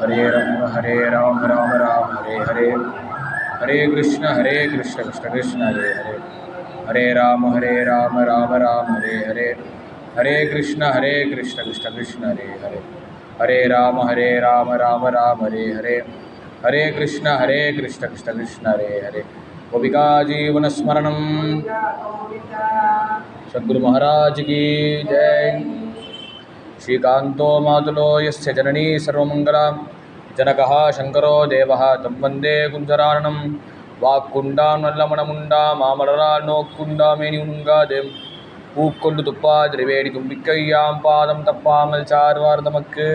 हरे राम राम राम हरे हरे, हरे कृष्ण कृष्ण कृष्ण हरे हरे, हरे राम राम राम हरे हरे, हरे कृष्ण कृष्ण कृष्ण हरे हरे, हरे राम राम राम हरे हरे, हरे कृष्ण कृष्ण कृष्ण हरे हरे। गोपिका जीवन स्मरणम। सद्गुरु महाराज की जय। श्रीकांतो मातुलो यस्य जननी सर्वमंगला, जनकः शंकरो देवः तं वन्दे कुञ्जराननं। வாக்குண்டான் மாமலரால் நோக்குண்டா மேனி உண்காது, பூக்கொண்டு துப்பா திரிவேடி தும்பிக்கையாம் பாதம் தப்பாமல் சார்வார் தமக்கு.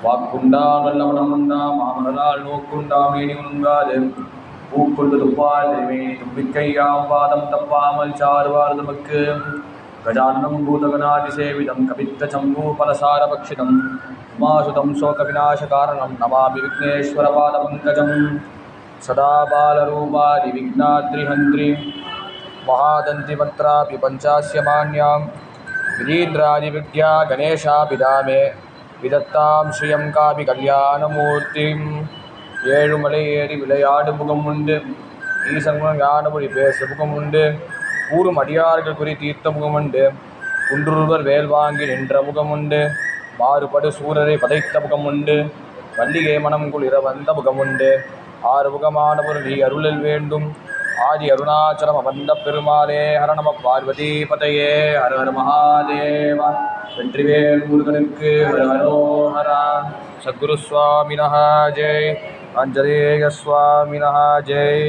வாக்குண்டான் வல்லமனமுண்டா மாமலரால் நோக்குண்டா மேனி உண்காது, பூக்கொண்டு துப்பா திரிவேடி தும்பிக்கையாம் பாதம் தப்பாமல் சார்வார் தமக்கு. गजाननं भूतगणातिसेवितं कपित्थजम्बूफलसारभक्षितं उमासुतं शोकविनाशकारणं नमामि विघ्नेश्वरपादपङ्कजं। सदा बालरूपादिविघ्नाद्रिहन्त्रीं महादन्तिपत्रापि पञ्चास्य मान्यां विधीन्द्रादिविद्या गणेशाभिधामे विदत्तां श्रियं कापि कल्याणमूर्तिम्। ஏழுமலை ஏறி விளையாடு முகம் உண்டு, ஈசன்குணம் ஞானமொழி பேசு முகம் உண்டு, கூறும் அடியார்கள் குறி தீர்த்த முகமுண்டு, குன்றுவர் வேல் வாங்கி நின்ற முகமுண்டு, மாறுபடு சூரரை பதைத்த முகமுண்டு, மல்லிகை மனம் குளிர வந்த முகமுண்டு, ஆறுமுகமான பொருள் அருளில் வேண்டும், ஆதி அருணாச்சலம் அமர்ந்த பெருமாளே. ஹர நம பார்வதி பதையே, ஹர ஹர மகாதேவா. வெற்றிவேல் முருகனுக்கு ஹர ஹரோஹரா. சத்குரு சுவாமினஹ ஜெய், ஆஞ்சநேய சுவாமினஹ ஜெய்.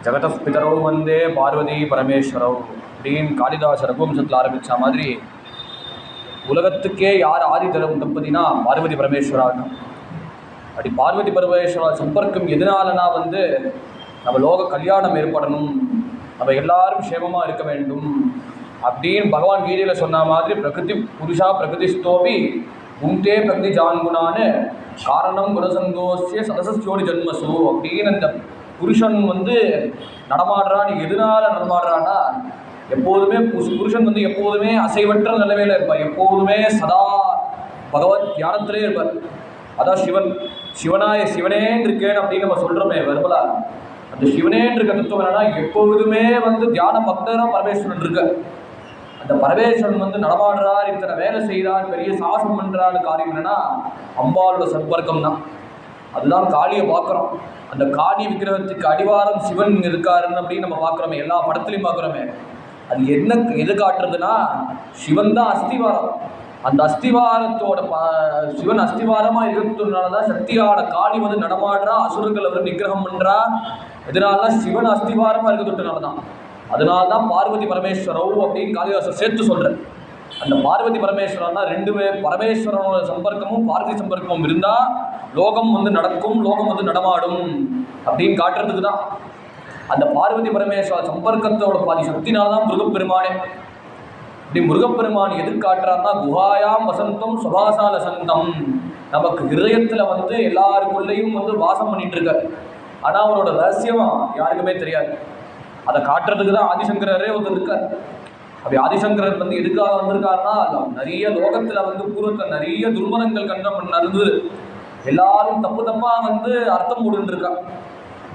ஜகத பிதரோ வந்தே பார்வதி பரமேஸ்வரோ அப்படின்னு காளிதாச ரகுவம்சத்தில் ஆரம்பித்த மாதிரி உலகத்துக்கே யார் ஆதி தம்பதினா பார்வதி பரமேஸ்வரா தான். அப்படி பார்வதி பரமேஸ்வரா சம்பர்க்கம் எதனாலனா நம்ம லோக கல்யாணம் ஏற்படணும், நம்ம எல்லாரும் க்ஷேமமாக இருக்க வேண்டும் அப்படின்னு பகவான் கீதையில் சொன்ன மாதிரி பிரகிருதி புருஷா பிரகிருதி ஸ்தோபி குந்தே பிரகிருதி ஜான்குணான்னு காரணம் குணசந்தோஷிய சதசோடி ஜன்மசு அப்படின்னு அந்த புருஷன் நடமாடுறான். எதனால நடமாடுறான்னா எப்போதுமே புருஷன் எப்போதுமே அசைவற்ற நிலைமையில் இருப்பார், எப்போதுமே சதா பகவத் தியானத்திலே இருப்பார். அதான் சிவனேன்னு இருக்கேன் அப்படின்னு நம்ம சொல்கிறோமே வெறுமலா, அந்த சிவனேன்னு இருக்க தத்துவம் என்னன்னா எப்பொழுதுமே தியான பக்தராக பரமேஸ்வரன் இருக்க. அந்த பரமேஸ்வரன் நடமாடுறார், இத்தனை வேலை செய்கிறார், பெரிய சாசனம் பண்ணுறான்னு காரியம் என்னன்னா அம்பாளோட சம்பர்க்கம் தான். அதுதான் காளியை பார்க்குறோம். அந்த காளி விக்கிரகத்துக்கு அடிவாரம் சிவன் இருக்காருன்னு அப்படின்னு நம்ம பார்க்குறோமே, எல்லா படத்துலையும் பார்க்குறோமே. அது எது காட்டுறதுன்னா சிவன் தான் அஸ்திவாரம். அந்த அஸ்திவாரத்தோட சிவன் அஸ்திவாரமாக இருக்கிறதுனால தான் சக்தியான காளி நடமாடுறா, அசுரங்கள் அவர் நிகிரகம் பண்ணுறா. இதனால சிவன் அஸ்திவாரமாக இருக்கிறதுனால தான். அதனால தான் பார்வதி பரமேஸ்வரவு அப்படின்னு காளிதாசர் சேர்த்து சொல்கிறேன். அந்த பார்வதி பரமேஸ்வரன்னா ரெண்டு பரமேஸ்வரனோட சம்பர்க்கமும் பார்வதி சம்பர்க்கமும் இருந்தால் லோகம் நடக்கும், லோகம் நடமாடும் அப்படின்னு காட்டுறதுக்கு தான். அந்த பார்வதி பரமேஸ்வர சம்பர்க்கத்தோட பாதி சக்தினால தான் முருகப்பெருமானே. இப்படி முருகப்பெருமான் எதிர் காட்டுறாருன்னா குஹாயாம் வசந்தம் சுபாசால சந்தம், நமக்கு இதயத்தில் எல்லாருக்குள்ளேயும் வாசம் பண்ணிட்டு இருக்கார். ஆனால் அவரோட ரகசியம் யாருக்குமே தெரியாது. அதை காட்டுறதுக்கு தான் ஆதிசங்கரரே இருக்கார். அப்படி ஆதிசங்கரர் எதுக்காக வந்திருக்காருன்னா நிறைய லோகத்தில் பூர்வத்தில் நிறைய துர்மதங்கள் கண்டம் நடந்து எல்லாரும் தப்பா அர்த்தம் போட்டுருக்கா.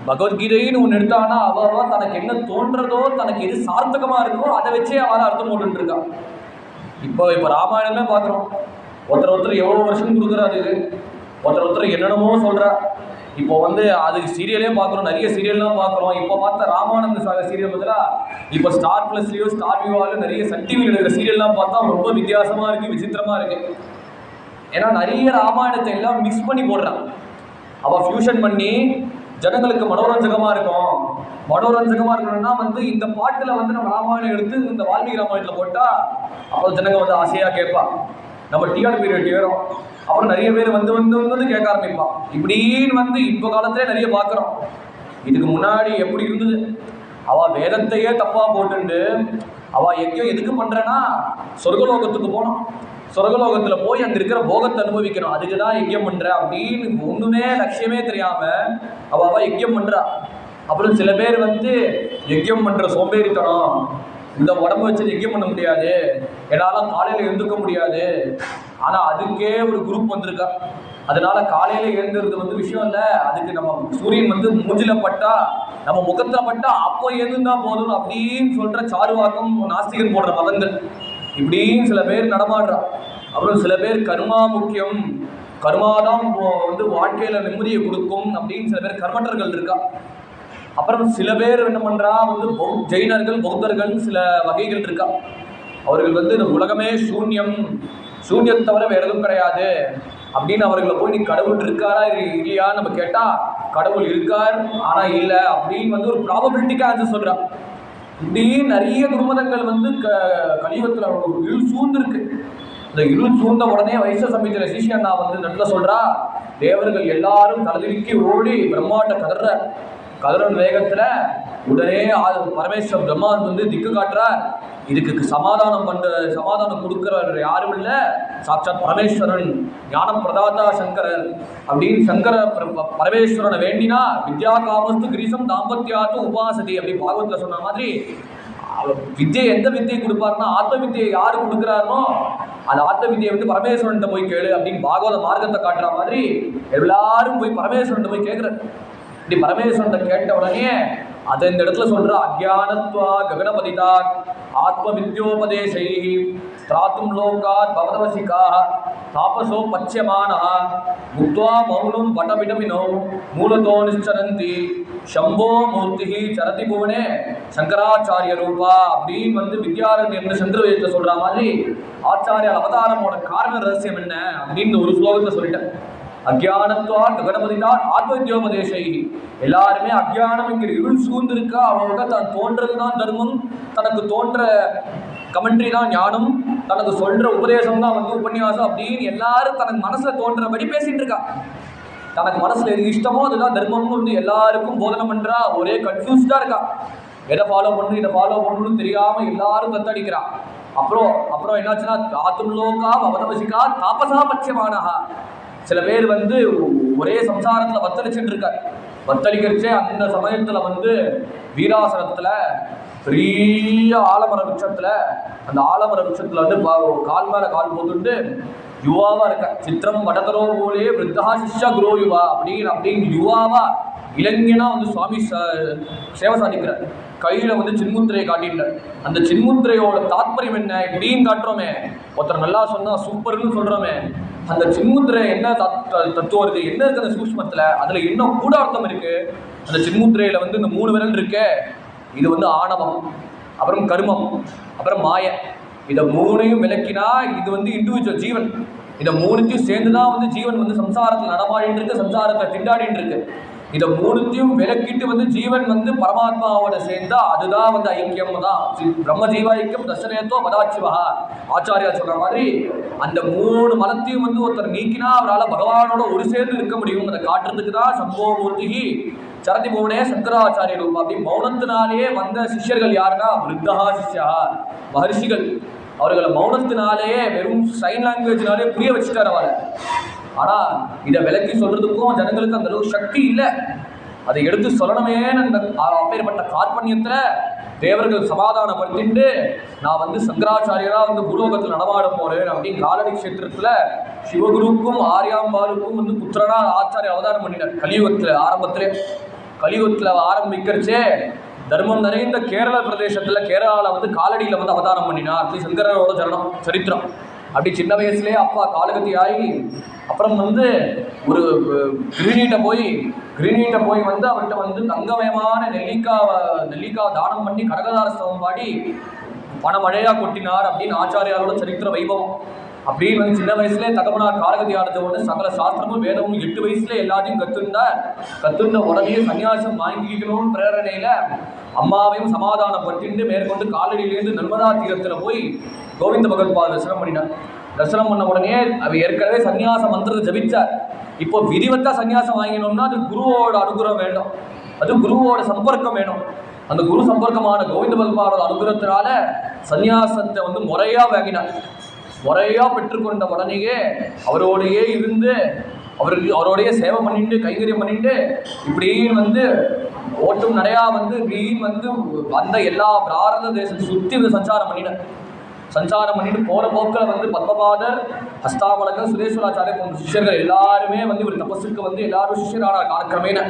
பகவத்கீதைன்னு ஒன்று எடுத்தானா அவள் தனக்கு என்ன தோன்றதோ, தனக்கு எது சார்த்தகமாக இருக்கோ அதை வச்சே அவள் அர்த்தம் போட்டுருக்கா. இப்போ ராமாயணமே பார்க்குறோம். ஒருத்தர் எவ்வளோ வருஷம் கொடுக்குறாரு, ஒருத்தர் என்னென்னமோ சொல்கிறா. இப்போ அதுக்கு சீரியலே பார்க்குறோம், நிறைய சீரியல்லாம் பார்க்குறோம். இப்போ பார்த்த ராமானந்த சாகர் சீரியல் இப்போ ஸ்டார் ப்ளஸ்லையோ ஸ்டார் வியூவாலோ நிறைய சன் டிவியில் இருக்கிற சீரியல்லாம் பார்த்தா ரொம்ப வித்தியாசமாக இருக்குது, விசித்திரமாக இருக்குது. ஏன்னா நிறைய ராமாயணத்தை எல்லாம் மிக்ஸ் பண்ணி போடுறான். அவள் ஃபியூஷன் பண்ணி ஜனங்களுக்கு மனோரஞ்சகமாக இருக்கும். மனோரஞ்சகமாக இருக்கணும்னா இந்த பாட்டில் நம்ம ராமாயணம் எடுத்து இந்த வால்மீகி ராமாயணத்தில் போட்டால் அப்போ ஜனங்க ஆசையாக கேட்பா. நம்ம டிஆர்பி ரேட் ஏறும். அப்புறம் நிறைய பேர் கேட்க ஆரம்பிப்பான். இப்படின்னு இப்போ காலத்திலே நிறைய பார்க்குறோம். இதுக்கு முன்னாடி எப்படி இருந்தது? அவள் வேதத்தையே தப்பாக போட்டுண்டு அவள் எங்கேயோ எதுக்கு பண்ணுறேன்னா சொர்க்கலோகத்துக்கு போனோம். சொர்க்கலோகத்தில் போய் அங்கே இருக்கிற போகத்தை அனுபவிக்கணும், அதுக்கு தான் யஜ்யம் பண்ணுற அப்படின்னு ஒன்றுமே லட்சியமே தெரியாமல் அவள் யஜ்யம் பண்ணுறா. அப்புறம் சில பேர் வந்து யஜ்யம் பண்ணுற சோம்பேறித்தனம், இந்த உடம்பு வச்சு யஜ்யம் பண்ண முடியாது, என்னால் காலையில் எழுந்துக்க முடியாது. ஆனால் அதுக்கே ஒரு குரூப் வந்திருக்கா. அதனால காலையில் எழுந்துறது வந்து விஷயம் இல்லை, அதுக்கு நம்ம சூரியன் வந்து மூஞ்சில் பட்டா நம்ம முகத்தில் பட்டா அப்போ எழுந்துருந்தா போதும் அப்படின்னு சொல்கிற சாருவாக்கம் நாஸ்திகன் போடுற மதங்கள் இப்படின்னு சில பேர் நடமாடுறா. அப்புறம் சில பேர் கர்மா முக்கியம், கர்மாதான் வந்து வாழ்க்கையில் நிம்மதியை கொடுக்கும் அப்படின்னு சில பேர் கர்மற்றர்கள் இருக்கா. அப்புறம் சில பேர் என்ன பண்ணுறா வந்து ஜெயினர்கள் பௌத்தர்கள் சில வகைகள் இருக்கா. அவர்கள் வந்து இந்த உலகமே சூன்யம், சூன்யத்தை தவிர வேறு எதுவும் கிடையாது அப்படின்னு அவர்களை போய் நீ கடவுள் இருக்காரா இல்லையா நம்ம கேட்டால் கடவுள் இருக்கார் ஆனால் இல்லை அப்படின்னு வந்து ஒரு ப்ராபபிலிட்டிக்காக ஆன்சர் சொல்கிறா. இப்படி நிறைய குருமதங்கள் வந்து கலியுகத்தில் இருள் சூழ்ந்துருக்கு. இந்த இருள் சூழ்ந்த உடனே வைஷ்ணவ சமயத்தில் சீஷியண்ணா வந்து நடுல சொல்கிறா, தேவர்கள் எல்லாரும் தலைவிக்கி ஓடி பிரம்மாட்ட கதறன் வேகத்தில் உடனே பரமேஸ்வரன் பிரம்மா வந்து திக்கு காட்டுறார். இதுக்கு சமாதானம் கொடுக்குறவர் யாரும் இல்லை, சாட்சாத் பரமேஸ்வரன் ஞானம் பிரதாதா சங்கரர் அப்படின்னு பரமேஸ்வரனை வேண்டினா வித்யா காமஸ்து கிரீசம் தாம்பத்தியாத்து உபாசதி அப்படி பாகவத்தில் சொன்ன மாதிரி வித்தியை எந்த வித்தியை கொடுப்பாருன்னா ஆத்ம வித்தியை யாரு கொடுக்குறாருனோ அந்த ஆத்ம வித்தியை வந்து பரமேஸ்வரன்கிட்ட போய் கேளு அப்படின்னு பாகவத மார்க்கத்தை காட்டுற மாதிரி எல்லாரும் போய் பரமேஸ்வரன்கிட்ட போய் கேட்குறாரு. இப்படி பரமேஸ்வரன் கேட்ட உடனே அதை இந்த இடத்துல சொல்ற அஜ்ஞானத்வா ககனபதிதா ஆத்ம வித்யோபதேசை திராத்தும் லோகாத் பவதவசிகா தாபசோ பச்சியமானா முக்த்வா மௌனம் வடவிடமினோ மூலதோ நிச்சரந்தி சம்போ மூர்த்தி சரதி புவனே சங்கராச்சாரிய ரூபா அப்படின்னு வந்து வித்யாரண்யர் சந்திரவேதத்தில் சொல்ற மாதிரி ஆச்சாரிய அவதாரமோட காரண ரகசியம் என்ன அப்படின்னு ஒரு ஸ்லோகத்தை சொல்லிட்டேன். அஜ்ஞானத்வான் ககனபதிதான் ஆத்மவித்யோபதேசை, எல்லாருமே அஜ்ஞானம் என்கிற இருள் சூழ்ந்திருக்கா. அவங்க தான் தோன்றது தான் தர்மம், தனக்கு தோன்ற கமெண்ட்ரி தான் ஞானம், தனக்கு சொல்ற உபதேசம் தான் வந்து உபன்யாசம் அப்படின்னு எல்லாரும் தனக்கு மனசுல தோன்றபடி பேசிட்டு இருக்கா. தனக்கு மனசுல எது இஷ்டமோ அதுதான் தர்மம்னு வந்து எல்லாருக்கும் போதனை பண்றா. ஒரே கன்ஃபியூஸ்டா இருக்கா, எதை ஃபாலோ பண்ணணும் இதை ஃபாலோ பண்ணணும்னு தெரியாம எல்லாரும் தத்தடிக்கிறா. அப்புறம் என்னாச்சுன்னா தாத்தும் லோகா அவதவசிகா தாபசா பட்சமானஹா, சில பேர் வந்து ஒரே சம்சாரத்தில் வத்தளிச்சுட்டு இருக்கார். வத்தளிக்கிறச்சே அந்த சமயத்தில் வந்து வீராசனத்தில் பெரிய ஆலமர விருட்சத்தில் அந்த ஆலமர விருட்சத்தில் வந்து கால் மேலே கால் போட்டுட்டு யுவாவாக இருக்க சித்திரம் வடதரோ போலே விருத்தா சிஷ்யா குரோ யுவா அப்படின்னு யுவாவா இளைஞனா வந்து சுவாமி சேவை சாதிக்கிறார். கையில் வந்து சின்முத்திரையை காட்டிட்டார். அந்த சின்முத்திரையோட தாத்பரியம் என்ன இப்படின்னு காட்டுறோமே, ஒருத்தர் நல்லா சொன்னா சூப்பர்னு சொல்றோமே, அந்த சின்முத்திரை என்ன தத்துவம் இருக்கு, என்ன இருக்கு அந்த சூக்ஷ்மத்தில், அதுல என்ன கூட அர்த்தம் இருக்கு. அந்த சின்முத்திரையில வந்து இந்த 3 விரல் இருக்கு, இது வந்து ஆணவம், அப்புறம் கர்மம், அப்புறம் மாய. இதை 3ஐயும் விளக்கினா இது வந்து இண்டிவிஜுவல் ஜீவன். இதை 3த்தையும் சேர்ந்துதான் வந்து ஜீவன் வந்து சம்சாரத்தில் நடமாடிட்டு இருக்கு, சம்சாரத்தை திண்டாடிட்டு இருக்கு. இதை 3த்தையும் விளக்கிட்டு வந்து ஜீவன் வந்து பரமாத்மாவோட சேர்ந்தா அதுதான் வந்து ஐக்கியம் தான். பிரம்ம ஜீவாய்க்கியம் தர்சனேத்தோ மதாட்சிவா ஆச்சாரியா சொல்ற மாதிரி அந்த 3 மலத்தையும் வந்து ஒருத்தர் நீக்கினா அவரால் பகவானோட ஒரு சேர்ந்து இருக்க முடியும். அதை காட்டுறதுக்கு தான் சம்போ மூர்த்திகி சரதி புவனே சங்கராச்சாரிய ரூபம். அப்படி மௌனத்தினாலேயே வந்த சிஷ்யர்கள் யாருன்னா விருத்தா சிஷ்யா மகர்ஷிகள். அவர்களை மௌனத்தினாலேயே வெறும் சைன் லாங்குவேஜ்னாலே புரிய வச்சுட்டார் அவரை. ஆனால் இதை விளக்கி சொல்றதுக்கும் ஜனங்களுக்கு அந்த அளவுக்கு சக்தி இல்லை. அதை எடுத்து சொல்லணுமே அப்பேற்பட்ட கார்பண்யத்தில் தேவர்கள் சமாதானப்படுத்திட்டு நான் வந்து சங்கராச்சாரியராக வந்து பூலோகத்தில் நடமாட போறேன் அப்படின்னு காலடி கஷேத்திரத்தில் சிவகுருவுக்கும் ஆரியாம்பாலுக்கும் வந்து புத்திரனா ஆச்சாரிய அவதாரம் பண்ணினார். கலியுகத்தில் ஆரம்பிக்கிறச்சே தர்மம் நிறைந்த கேரள பிரதேசத்தில் கேரளாவில் வந்து காலடியில் வந்து அவதாரம் பண்ணினார். அப்படி சங்கரோட சரித்திரம். அப்படி சின்ன வயசுலேயே அப்பா காலகத்தி ஆகி அப்புறம் வந்து ஒரு கிரீனிட்ட போய் வந்து அவர்கிட்ட வந்து தங்கமயமான நெல்லிக்காய் தானம் பண்ணி கனகதாரஸ்தவம் பாடி பணமழையாக கொட்டினார் அப்படின்னு ஆச்சாரியாரோட சரித்திர வைபவம். அப்படின்னு வந்து சின்ன வயசுலேயே தகவனார் காலகதி ஆனதோடு சகல சாஸ்திரமும் வேதமும் 8 வயசுல எல்லாத்தையும் கத்துருந்த உடனே சன்னியாசம் வாங்கிக்கணும்னு பிரேரணையில அம்மாவையும் சமாதானப்படுத்திட்டு மேற்கொண்டு காலடியிலேருந்து நர்மதா தீரத்தில் போய் கோவிந்த பகவத்பாத தரிசனம் பண்ணினார். தரிசனம் பண்ண உடனே அவர் ஏற்கனவே சன்னியாச மந்திரத்தை ஜபிச்சார். இப்போ விதிவத்தா சன்னியாசம் வாங்கினோம்னா அது குருவோட அனுகிரகம் வேண்டும், அது குருவோட சம்பர்க்கம் வேணும். அந்த குரு சம்பர்க்கமான கோவிந்த பகவத்பாதோட அனுகிரகத்தினால சன்னியாசத்தை வந்து முறையாக வாங்கினார். முறையாக பெற்றுக்கொண்ட உடனேயே அவரோடையே இருந்து அவரோடைய சேவை பண்ணிட்டு கைங்கரியம் பண்ணிட்டு இப்படின்னு வந்து ஓட்டும் நடையா வந்து இப்படின்னு வந்து வந்த எல்லா பிராரத தேசத்தை சுற்றி வந்து சஞ்சாரம் பண்ணிட்டு போகிற போக்கில் வந்து பத்மபாதர், ஹஸ்தாமலகர், சுரேஸ்வராச்சாரியர் போன்ற சிஷ்யர்கள் எல்லாருமே வந்து இவர் தபஸுக்கு வந்து எல்லாரும் சிஷ்யரான காலக்கிரமேன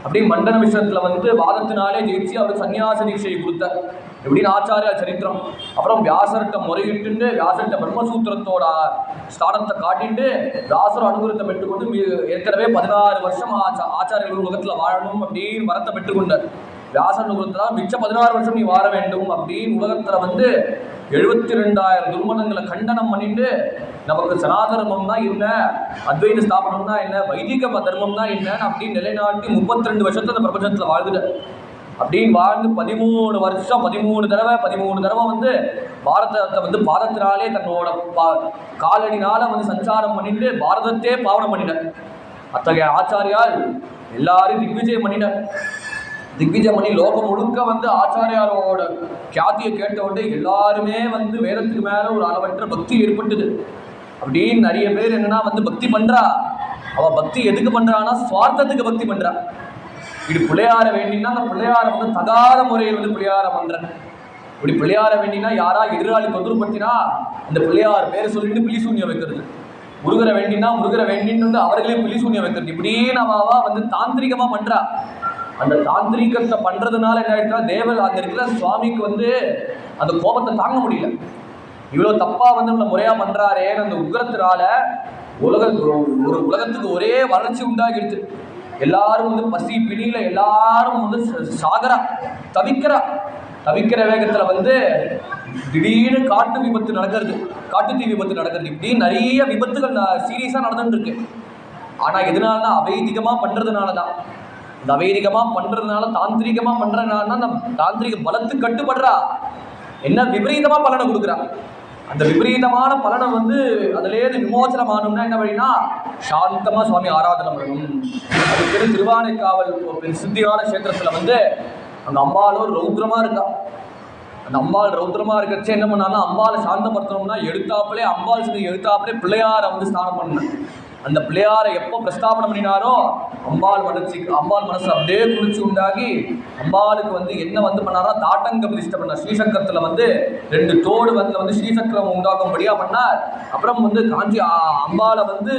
அப்படி மண்டன விஷயத்தில் வந்து வாதத்தினாலே ஜெயிச்சு அவருக்கு சன்னியாச தீட்சையை கொடுத்தார். எப்படின்னு ஆச்சாரியா சரித்திரம். அப்புறம் வியாசர்கிட்ட முறையிட்டு வியாசர்கிட்ட பிரம்மசூத்திரத்தோட ஸ்தானத்தை காட்டிட்டு வியாசர் அனுகிரகத்தை பெற்றுக்கொண்டு ஏற்கனவே 16 வருஷம் ஆச்சாரியர்கள் உலகத்தில் வாழணும் அப்படின்னு வரத்தை பெற்றுக்கொண்டார். வியாசர் அனுகிரகத்தில் மிச்ச 16 வருஷம் நீ வாழ வேண்டும் அப்படின்னு உலகத்தில் வந்து 72,000 துர்மணங்களை கண்டனம் பண்ணிட்டு நமக்கு சனாதர்மம்னா என்ன, அத்வைத ஸ்தாபனம்னா என்ன, வைதிக தர்மம்னா என்னன்னு அப்படின்னு நிலைநாட்டி 32 வருஷத்தை அந்த பிரபஞ்சத்தில் வாழ்ந்துட்ட. அப்படின்னு வாழ்ந்து 13 வருஷம் 13 தடவை வந்து பாரதத்தை வந்து பாரதத்தினாலே தன்னோட காலடினால வந்து சஞ்சாரம் பண்ணிட்டு பாரதத்தையே பாவனம் பண்ணிட்டார். அத்தகைய ஆச்சாரியால் எல்லாரும் திக்விஜயம் பண்ணிட்டார். திக்விஜயம் பண்ணி லோகம் முழுக்க வந்து ஆச்சாரியாரோட கியாத்தியை கேட்ட உடனே எல்லாருமே வந்து வேதத்துக்கு மேலே ஒரு அளவற்ற பக்தி ஏற்பட்டுது. அப்படின்னு நிறைய பேர் என்னன்னா வந்து பக்தி பண்றா. அவள் பக்தி எதுக்கு பண்றான்னா சுவார்த்தத்துக்கு பக்தி பண்றா. இப்படி பிள்ளையார வேண்டினா அந்த பிள்ளையார வந்து தகாத முறையில் வந்து பிள்ளையார பண்றேன். இப்படி பிள்ளையார வேண்டினா யாரா எதிராளி தொந்தரப்படுத்தினா அந்த பிள்ளையார் பேரை சொல்லிட்டு பிலிசூன்யம் வைக்கிறது. முருகரை வேண்டினா முருகரை வேண்டின்னு வந்து அவர்களே பிலிசூன்யம் வைக்கிறது. இப்படின்னு அவ வந்து தாந்திரிகமா பண்றா. அந்த தாந்திரிகத்தை பண்றதுனால என்ன ஆயிடுச்சுன்னா தேவல் அங்க இருக்கிற சுவாமிக்கு வந்து அந்த கோபத்தை தாங்க முடியல. இவ்வளவு தப்பா வந்து நம்மளை முறையா பண்றாரே அந்த உக்ரத்தினால ஒரு உலகத்துக்கு ஒரே வளர்ச்சி உண்டாகிடுச்சு. எல்லாரும் வந்து பசி பிடியில எல்லாரும் வந்து சாகரா தவிக்கிற வேகத்துல வந்து திடீர்னு காட்டு தீ விபத்து நடக்கிறது. இப்படி நிறைய விபத்துகள் சீரியஸா நடந்துட்டு இருக்கு. ஆனா எதனாலனா அவைதிகமா பண்றதுனாலதான். இந்த அவைதிகமா பண்றதுனால தாந்திரிகமா பண்றதுனால நம்ம தாந்திரிக பலத்துக்கு கட்டுப்படுறா. என்ன விபரீதமா பலனை கொடுக்குறா. அந்த விபரீதமான பலனை வந்து அதுலேருந்து விமோசனம் ஆகணும்னா என்ன வழினா சாந்தமா சுவாமி ஆராதனை பண்ணணும். அது பேரு திருவானைக்காவல் சித்தியான கஷேத்திரத்துல வந்து அந்த அம்பாலும் ரௌத்ரமா இருக்கா. அந்த அம்பாள் ரௌத்ரமா இருக்கிறச்சு என்ன பண்ணாலும் அம்பாலை சாந்தப்படுத்தணும்னா எடுத்தாப்புலே பிள்ளையாரை வந்து ஸ்நானம் பண்ணணும். அந்த பிள்ளையாரை எப்போ பிரஸ்தாபனம் பண்ணினாரோ அம்பாள் மனசு அப்படியே குளிச்சு உண்டாகி அம்பாளுக்கு வந்து என்ன வந்து பண்ணாரோ தாட்டங்க பிரதிஷ்டை பண்ணார். ஸ்ரீசக்கரத்தில் வந்து 2 தோடு வந்து ஸ்ரீசக்கரம் உண்டாக்கும்படியாக பண்ணார். அப்புறம் வந்து காஞ்சி அம்பாளை வந்து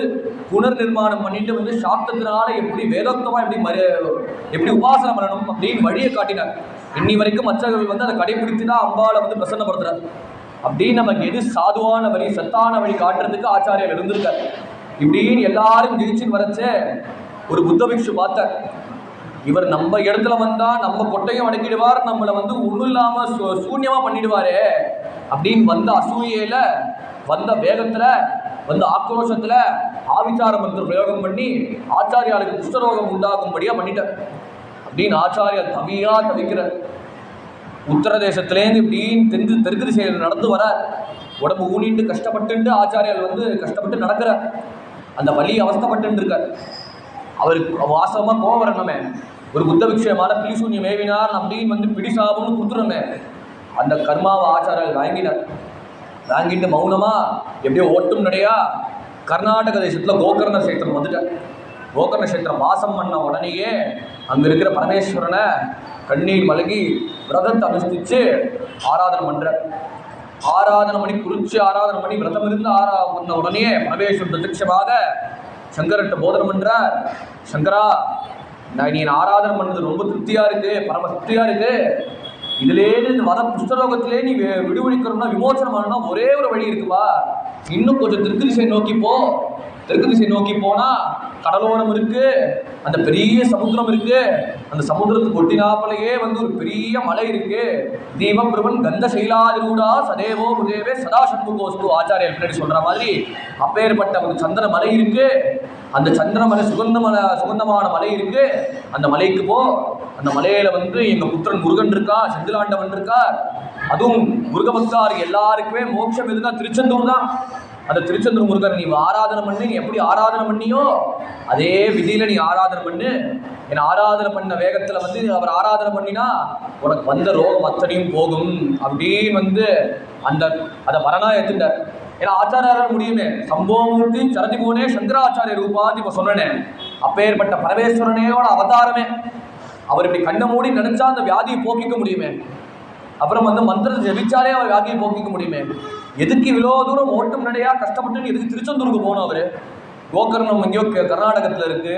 புனர் நிர்மாணம் பண்ணிட்டு வந்து சாப்தத்தினால எப்படி வேதோக்தமாக எப்படி உபாசனை பண்ணணும் அப்படின்னு வழியை காட்டினார். இன்னி வரைக்கும் மற்றவர்கள் வந்து அதை கடைபிடித்து தான் அம்பாளை வந்து பிரசன்னப்படுத்துறார். அப்படின்னு நமக்கு எது சாதுவான வழி சத்தான வழி காட்டுறதுக்கு ஆச்சாரியர் இருந்திருக்கார். இப்படின்னு எல்லாரும் ஜெயிச்சுன்னு வரச்ச ஒரு புத்த பிக்ஷு பார்த்தார். இவர் நம்ம இடத்துல வந்தா நம்ம கொட்டையும் அடக்கிடுவார், நம்மளை வந்து ஒன்றும் இல்லாம சூன்யமா பண்ணிடுவாரு அப்படின்னு வந்த அசூயையில வந்த வேகத்துல வந்து ஆக்ரோஷத்துல ஆவிச்சார மந்திர பிரயோகம் பண்ணி ஆச்சாரியாளுக்கு குஷ்டரோகம் உண்டாகும்படியா பண்ணிட்டார். அப்படின்னு ஆச்சாரியால் தவிக்கிறார். உத்தரதேசத்திலேருந்து இப்படின்னு தெற்கு திசையில் நடந்து வர உடம்பு ஊனிட்டு கஷ்டப்பட்டு ஆச்சாரியால் வந்து கஷ்டப்பட்டு நடக்கிறார். அந்த வலி அவஸ்தப்பட்டு இருக்கார். அவருக்கு வாசகமா கோவம் வரணுமே. ஒரு புத்த விஷயமான பிலிசூன்யம் மேவினார் அப்படின்னு வந்து பிடிசாபம்னு கொடுத்துருமே. அந்த கர்மாவை ஆச்சாரியால் வாங்கிட்டு மௌனமா எப்படியோ ஓட்டும் நடையா கர்நாடக தேசத்துல கோகர்ண கஷேத்திரம் வந்துட்டார். கோகர்ண கஷேத்திரம் வாசம் பண்ண உடனேயே அங்க இருக்கிற பரமேஸ்வரனை கண்ணீர் மலகி விரதத்தை அனுஷ்டிச்சு ஆராதனை பண்றார். ஆராதனை பண்ணி குறிச்சு ஆராதனை பண்ணி விரதம் இருந்து பண்ண உடனே பரமேஸ்வரன் பிரத்யட்சமாக சங்கர்கிட்ட போதனை பண்றார். சங்கரா, நீ ஆராதனை பண்ணது ரொம்ப திருப்தியா இருக்கு, பரம திருப்தியா இருக்கு. இதுலேருந்து இந்த வர புஷ்டரோகத்திலே நீ விடுவிக்கணும்னா விமோசனம் பண்ணணும்னா ஒரே ஒரு வழி இருக்குப்பா. இன்னும் கொஞ்சம் தெற்கு திசை நோக்கி போனா கடலோரம் இருக்கு, அந்த பெரிய சமுத்திரம் இருக்கு. அந்த சமுத்திரத்துக்கு ஒட்டினாப்பிலேயே வந்து ஒரு பெரிய மலை இருக்கு. தீபம் பிரபன் கந்த சைலாதிரூடா சதேவோ புதேவே சதா சண்முகோஸ்து ஆச்சாரியர் பின்னாடி சொல்ற மாதிரி அப்பேற்பட்ட ஒரு சந்திர மலை இருக்கு. அந்த சந்திரமலை சுகந்தமான மலை இருக்கு. அந்த மலைக்கு போ. அந்த மலையில வந்து எங்க புத்திரன் முருகன் இருக்கா, செந்திலாண்டவன் இருக்கார். அதுவும் முருகபக்தார் எல்லாருக்குமே மோட்சம் எதுனா திருச்செந்தூர் தான். அந்த திருச்செந்தூர் முருகன் நீ ஆராதனை பண்ணி, நீ எப்படி ஆராதனை பண்ணியோ அதே விதியில நீ ஆராதனை பண்ணு. என் ஆராதனை பண்ண வேகத்துல வந்து அவர் ஆராதனை பண்ணினா உனக்கு வந்த ரோகம் அத்தனையும் போகும் அப்படின்னு வந்து அதை வரனா எடுத்துட்டார். ஏன்னா ஆச்சாரியால் முடியுமே. சம்போமூர்த்தி சரதி போனே சங்கராச்சாரிய ரூபான்னு இப்போ சொன்னேன். அப்பேற்பட்ட பரமேஸ்வரனையோட அவதாரமே. அவர் இப்படி கண்ணை மூடி நினைச்சா அந்த வியாதியை போக்கிக்க முடியுமே. அப்புறம் வந்து மந்திரத்தை ஜெபிச்சாலே அவர் வியாதியை போக்கிக்க முடியுமே. எதுக்கு இவ்வளோ தூரம் ஓட்டும் நடையா கஷ்டப்பட்டு எதுக்கு திருச்செந்தூருக்கு போகணும்? அவர் கோகர்ணம் எங்கேயோ கர்நாடகத்தில் இருக்கு,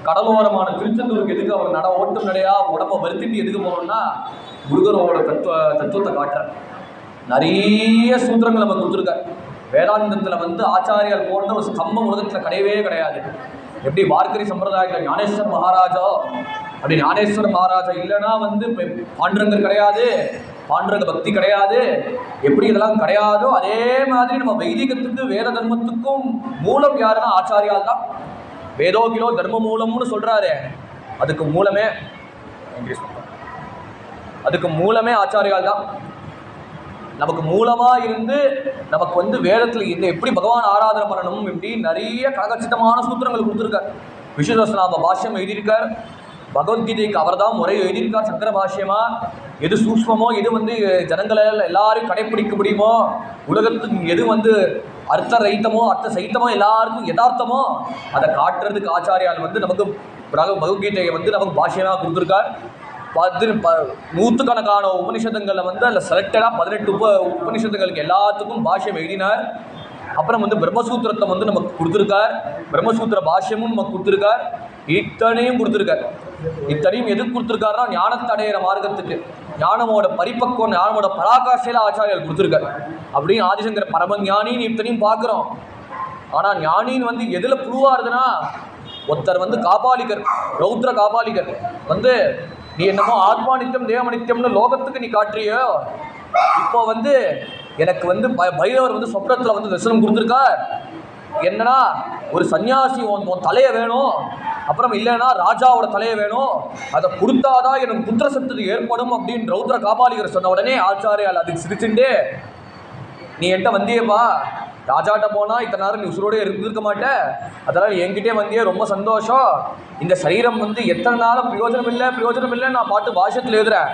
கடலோரமான திருச்செந்தூருக்கு எதுக்கு அவர் ஓட்டும் நடையா உடம்பை வருத்திட்டு எதுக்கு போகணும்னா முருகரோட தத்துவத்தை காட்டுறார். நிறைய சூத்திரங்கள் நம்ம கொடுத்துருக்கார். வேதாந்தத்தில் வந்து ஆச்சாரியால் போன்ற ஒரு ஸ்தம்பம் உலகத்தில் கிடையவே கிடையாது. எப்படி வார்க்கரி சம்பிரதாயத்தில் ஞானேஸ்வர மகாராஜா, அப்படி ஞானேஸ்வர மகாராஜா இல்லைன்னா வந்து பாண்டுரங்கர் கிடையாது, பாண்டுரங்க பக்தி கிடையாது. எப்படி இதெல்லாம் கிடையாதோ அதே மாதிரி நம்ம வைதிகத்துக்கு வேத தர்மத்துக்கும் மூலம் யாருன்னா ஆச்சாரியால் தான். வேதோ கிலோ தர்ம மூலம்னு சொல்றாரு. அதுக்கு மூலமே ஆச்சாரியால் தான். நமக்கு மூலமாக இருந்து நமக்கு வந்து வேதத்தில் இந்த எப்படி பகவான் ஆராதனை பண்ணணும் இப்படி நிறைய கனகச்சித்தமான சூத்திரங்கள் கொடுத்துருக்கார். விஷ்ணுசஹஸ்ரநாம பாஷ்யம் எழுதியிருக்கார். பகவத்கீதைக்கு அவர் தான் முறை எழுதியிருக்கார் சங்கர பாஷ்யமா. எது சூக்ஷ்மமோ, எது வந்து ஜனங்களால் எல்லாரும் கடைப்பிடிக்க முடியுமோ, உலகத்துக்கு எது வந்து அர்த்த ரहितமோ அர்த்த சகிதமோ எல்லாருக்கும் யதார்த்தமோ அதை காட்டுறதுக்கு ஆச்சாரியால் வந்து நமக்கு பகவத்கீதையை வந்து நமக்கு பாஷ்யமாக கொடுத்துருக்கார். நூற்றுக்கணக்கான உபனிஷதங்களில் வந்து அதில் செலக்டடாக 18 உபனிஷதங்களுக்கு எல்லாத்துக்கும் பாஷ்யம் எழுதினார். அப்புறம் வந்து பிரம்மசூத்திரத்தை வந்து நமக்கு கொடுத்துருக்கார். பிரம்மசூத்திர பாஷ்யமும் நமக்கு கொடுத்துருக்கார். இத்தனையும் கொடுத்துருக்கார். இத்தனையும் எதுக்கு கொடுத்துருக்காருன்னா ஞானத்தை அடையிற மார்க்கத்துக்கு, ஞானமோட பரிபக்குவம், ஞானமோட பராகாஷ்டையில் ஆச்சாரியால் கொடுத்துருக்கார். அப்படின்னு ஆதிசங்கர பரமஞானின்னு இத்தனையும் பார்க்குறோம். ஆனால் ஞானின்னு வந்து எதில் புழுவாருதுன்னா, ஒருத்தர் வந்து காபாலிகர், ரௌத்ர காபாலிகர் வந்து நீ என்னமோ ஆத்மா நித்தியம் தேவ நித்தியம்னு லோகத்துக்கு நீ காட்டுறியோ, இப்போ வந்து எனக்கு வந்து பைரவர் வந்து சொப்னத்தில் வந்து தரிசனம் கொடுத்துருக்கார். என்னன்னா ஒரு சன்னியாசி உன் தலையை வேணும், அப்புறம் இல்லைன்னா ராஜாவோட தலையை வேணும், அதை கொடுத்தாதான் எனக்கு புத்திர சக்தி ஏற்படும் அப்படின்னு ரௌத்ர காபாலிகர் சொன்ன உடனே ஆச்சாரியால் அதுக்கு சிரிச்சுட்டு, நீ என்கிட்ட வந்தியப்பா, ராஜாட்ட போனால் இத்தனை நேரம் நீ உசுரோடே இருந்திருக்க மாட்டேன், அதனால் என்கிட்டே வந்தியே ரொம்ப சந்தோஷம். இந்த சரீரம் வந்து எத்தனை நாளும் பிரயோஜனம் இல்லை நான் பாட்டு பாஷ்யத்தில் எழுதுறேன்,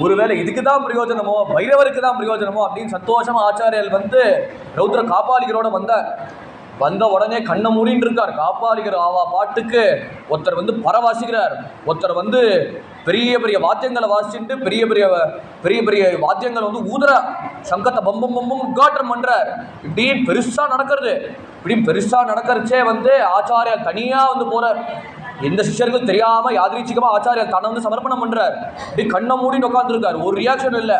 ஒருவேளை இதுக்கு தான் பிரயோஜனமோ பைரவருக்கு தான் பிரயோஜனமோ அப்படின்னு சந்தோஷமாக ஆச்சாரியால் வந்து ரௌத்ர காபாலிகரோட வந்த உடனே கண்ணை மூடின்னு இருக்கார். காப்பாளிகர் ஆவா பாட்டுக்கு ஒருத்தர் வந்து பரவாசிக்கிறார், ஒருத்தர் வந்து பெரிய பெரிய வாத்தியங்களை வாசிச்சுட்டு பெரிய பெரிய வாத்தியங்களை வந்து ஊதுற சங்கத்தை பம்பம் உட்காட்டம் பண்ணுறார். இப்படின்னு பெருசாக நடக்கிறது. இப்படின்னு பெருசாக நடக்கிறச்சே வந்து ஆச்சாரியார் தனியாக வந்து போகிறார். எந்த சிஷ்யர்கள் தெரியாமல் யாதிரீச்சிகமாக ஆச்சாரியார் தன்னை வந்து சமர்ப்பணம் பண்ணுறார். இப்படி கண்ணை மூடின்னு உட்காந்துருக்கார். ஒரு ரியாக்ஷன் இல்லை.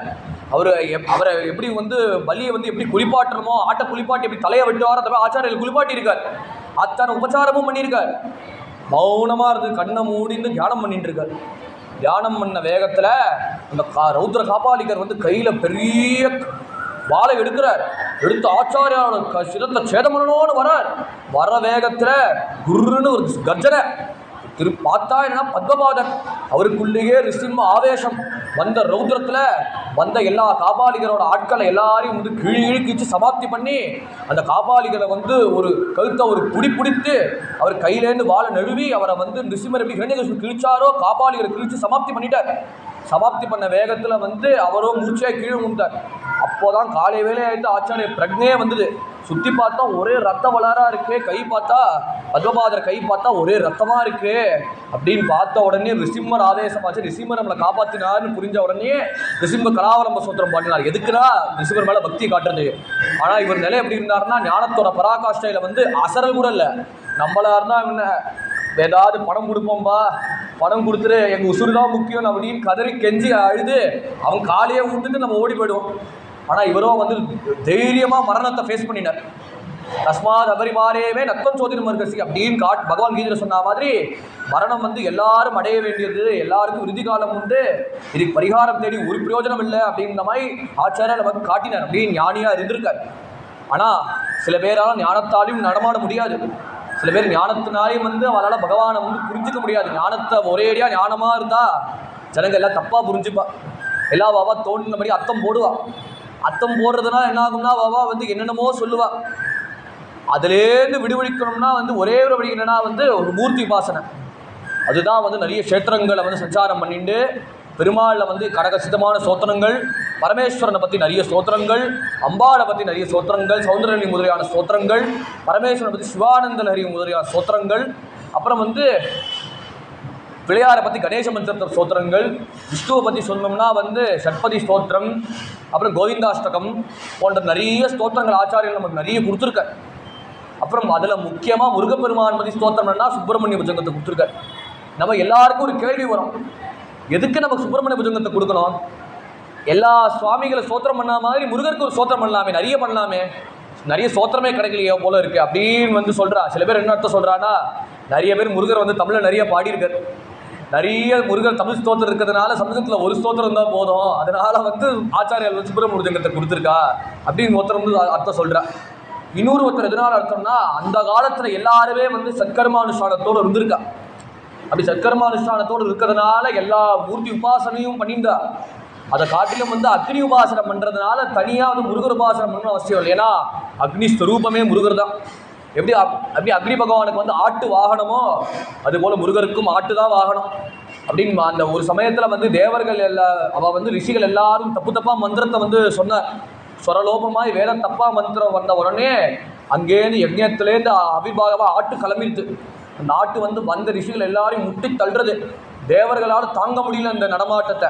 அவரை எப்படி வந்து பலியை வந்து எப்படி குளிப்பாட்டுறமோ, ஆட்டை குளிப்பாட்டி எப்படி தலையை வெட்டுவாரோ அதை ஆச்சாரியால் குளிப்பாட்டி இருக்கார். அத்தனை உபச்சாரமும் பண்ணியிருக்கார். மௌனமாக இருந்து கண்ணை மூடிந்து தியானம் பண்ணிட்டு இருக்கார். தியானம் பண்ண வேகத்தில் அந்த ரௌத்ர காபாலிகர் வந்து கையில் பெரிய வாளை எடுக்கிறார். எடுத்து ஆச்சாரியாரோட சிரத்தை சேதம் பண்ணணும்னு வர வேகத்தில் குருன்னு ஒரு கர்ஜனை. பார்த்தா என்னன்னா பத்மபாதன், அவருக்குள்ளேயே ரிசிம்ம ஆவேசம். வந்த ரௌத்ரத்தில் வந்த எல்லா காபாலிகரோட ஆட்களை எல்லாரையும் வந்து கிழிச்சு சமாப்தி பண்ணி அந்த காபாலிகரை வந்து ஒரு கழுத்தை ஒரு பிடித்து அவர் கையிலேருந்து வாழை நழுவி அவரை வந்து நிருசிம்மர் எப்படி ஹிரண்யகசிபு கிழிச்சாரோ காபாலிகரை கிழிச்சு சமாப்தி பண்ணிட்டார். சமாப்தி பண்ண வேகத்தில் வந்து அவரோ மூச்சையாக கீழே விழுந்தார். அப்போதான் காலை வேலை ஆகிட்டு ஆச்சாரிய பிரக்னே வந்தது. சுற்றி பார்த்தா ஒரே ரத்த வளராக இருக்கு, கை பார்த்தா பத்மபாதர் கை பார்த்தா ஒரே ரத்தமாக இருக்கு. அப்படின்னு பார்த்த உடனே ரிசிம்மர் ஆதேசமாச்சு. ரிசிம்மர் நம்மளை காப்பாற்றினார்னு புரிஞ்ச உடனே ரிசிம்மர் கலாவலம்ப சூத்திரம் பாடினார். எதுக்குன்னா ரிசிம்மர் மேலே பக்தி காட்டுறது. ஆனால் இவர் நிலை எப்படி இருந்தாருன்னா ஞானத்தோட பராகாஷ்டையில் வந்து அசரல் கூட இல்லை. நம்மளா இருந்தால் என்ன ஏதாவது பணம் கொடுப்போம்பா, பணம் கொடுத்துட்டு எங்கள் உசுறு தான் முக்கியம் அப்படின்னு கதறி கெஞ்சி அழுது அவன் காலையே விட்டுட்டு நம்ம ஓடி போயிடுவோம். ஆனால் இவரோ வந்து தைரியமாக மரணத்தை ஃபேஸ் பண்ணினார். தஸ்மாத் அபரிமாரேவே நத்தம் சோதினம் மருகசி அப்படின்னு பகவான் கீதையில் சொன்ன மாதிரி மரணம் வந்து எல்லாரும் அடைய வேண்டியது, எல்லாருக்கும் விருதி காலம் உண்டு, இதுக்கு பரிகாரம் தேடி ஒரு பிரயோஜனம் இல்லை அப்படிங்கிற மாதிரி ஆச்சாரியார் நமக்கு காட்டினார். அப்படின்னு ஞானியாக இருந்திருக்கார். ஆனால் சில பேரால் ஞானத்தாலையும் நடமாட முடியாது. சில பேர் ஞானத்தினாலையும் வந்து அவளால் பகவானை வந்து புரிஞ்சிக்க முடியாது. ஞானத்தை ஒரேடியாக ஞானமாக இருந்தால் ஜனங்கள் எல்லாம் தப்பாக புரிஞ்சுப்பா. எல்லா வாவா தோன்றின மாதிரி அர்த்தம் போடுவா. அர்த்தம் போடுறதுனா என்ன ஆகும்னா வாவா வந்து என்னென்னமோ சொல்லுவா. அதுலேருந்து விடுவிக்கணும்னா வந்து ஒரே ஒரு வழி என்னன்னா வந்து ஒரு மூர்த்தி உபாசனை. அதுதான் வந்து நிறைய க்ஷேத்திரங்களை வந்து சஞ்சாரம் பண்ணிட்டு பெருமாளில் வந்து கடகசிதமான ஸ்தோத்திரங்கள், பரமேஸ்வரனை பற்றி நிறைய ஸ்தோத்திரங்கள், அம்பாளை பற்றி நிறைய ஸ்தோத்திரங்கள், சௌந்தரலி முதலியான ஸ்தோத்திரங்கள், பரமேஸ்வரனை பற்றி சிவானந்த லஹரி முதலியான ஸ்தோத்திரங்கள், அப்புறம் வந்து பிள்ளையாரை பற்றி கணேச மந்திர ஸ்தோத்திரங்கள், விஷ்ணுவை பற்றி சொன்னோம்னா வந்து ஷட்பதி ஸ்தோத்திரம், அப்புறம் கோவிந்தாஷ்டகம் போன்ற நிறைய ஸ்தோத்திரங்கள் ஆச்சாரியர்கள் நமக்கு நிறைய கொடுத்துருக்க. அப்புறம் அதில் முக்கியமாக முருகப்பெருமான் பற்றி ஸ்தோத்திரம்னா சுப்பிரமணிய புஜங்கத்தை கொடுத்துருக்க. நம்ம எல்லாருக்கும் ஒரு கேள்வி வரும், எதுக்கு நமக்கு சுப்பிரமணிய புஜங்கத்தை கொடுக்கணும்? எல்லா சுவாமிகளை ஸ்தோத்திரம் பண்ணா மாதிரி முருகருக்கு ஒரு ஸ்தோத்திரம் பண்ணலாமே, நிறைய பண்ணலாமே, நிறைய ஸ்தோத்திரமே கிடைக்கலையோ போல இருக்குது அப்படின்னு வந்து சொல்கிறா. சில பேர் என்ன அர்த்தம் சொல்கிறான்னா, நிறைய பேர் முருகர் வந்து தமிழில் நிறைய பாடியிருக்கார், நிறைய முருகர் தமிழ் ஸ்தோத்திரம் இருக்கிறதுனால சமஸ்கிருதத்தில் ஒரு ஸ்தோத்திரம் தான் போதும், அதனால் வந்து ஆச்சாரியர்கள் சுப்பிரமணிய புஜங்கத்தை கொடுத்துருக்கா அப்படின்னு ஒருத்தர் வந்து அர்த்தம் சொல்கிறா. இன்னொரு ஒருத்தர் எதனால் அர்த்தம்னா, அந்த காலத்தில் எல்லாருமே வந்து சத்கர்மானுஷ்டானத்தோடு இருந்திருக்கா. அப்படி சத்கர்மானுஷ்டானத்தோடு இருக்கிறதுனால எல்லா மூர்த்தி உபாசனையும் பண்ணியிருந்தா. அதை காட்டிலும் வந்து அக்னி உபாசனம் பண்ணுறதுனால தனியாக வந்து முருகர் உபாசனம் பண்ணணும் அவசியம் இல்லை. ஏன்னா அக்னி ஸ்வரூபமே முருகர் தான். எப்படி அக்னி பகவானுக்கு வந்து ஆட்டு வாகனமோ அதுபோல் முருகருக்கும் ஆட்டு தான் வாகனம் அப்படின்னு அந்த ஒரு சமயத்தில் வந்து தேவர்கள் அவள் வந்து ரிஷிகள் எல்லாரும் தப்பாக மந்திரத்தை வந்து சொன்ன ஸ்வரலோபமாய் வேற தப்பாக மந்திரம் வந்த உடனே அங்கேருந்து யஜ்ஞத்துலேருந்து அபிபாகமாக ஆட்டு கிளம்பிடுது. அந்த ஆட்டு வந்து வந்த ரிஷிகள் எல்லாரையும் முட்டி தள்ளுறது. தேவர்களால் தாங்க முடியல அந்த நடமாட்டத்தை.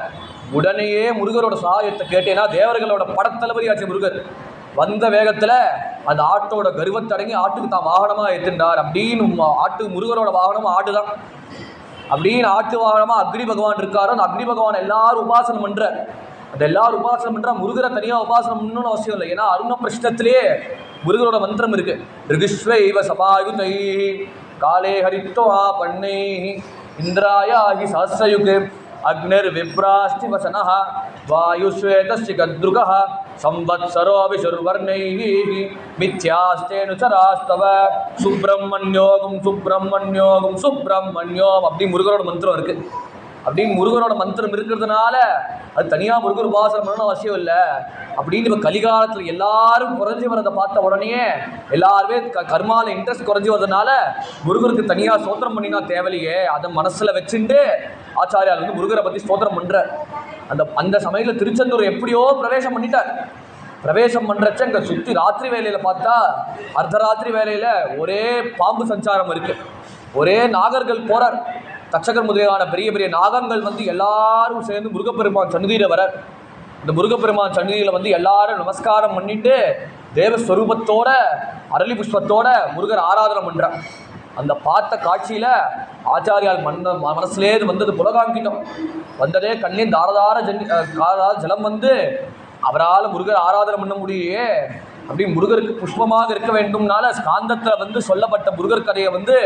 உடனேயே முருகரோட சகாயத்தை கேட்டேன்னா தேவர்களோட படத்தளபதியாச்சு முருகர். வந்த வேகத்தில் அந்த ஆட்டோட கர்வத்தை அடங்கி ஆட்டுக்கு தான் வாகனமாக ஏற்றுண்டார். அப்படின்னு ஆட்டு முருகரோட வாகனம் ஆட்டு தான் அப்படின்னு ஆட்டு வாகனமாக அக்னி பகவான் இருக்காரோ. அந்த அக்னி பகவான் எல்லாரும் உபாசனம் பண்ணுற அந்த எல்லாரும் உபாசனம் பண்ணுறா. முருகரை தனியாக உபாசனம் பண்ணணும்னு அவசியம் இல்லை. ஏன்னா அருண பிரஷ்னத்திலேயே முருகரோட மந்திரம் இருக்குது. ரிகிஸ்வைவ சபாயுதை காலே ஹரித்வா பண்ணை இந்திராயாகி சஹஸ்ரயுக் அக்னிர் விப்ராஸ்தி வசனஹ வாயுஸ்வேதஸ்ய கத்ருகஹ சம்வத்சரோ விசுர்வர்ணைஹி மித்யாஸ்தேனுச்சராஸ்தவ சுப்ரமண்யோகம் சுப்ரமண்யோகம் சுப்ரமண்யோம் அப்படி முருகரோட மந்திரம் இருக்குது. அப்படின்னு முருகரோட மந்திரம் இருக்கிறதுனால அது தனியாக முருகர் உபாசனம் பண்ணணும் அவசியம் இல்லை. அப்படின்னு இப்போ கலிகாலத்தில் எல்லாரும் குறைஞ்சி வரதை பார்த்த உடனே எல்லாருமே கர்மாவில் இன்ட்ரெஸ்ட் குறைஞ்சி வரதுனால முருகருக்கு தனியாக ஸ்தோத்திரம் பண்ணினா தேவையில்லையே, அதை மனசில் வச்சுட்டு ஆச்சாரியால் வந்து முருகரை பற்றி ஸ்தோத்திரம் பண்ணுறார். அந்த சமயத்தில் திருச்செந்தூர் எப்படியோ பிரவேசம் பண்ணிட்டார். பிரவேசம் பண்ணுறச்ச இங்கே சுற்றி ராத்திரி வேலையில் பார்த்தா அர்த்தராத்திரி வேலையில் ஒரே பாம்பு சஞ்சாரம் இருக்குது. ஒரே நாகர்கள் போகிறார். தச்சகர் முதலியான பெரிய பெரிய நாகங்கள் வந்து எல்லாரும் சேர்ந்து முருகப்பெருமான் சந்நிதியில் வரார். இந்த முருகப்பெருமான் சந்நிதியில் வந்து எல்லாரும் நமஸ்காரம் பண்ணிட்டு தேவஸ்வரூபத்தோட அரளி புஷ்பத்தோட முருகர் ஆராதனை பண்ணுறார். அந்த பார்த்த காட்சியில் ஆச்சாரியால் மனசுலே வந்தது புலகாங்கிட்டம். வந்ததே கண்ணின் தாரதார ஜலம் வந்து அவரால் முருகர் ஆராதனை பண்ண முடியே. அப்படி முருகருக்கு புஷ்பமாக இருக்க வேண்டும்னால ஸ்காந்தத்தில் வந்து சொல்லப்பட்ட முருகர் கதையை வந்து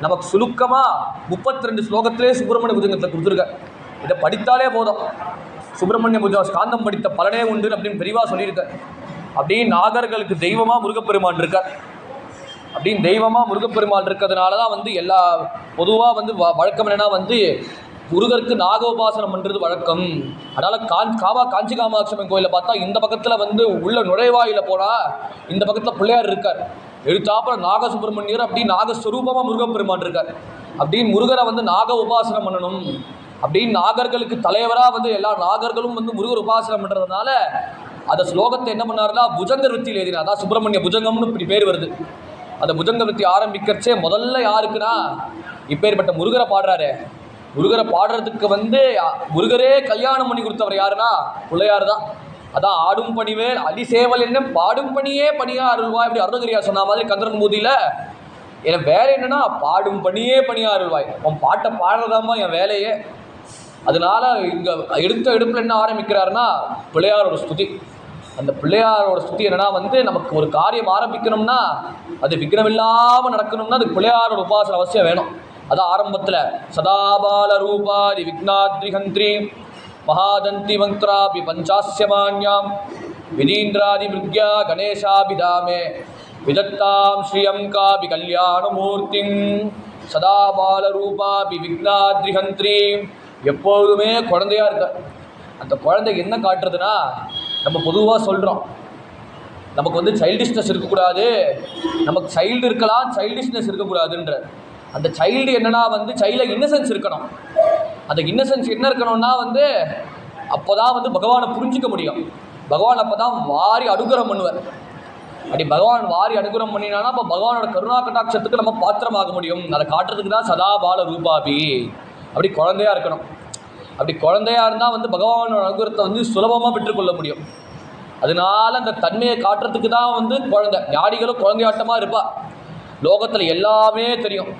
நமக்கு சுருக்கமாக 32 ஸ்லோகத்திலே சுப்பிரமணிய புஜங்கத்தை கொடுத்துருக்க. இதை படித்தாலே போதும், சுப்பிரமணிய புஜம் ஸ்காந்தம் படித்த பலனே உண்டு அப்படின்னு பெரிவாக சொல்லியிருக்க. அப்படின்னு நாகர்களுக்கு தெய்வமாக முருகப்பெருமான் இருக்கார். அப்படின்னு தெய்வமாக முருகப்பெருமான் இருக்கிறதுனால தான் வந்து எல்லா பொதுவாக வந்து வழக்கம் என்னென்னா வந்து முருகருக்கு நாக உபாசனம் பண்ணுறது வழக்கம். அதனால் காஞ்சி காமாட்சி கோயிலில் பார்த்தா இந்த பக்கத்தில் வந்து உள்ள நுழைவாயில் போனால் இந்த பக்கத்தில் பிள்ளையார் இருக்கார். எழுத்தாப்புறம் நாக சுப்பிரமணியர் அப்படி நாகஸ்வரூபமாக முருகப்பெருமான் இருக்கார். அப்படின்னு முருகரை வந்து நாக உபாசனம் பண்ணணும் அப்படின்னு நாகர்களுக்கு தலைவராக வந்து எல்லா நாகர்களும் வந்து முருகர் உபாசனம் பண்ணுறதுனால அந்த ஸ்லோகத்தை என்ன பண்ணாருன்னா புஜங்க விருத்தியில் எழுதினா. அதான் சுப்பிரமணிய புஜங்கம்னு இப்படி பேர் வருது. அந்த புஜங்க விருத்தி ஆரம்பிக்கிறச்சே முதல்ல யாருக்குன்னா இப்பேற்பட்ட முருகரை பாடுறாரு. முருகரை பாடுறதுக்கு வந்து முருகரே கல்யாணம் பண்ணி கொடுத்தவர் யாருன்னா பிள்ளையார் தான். அதான் ஆடும் பணிவேல் அடிசேவல் என்ன பாடும் பணியே பணியா அருள்வாய் அப்படி அருணகிரியா சொன்ன மாதிரி கந்தரன் மூதியில் என் வேலை என்னன்னா பாடும் பணியே பணியா அருள்வாய். அவன் பாட்டை பாடுறதாம்மா என் வேலையே. அதனால இங்கே எடுப்பில் என்ன ஆரம்பிக்கிறாருன்னா பிள்ளையாரோட ஸ்துதி. அந்த பிள்ளையாரோட ஸ்துதி என்னன்னா வந்து நமக்கு ஒரு காரியம் ஆரம்பிக்கணும்னா அது விக்னம் இல்லாமல் நடக்கணும்னா அது பிள்ளையாரோட உபாசனை அவசியம் வேணும். அதான் ஆரம்பத்தில் சதாபால ரூபாதி விக்னாத்ரிஹந்திரி மகாதந்தி மந்த்ராபி பஞ்சாஸ்யமான்யாம் விதீந்திராதி மிருக்யா கணேசாபிதாமே விதத்தாம் ஸ்ரீயம் காபி கல்யாணமூர்த்திம் சதாபால ரூபாபி விக்னாத்ரிஹந்திரி. எப்போதுமே குழந்தையாக இருக்க. அந்த குழந்தை என்ன காட்டுறதுன்னா நம்ம பொதுவாக சொல்கிறோம் நமக்கு வந்து சைல்டிஷ்னஸ் இருக்கக்கூடாது, நமக்கு சைல்டு இருக்கலாம், சைல்டிஷ்னஸ் இருக்கக்கூடாதுன்ற. அந்த சைல்டு என்னன்னா வந்து சைல்டில் இன்னசென்ஸ் இருக்கணும். அந்த இன்னசென்ஸ் என்ன இருக்கணும்னா வந்து அப்போ தான் வந்து பகவானை புரிஞ்சிக்க முடியும். பகவான் அப்போ தான் வாரி அனுகிரகம் பண்ணுவார். அப்படி பகவான் வாரி அனுகிரகம் பண்ணினானா அப்போ பகவானோட கருணா கட்டாட்சத்துக்கு நம்ம பாத்திரமாக முடியும். அதை காட்டுறதுக்கு தான் சதா பால ரூபாபி, அப்படி குழந்தையாக இருக்கணும். அப்படி குழந்தையாக இருந்தால் வந்து பகவானோட அனுகிரகத்தை வந்து சுலபமாக பெற்றுக்கொள்ள முடியும். அதனால அந்த தன்மையை காட்டுறதுக்கு தான் வந்து குழந்தை. ஞானிகளும் குழந்தையாட்டமாக இருப்பா. லோகத்தில் எல்லாமே தெரியும்,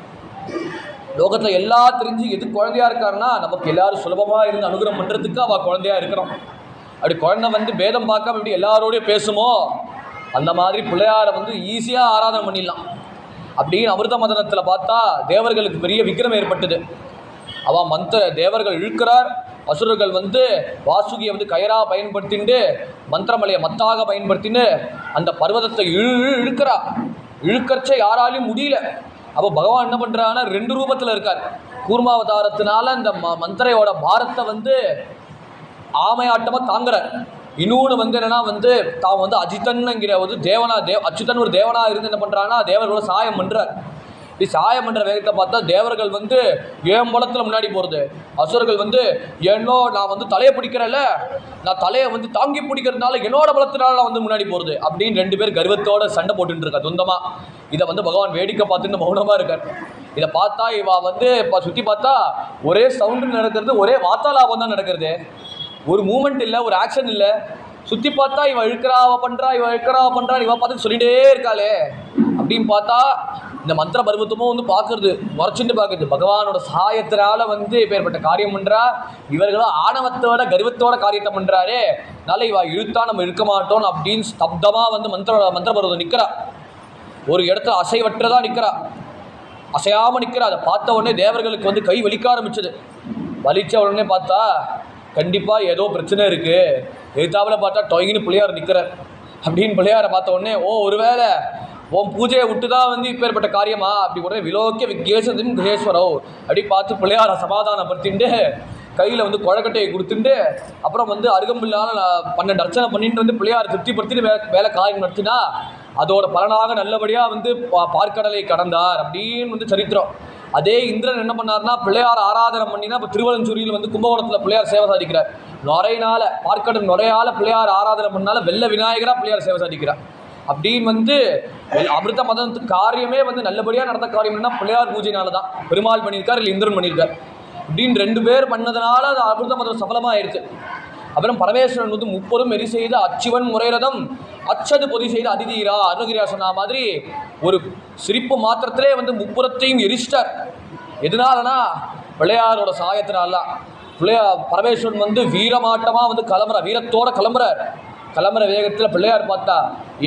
லோகத்தில் எல்லாம் தெரிஞ்சு எது குழந்தையாக இருக்காருன்னா நமக்கு எல்லாரும் சுலபமாக இருந்து அனுகிரகம் பண்ணுறதுக்கு அவள் குழந்தையாக இருக்கணும். அப்படி குழந்தை வந்து பேதம் பார்க்காம எப்படி எல்லாரோடையும் பேசுமோ அந்த மாதிரி பிள்ளையாரை வந்து ஈஸியாக ஆராதனை பண்ணிடலாம். அப்படின்னு அமிர்த மதனத்தில் பார்த்தா தேவர்களுக்கு பெரிய விக்ரம் ஏற்பட்டது. அவன் தேவர்கள் இழுக்கிறார், அசுரர்கள் வந்து வாசுகியை வந்து கயிறாக பயன்படுத்திட்டு மந்திரமலையை மத்தாக பயன்படுத்தின்னு அந்த பர்வதத்தை இழுக்கிறா. இழுக்கச்ச யாராலையும் முடியல. அப்போ பகவான் என்ன பண்ணுறாங்கன்னா 2 ரூபத்தில் இருக்கார். கூர்மாவதாரத்தினால இந்த மந்திரையோட பாரத்தை வந்து ஆமையாட்டமாக தாங்குறார். இன்னொன்று வந்து என்னென்னா வந்து தான் வந்து அஜித்தன்ங்கிற ஒரு அச்சுதன் ஒரு தேவனாக இருந்து என்ன பண்ணுறாங்கன்னா தேவர்களோட சாயம் பண்ணுறார். இப்படி சாயம் பண்ணுற வேகத்தை பார்த்தா தேவர்கள் வந்து ஏன் பலத்தில் முன்னாடி போகிறது, அசுரர்கள் வந்து என்னோ நான் வந்து தலையை பிடிக்கிறேன்ல, நான் தலையை வந்து தாங்கி பிடிக்கிறதுனால என்னோட பலத்தினால நான் வந்து முன்னாடி போகிறது அப்படின்னு 2 பேர் கர்வத்தோட சண்டை போட்டுட்டு இருக்கா துந்தமாக. இதை வந்து பகவான் வேடிக்கை பார்த்துட்டு மௌனமாக இருக்கார். இதை பார்த்தா இவா வந்து இப்போ சுற்றி பார்த்தா ஒரே சவுண்டு நடக்கிறது, ஒரே வார்த்தாலாபம் தான் நடக்கிறது. ஒரு மூமெண்ட் இல்லை, ஒரு ஆக்ஷன் இல்லை. சுற்றி பார்த்தா இவன் இழுக்கிறாவ பண்ணுறா, இவன் இழுக்கிறாவ பண்ணுறா, இவன் பார்த்து சொல்லிகிட்டே இருக்காளே அப்படின்னு பார்த்தா இந்த மந்திர பருவத்தமும் வந்து பார்க்குறது, முறைச்சுட்டு பார்க்குறது. பகவானோட சாயத்தினால வந்து இப்பேற்பட்ட காரியம் பண்ணுறா. இவர்களும் ஆணவத்தோட கர்வத்தோட காரியத்தை பண்ணுறாரு. அதனால இவ இழுத்தா நம்ம இழுக்க மாட்டோம் அப்படின்னு ஸ்தப்தமாக வந்து மந்திர பருவத்தை நிற்கிறா. ஒரு இடத்துல அசைவற்றதாக நிற்கிறா, அசையாமல் நிற்கிறா. அதை பார்த்த உடனே தேவர்களுக்கு வந்து கை வலிக்க ஆரம்பிச்சது. வலிச்ச உடனே பார்த்தா கண்டிப்பாக ஏதோ பிரச்சனை இருக்குது. எதிர்த்தாவில் பார்த்தா டொயின்னு பிள்ளையார் நிற்கிறார். அப்படின்னு பிள்ளையாரை பார்த்த உடனே ஒருவேளை உன் பூஜையை விட்டு தான் வந்து இப்பேற்பட்ட காரியமா அப்படி உடனே விலோக்கிய விக்னேஸ்வரன் குஹேஸ்வரோ அப்படி பார்த்து பிள்ளையாரை சமாதானப்படுத்திட்டு கையில் வந்து குழக்கட்டையை கொடுத்துட்டு அப்புறம் வந்து அருகம்பில்லான 12 அர்ச்சனை பண்ணிட்டு வந்து பிள்ளையாரை திருப்திப்படுத்திட்டு வேலை காரியம் நடத்தினா அதோட பலனாக நல்லபடியாக வந்து பார்க்கடலை கடந்தார் அப்படின்னு வந்து சரித்திரம். அதே இந்திரன் என்ன பண்ணார்னா பிள்ளையார் ஆராதனை பண்ணினா இப்போ திருவலஞ்சூரியில் வந்து கும்பகோணத்தில் பிள்ளையார் சேவை சாதிக்கிறார். நுரையினால பார்க்கடல் நுரையால் பிள்ளையார் ஆராதனை பண்ணால வெள்ள விநாயகராக பிள்ளையார் சேவை சாதிக்கிறார். அப்படின்னு வந்து அமிர்த மதத்துக்கு காரியமே வந்து நல்லபடியாக நடந்த காரியம் என்ன பிள்ளையார் பூஜைனால தான். பெருமாள் பண்ணியிருக்கார், இல்லை இந்திரன் பண்ணியிருக்கார். அப்படின்னு 2 பேர் பண்ணதுனால அது அமிர்த மதம் சஃலமாக ஆயிடுச்சு. அப்புறம் பரமேஸ்வரன் வந்து 30 எரி செய்த அச்சிவன் முறைரதம் அச்சது பொதி செய்த அதிதீரா அருணகிரியா சொன்ன மாதிரி ஒரு சிரிப்பு மாத்திரத்திலே வந்து 30 எரிச்சிட்டார். எதனாலனா பிள்ளையாரோட சாயத்தினாலாம். பரமேஸ்வரன் வந்து வீரமாட்டமாக வந்து வீரத்தோட கிளம்புற வேகத்தில் பிள்ளையார் பார்த்தா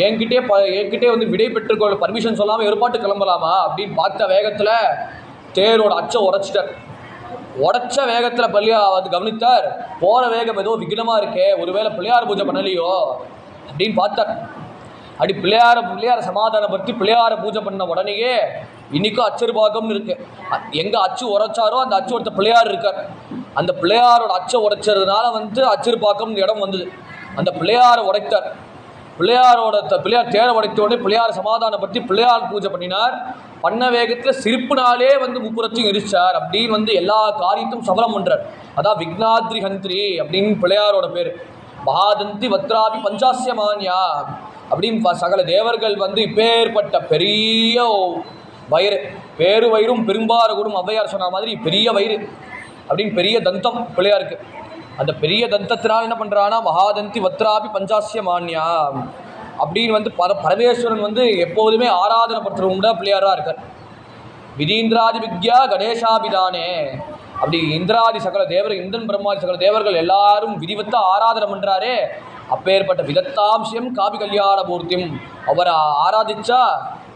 என்கிட்டே வந்து விடை பெற்றுக்கொள்ள பர்மிஷன் சொல்லாமல் ஏற்பாட்டு கிளம்பலாமா அப்படின்னு பார்த்த வேகத்தில் தேரோட அச்சை உடைச்ச வேகத்தில் பிள்ளையார் வந்து கவனித்தார். போகிற வேகம் ஏதோ விக்னமாக இருக்கே, ஒருவேளை பிள்ளையார் பூஜை பண்ணலையோ அப்படின்னு பார்த்தார். அப்படி பிள்ளையாரை சமாதானப்படுத்தி பிள்ளையாரை பூஜை பண்ண உடனேயே இன்றைக்கும் அச்சர் பாகம்னு இருக்குது. எங்கே அச்சு உரைச்சாரோ அந்த அச்சு ஒருத்த பிள்ளையார் இருக்கார். அந்த பிள்ளையாரோட அச்சை உடைச்சதுனால வந்து அச்சர் பாக்கம்னு இடம் வந்தது. அந்த பிள்ளையாரை உடைத்தார். பிள்ளையார் தேரை உடைத்த உடனே பிள்ளையாரை சமாதானப்படுத்தி பிள்ளையார் பூஜை பண்ணினார். பண்ண வேகத்தில் சிரிப்புனாலே வந்து 30 எரிச்சார். அப்படின்னு வந்து எல்லா காரியத்தையும் சபலம் பண்ணுறார். அதான் விக்னாத்ரி ஹந்திரி அப்படின்னு பிள்ளையாரோட பேர். மகாதந்தி வத்ராபி பஞ்சாசியமான்யா அப்படின்னு சகல தேவர்கள் வந்து இப்பேற்பட்ட பெரிய வயிறு, வயிறும் பெரும்பார கூடும் ஔவையார் சொன்ன மாதிரி பெரிய வயிறு அப்படின்னு பெரிய தந்தம் பிள்ளையாருக்கு. அந்த பெரிய தந்தத்தினால் என்ன பண்ணுறான்னா மகாதந்தி வத்ராபி பஞ்சாசியமான்யா அப்படின்னு வந்து பரமேஸ்வரன் வந்து எப்போதுமே ஆராதனை படுத்துறவங்க பிள்ளையாராக இருக்கார். விதீந்திராதி வித்யா கணேசாபிதானே அப்படி இந்திராதி சகல தேவர்கள், இந்திரன் பிரம்மாதி சகல தேவர்கள் எல்லாரும் விதிவத்த ஆராதனை பண்ணுறாரே. அப்பேற்பட்ட விதத்தாம்சியம் காபி கல்யாண பூர்த்தியும் அவரை ஆராதிச்சா,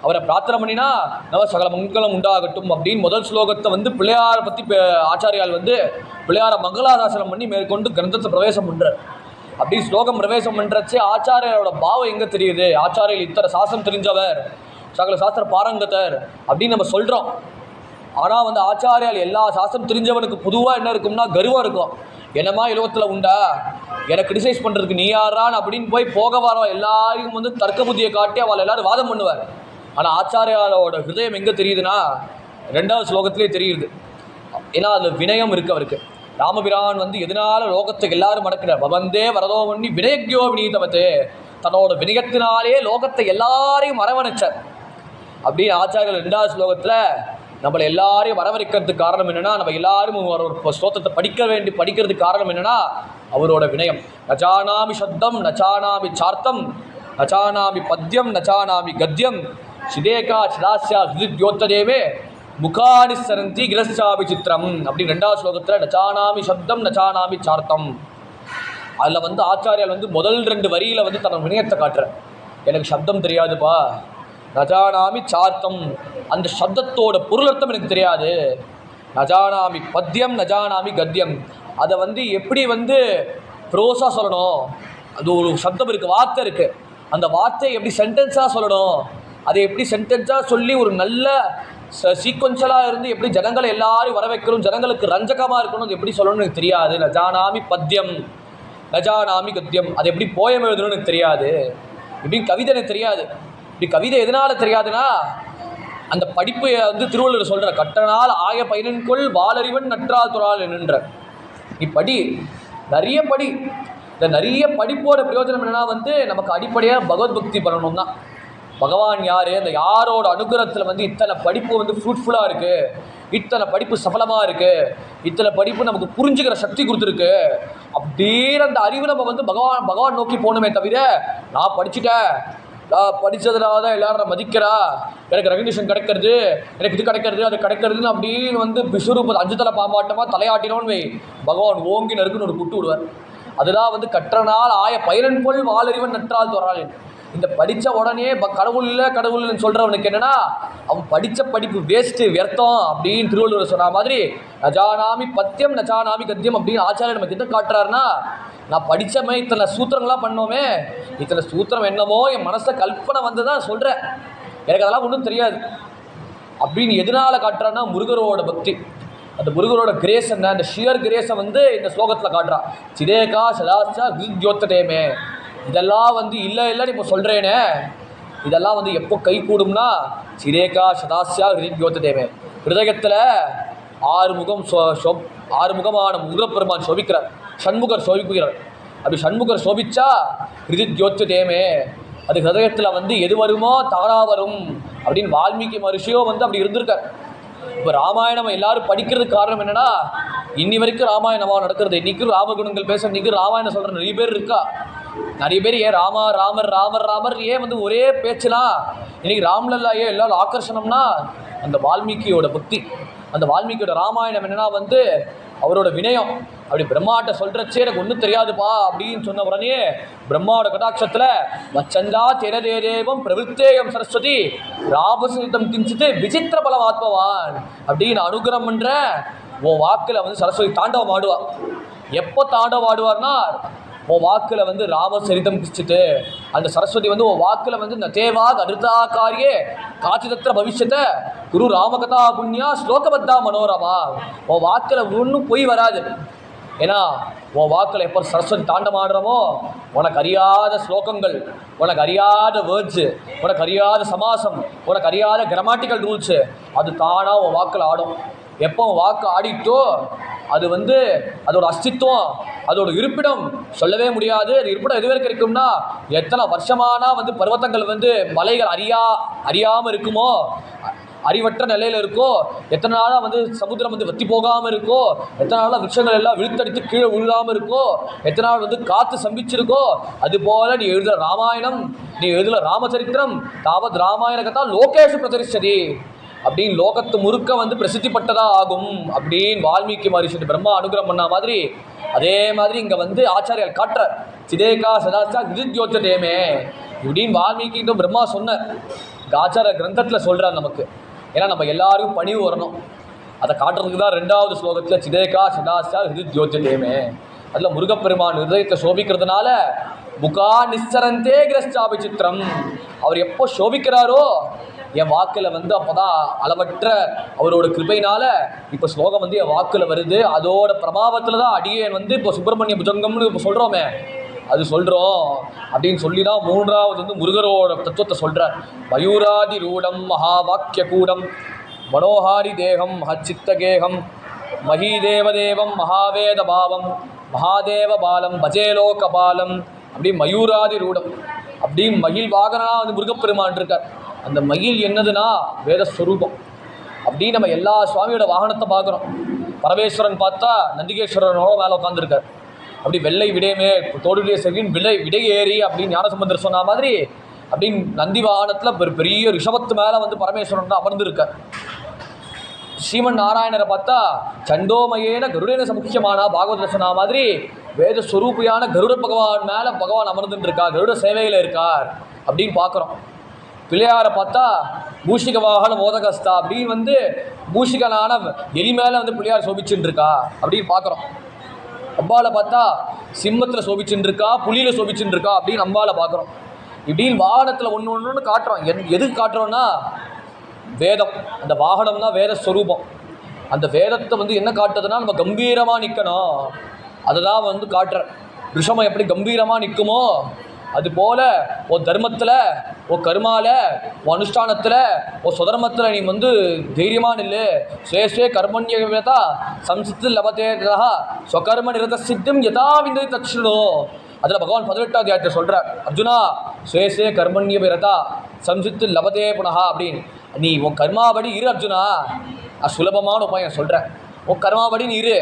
அவரை பிரார்த்தனை பண்ணினா நம்ம சகல மங்களம் உண்டாகட்டும் அப்படின்னு முதல் ஸ்லோகத்தை வந்து பிள்ளையாரை பற்றி ஆச்சாரியால் வந்து பிள்ளையாரை மங்களாதாசனம் பண்ணி மேற்கொண்டு கிரந்தத்தை பிரவேசம் பண்ணுறார். அப்படி ஸ்லோகம் பிரவேசம் பண்ணுறச்சே ஆச்சாரியோட பாவம் எங்கே தெரியுது. ஆச்சாரியில் இத்தனை சாஸ்திரம் தெரிஞ்சவர், சகல சாஸ்திர பாரங்கத்தர் அப்படின்னு நம்ம சொல்கிறோம். ஆனால் வந்து ஆச்சாரியால் எல்லா சாஸ்திரம் தெரிஞ்சவனுக்கு பொதுவாக என்ன இருக்கும்னா கர்வம் இருக்கும். என்னமா இலவத்தில் உண்டா, எனக்கு கிரிட்டிசைஸ் பண்ணுறதுக்கு நீ யாரான்னு அப்படின்னு போக வர எல்லாரையும் வந்து தர்க்க புத்தியை காட்டி அவள் எல்லாரும் வாதம் பண்ணுவார். ஆனால் ஆச்சாரியாலோட ஹிருதயம் எங்கே தெரியுதுன்னா 2வது ஸ்லோகத்திலே தெரியுது. ஏன்னா அதில் வினயம் இருக்குது அவருக்கு. ராமபிரான் வந்து எதனால லோகத்துக்கு எல்லாரும் மடக்கிறார்? பவந்தே வரதோ பண்ணி வினயக்யோ வினீதவத்தே, தன்னோட வினயத்தினாலே லோகத்தை எல்லாரையும் வரவணைச்சார் அப்படின்னு ஆச்சாரியர்கள் 2வது ஸ்லோகத்தில் நம்மளை எல்லாரையும் வரவழைக்கிறதுக்கு காரணம் என்னென்னா, நம்ம எல்லாரும் ஒரு ஸ்லோகத்தை படிக்கிறதுக்கு காரணம் என்னென்னா அவரோட வினயம். நச்சானாமி சப்தம் நச்சானாமி சார்த்தம் நச்சானாமி பத்யம் நச்சானாமி கத்யம் சிதேகா சிதாஸ்யா வித்யோத்ததேவே முகானி சரந்தி கிரஸ்டாபி சித்திரம் அப்படின்னு 2வது ஸ்லோகத்தில் நச்சானாமி சப்தம் நச்சானாமி சார்த்தம். அதில் வந்து ஆச்சாரியால் வந்து முதல் 2 வரியில் வந்து தன்னோட வினயத்தை காட்டுற. எனக்கு சப்தம் தெரியாதுப்பா, நஜானாமி சார்த்தம் அந்த சப்தத்தோட பொருளர்த்தம் எனக்கு தெரியாது, நஜானாமி பத்யம் நஜானாமி கத்யம் அதை வந்து எப்படி வந்து ப்ரோஸாக சொல்லணும், அது ஒரு சப்தம் இருக்குது, வார்த்தை இருக்குது, அந்த வார்த்தையை எப்படி சென்டென்ஸாக சொல்லணும், அதை எப்படி சென்டென்ஸாக சொல்லி ஒரு நல்ல சீக்வன்ஷலாக இருந்து எப்படி ஜனங்களை எல்லாரும் வர வைக்கணும், ஜனங்களுக்கு ரஞ்சகமாக இருக்கணும், அது எப்படி சொல்லணும்னு எனக்கு தெரியாது. நஜானாமி பத்யம் நஜானாமி கத்யம் அதை எப்படி போயம் எழுதணும்னு எனக்கு தெரியாது, இப்படின்னு கவிதை எனக்கு தெரியாது. இப்படி கவிதை எதனால் தெரியாதுன்னா அந்த படிப்பு வந்து திருவள்ளுவர் சொல்கிற கட்டனால் ஆய பயனன்கொள் வாளறிவன் நற்றால் துறால் என்னன்ற. நீ படி, நிறைய படி. இந்த நிறைய படிப்போட பிரயோஜனம் என்னென்னா வந்து நமக்கு அடிப்படையாக பகவத் பக்தி பண்ணணும் தான். பகவான் யார், அந்த யாரோட அனுகிரகத்தில் வந்து இத்தனை படிப்பு வந்து ஃப்ரூட்ஃபுல்லாக இருக்குது, இத்தனை படிப்பு சஃபலமாக இருக்குது, இத்தனை படிப்பு நமக்கு புரிஞ்சுக்கிற சக்தி கொடுத்துருக்கு அப்படின்னு அந்த அறிவு நம்ம வந்து பகவான் நோக்கி போகணுமே தவிர, நான் படிச்சுட்டேன், படித்ததுனால தான் எல்லாரும் மதிக்கிறா, எனக்கு ரெகக்னிஷன் கிடைக்கிறது, எனக்கு இது கிடைக்கிறது அது கிடைக்கிறதுன்னு அப்படின்னு வந்து விஸ்வரூப 5 தலை பாம்பாட்டமாக தலையாட்டினோன்னு வை, பகவான் ஓங்கி நறுக்குன்னு ஒரு குட்டு விடுவார். அதுதான் வந்து கற்றனால் ஆய பயனன்பொல் வாளறிவன் நற்றால் துறால். இந்த படித்த உடனே கடவுள் இல்லைன்னு சொல்கிறவனுக்கு என்னென்னா அவன் படித்த படிப்பு வேஸ்ட்டு வியர்த்தம் அப்படின்னு திருவள்ளுவர் சொன்ன மாதிரி நஜானாமி பத்தியம் நஜானாமி கத்தியம் அப்படின்னு ஆச்சாரியர் நமக்கு எதை காட்டுறாருன்னா, நான் படித்தமே இத்தனை சூத்திரங்களாம் பண்ணோமே, இத்தனை சூத்திரம் என்னமோ என் மனசில் கல்பனை வந்து தான் சொல்கிறேன், எனக்கு அதெல்லாம் ஒன்றும் தெரியாது அப்படின்னு எதனால் காட்டுறான்னா முருகரோட பக்தி, அந்த முருகரோட கிரேஸ் என்ன, அந்த ஷியர் கிரேஸை வந்து இந்த ஸ்லோகத்தில் காட்டுறான். சிதேகா சதாச்சா வித்யோத்ததேமே, இதெல்லாம் வந்து இல்லைன்னு இப்போ சொல்கிறேனே, இதெல்லாம் வந்து எப்போ கை கூடும்னா சிரேகா சதாஸ்யா ஹிருத்யோத்ததேமே, ஹிருதயத்தில் 6 முகம் 6 முகமான முருகப்பெருமான் சோபிக்கிறார், ஷண்முகர் சோபிக்கிறார். அப்படி ஷண்முகர் சோபிச்சா ஹிருத்யோத்ததேமே, அது ஹிருதயத்தில் வந்து எது வருமோ தானா வரும் அப்படின்னு வால்மீகி மகர்ஷியோ வந்து அப்படி இருந்திருக்கார். இப்போ ராமாயணம் எல்லாரும் படிக்கிறதுக்கு காரணம் என்னென்னா, இன்னி வரைக்கும் ராமாயணமாக நடக்கிறது, இன்றைக்கும் ராமகுணங்கள் பேச, இன்றைக்கி ராமாயணம் சொல்கிற நிறைய பேர் இருக்கா. நிறைய பேர் ஏன் ராமர் ஏன் வந்து ஒரே பேச்சுலாம், இன்றைக்கி ராம்லல்லா ஏன் எல்லாரும் ஆக்கர்ஷணம்னா அந்த வால்மீகியோட பக்தி, அந்த வால்மீகியோட ராமாயணம் என்னென்னா வந்து அவரோட வினயம். அப்படி பிரம்மாட்ட சொல்கிறச்சே எனக்கு ஒன்றும் தெரியாதுப்பா அப்படின்னு சொன்ன உடனே பிரம்மாவோட கடாட்சத்தில் வச்சந்தா தேரதேதேவம் பிரவருத்தேயம் சரஸ்வதி ராபசரிதம் கிஞ்சித்து விசித்திர பலம் ஆத்மவான் அப்படின்னு அனுகிரகம் பண்ணுற உன் வாக்கில் வந்து சரஸ்வதி தாண்டவம் ஆடுவார். எப்போ தாண்டவம் ஆடுவார்னா உன் வாக்கில் வந்து ராமசரிதம் கிச்சிட்டு அந்த சரஸ்வதி வந்து உன் வாக்கில் வந்து இந்த தேவாக் அருத்தாக்காரியே காட்சிதத்திர பவிஷ்யத்தை குரு ராமகதா புண்ணியா ஸ்லோகபத்தா மனோரமா, உன் வாக்கில் ஒன்றும் பொய் வராது. ஏன்னா உன் வாக்கில் எப்போ சரஸ்வதி தாண்டமாடுறமோ உனக்கு அறியாத ஸ்லோகங்கள், உனக்கு அறியாத வேர்ட்ஸு, உனக்கு அறியாத சமாசம், உனக்கு அறியாத கிராமட்டிக்கல் ரூல்ஸு அது தானாக உன் வாக்கில் ஆடும். எப்போ வாக்கு ஆடிட்டோ அது வந்து அதோட அஸ்தித்வம், அதோட இருப்பிடம் சொல்லவே முடியாது. அது இருப்பிடம் எது வரைக்கும் இருக்கும்னா எத்தனை வருஷமானா வந்து பர்வத்தங்கள் வந்து மலைகள் அறியாமல் இருக்குமோ, அறிவற்ற நிலையில் இருக்கோ, எத்தனை நாளாக வந்து சமுத்திரம் வந்து வற்றி போகாமல் இருக்கோ, எத்தனை நாளாக விருட்சங்கள் எல்லாம் விழுத்தடித்து கீழே விழுகாமல் இருக்கோ, எத்தனை நாள் வந்து காற்று சம்பிச்சிருக்கோ, அதுபோல் நீ எழுதுகிற ராமாயணம், நீ எழுதுகிற ராமச்சரித்திரம் தாவத் ராமாயண கதா லோகேஷு பிரதரிச்சதி அப்படின்னு லோகத்து முறுக்க வந்து பிரசித்திப்பட்டதாக ஆகும் அப்படின்னு வால்மீகி மகரிஷி பிரம்மா அனுகிரகம் பண்ண மாதிரி, அதே மாதிரி இங்கே வந்து ஆச்சாரியால் காட்டுற சிதேகா சதாச்சா வித்யோத்ததேமே இப்படின்னு வால்மீகிட்டும் பிரம்மா சொன்ன ஆச்சார கிரந்தத்தில் சொல்கிறார் நமக்கு. ஏன்னா நம்ம எல்லாருக்கும் பணிவு வரணும், அதை காட்டுறதுக்கு தான் 2வது ஸ்லோகத்தில் சிதேகா சதாச்சா வித்யோத்ததேமே. அதில் முருகப்பெருமான் ஹிருதயத்தை சோபிக்கிறதுனால முகா நிச்சரந்தே கிரஸ்டாபி சித்திரம், அவர் எப்போ சோபிக்கிறாரோ என் வாக்கில் வந்து அப்போ தான் அளவற்ற அவரோட கிருபையினால் இப்போ ஸ்லோகம் வந்து என் வாக்கில் வருது. அதோட பிரபாவத்தில் தான் அடியேன் வந்து இப்போ சுப்பிரமணிய புஜங்கம்னு இப்போ சொல்கிறோமே அது சொல்கிறோம் அப்படின்னு சொல்லி தான் 3வது வந்து முருகரோட தத்துவத்தை சொல்கிறார். மயூராதி ரூடம் மகாவாக்கிய கூடம் மனோஹாரி தேகம் ஹச்சித்தகேகம் மகீதேவதேவம் மகாவேத பாவம் மகாதேவ பாலம் பஜேலோக பாலம் அப்படி மயூராதி ரூடம் அப்படி மகிழ் வாகனா வந்து முருகப்பெருமான் இருக்கார். அந்த மகிழ் என்னதுன்னா வேதஸ்வரூபம். அப்படி நம்ம எல்லா சுவாமியோட வாகனத்தை பார்க்குறோம். பரமேஸ்வரன் பார்த்தா நந்திகேஸ்வரனோட மேலே உட்காந்துருக்கார். அப்படி வெள்ளை விடையுமே தோடுடைய செவியின் விடை ஏறி அப்படின்னு ஞானசம்பந்தர் சொன்ன மாதிரி அப்படின்னு நந்தி வாகனத்தில் பெரிய ரிஷபத்து மேலே வந்து பரமேஸ்வரன் தான் அமர்ந்திருக்கார். ஸ்ரீமன் நாராயணரை பார்த்தா சண்டோமயேன கருடேன சமுக்கியமானா பாகவதர் சொன்ன மாதிரி வேதஸ்வரூபியான கருட பகவான் மேலே பகவான் அமர்ந்துட்டு இருக்கார், கருட சேவையில் இருக்கார் அப்படின்னு பார்க்குறோம். பிள்ளையாரை பார்த்தா மூஷிக வாகன மோதகஸ்தா அப்படின்னு வந்து மூஷிகனான எலி மேலே வந்து பிள்ளையார் சோபிச்சுட்டு இருக்கா அப்படின்னு பார்க்குறோம். அம்பாவை பார்த்தா சிம்மத்தில் சோபிச்சுட்டு இருக்கா, புலியில் சோபிச்சுட்டு இருக்கா அப்படின்னு அம்பாவை பார்க்குறோம். இப்படின்னு வாகனத்தில் ஒன்று ஒன்று காட்டுறோம். எதுக்கு காட்டுறோன்னா வேதம், அந்த வாகனம் தான் வேத ஸ்வரூபம். அந்த வேதத்தை வந்து என்ன காட்டுறதுன்னா நம்ம கம்பீரமாக நிற்கணும், அதை தான் வந்து காட்டுற. ரிஷமம் எப்படி கம்பீரமாக நிற்குமோ அதுபோல் ஓ தர்மத்தில், ஓ கர்மாவில், ஓ அனுஷ்டானத்தில், ஓ சுதர்மத்தில் நீ வந்து தைரியமாக நில்லு. ஸ்ரேஷ்டே கர்மண்யதா சம்சித்து லபதேதா ஸ்வகர்ம நிரத சித்தம் யதா விந்ததி தட்சிணோ. அதில் பகவான் 18ஆம் அத்தியாயத்தை சொல்கிறார், அர்ஜுனா ஸ்ரேஷ்டே கர்மண்யதா சம்சித்து லபதே புனகா அப்படின்னு. நீ உன் கர்மாபடி இரு அர்ஜுனா. சுலபமான உபாயம் சொல்கிறேன். உன் கர்மாபடி நீ இரு.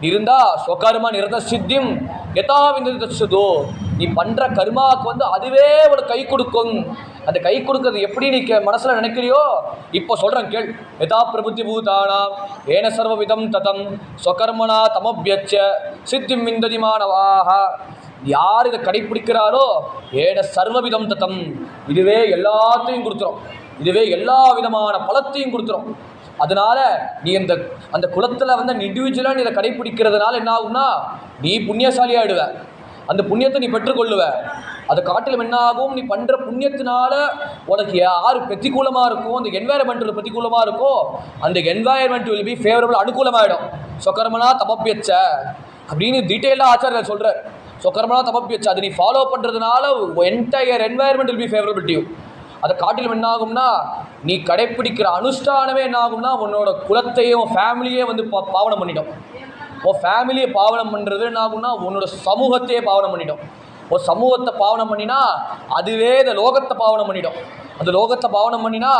இருந்தா ஸ்வகர்ம நிரத சித்திம் யதா விந்ததி தட்சிணோ. நீ பண்ணுற கர்மாவுக்கு வந்து அதுவே ஒரு கை கொடுக்கும். அந்த கை கொடுக்கறது எப்படி நீ மனசில் நினைக்கிறியோ இப்போ சொல்கிறேன் கேள். யதா பிரபுத்தி பூதானாம் ஏன சர்வவிதம் ததம் ஸ்வகர்மனா தமபியச்ச சித்திம் விந்ததி மாணவாக. யார் இதை கடைப்பிடிக்கிறாரோ ஏன சர்வவிதம் ததம், இதுவே எல்லாத்தையும் கொடுத்துரும், இதுவே எல்லா விதமான பலத்தையும் கொடுத்துரும். அதனால நீ அந்த குலத்தில் வந்து இண்டிவிஜுவலாக நீ இதை கடைப்பிடிக்கிறதுனால என்ன ஆகும்னா நீ புண்ணியசாலி ஆகிடுவ. அந்த புண்ணியத்தை நீ பெற்றுக்கொள்ளுவ. அதை காட்டிலும் என்ன ஆகும், நீ பண்ணுற புண்ணியத்தினால உனக்கு யார் பிரதிகூலமாக இருக்கும், அந்த என்வாயர்மெண்ட் பிரதிகூலமாக இருக்கோ அந்த என்வாயர்மெண்ட் வில் பி ஃபேவரபிள், அனுகூலமாகிடும். சொக்கர்மனா தமப்பியச்ச அப்படின்னு டீட்டெயிலாக ஆச்சாரியர் சொல்கிறார். சொக்கர்மனா தமப்பியச்ச அது நீ ஃபாலோ பண்ணுறதுனால entire environment will be favourable to you. அதை காட்டிலும் என்ன ஆகும்னா நீ கடைப்பிடிக்கிற அனுஷ்டானமே என்ன ஆகும்னா உன்னோட குலத்தையே உன் ஃபேமிலியே வந்து பாவனம் பண்ணிடும். உன் ஃபேமிலியை பாவனம் பண்ணுறது என்ன ஆகும்னா உன்னோட சமூகத்தையே பாவனம் பண்ணிடும். ஒரு சமூகத்தை பாவனம் பண்ணினா அதுவே இந்த லோகத்தை பாவனம் பண்ணிடும். அந்த லோகத்தை பாவனம் பண்ணினா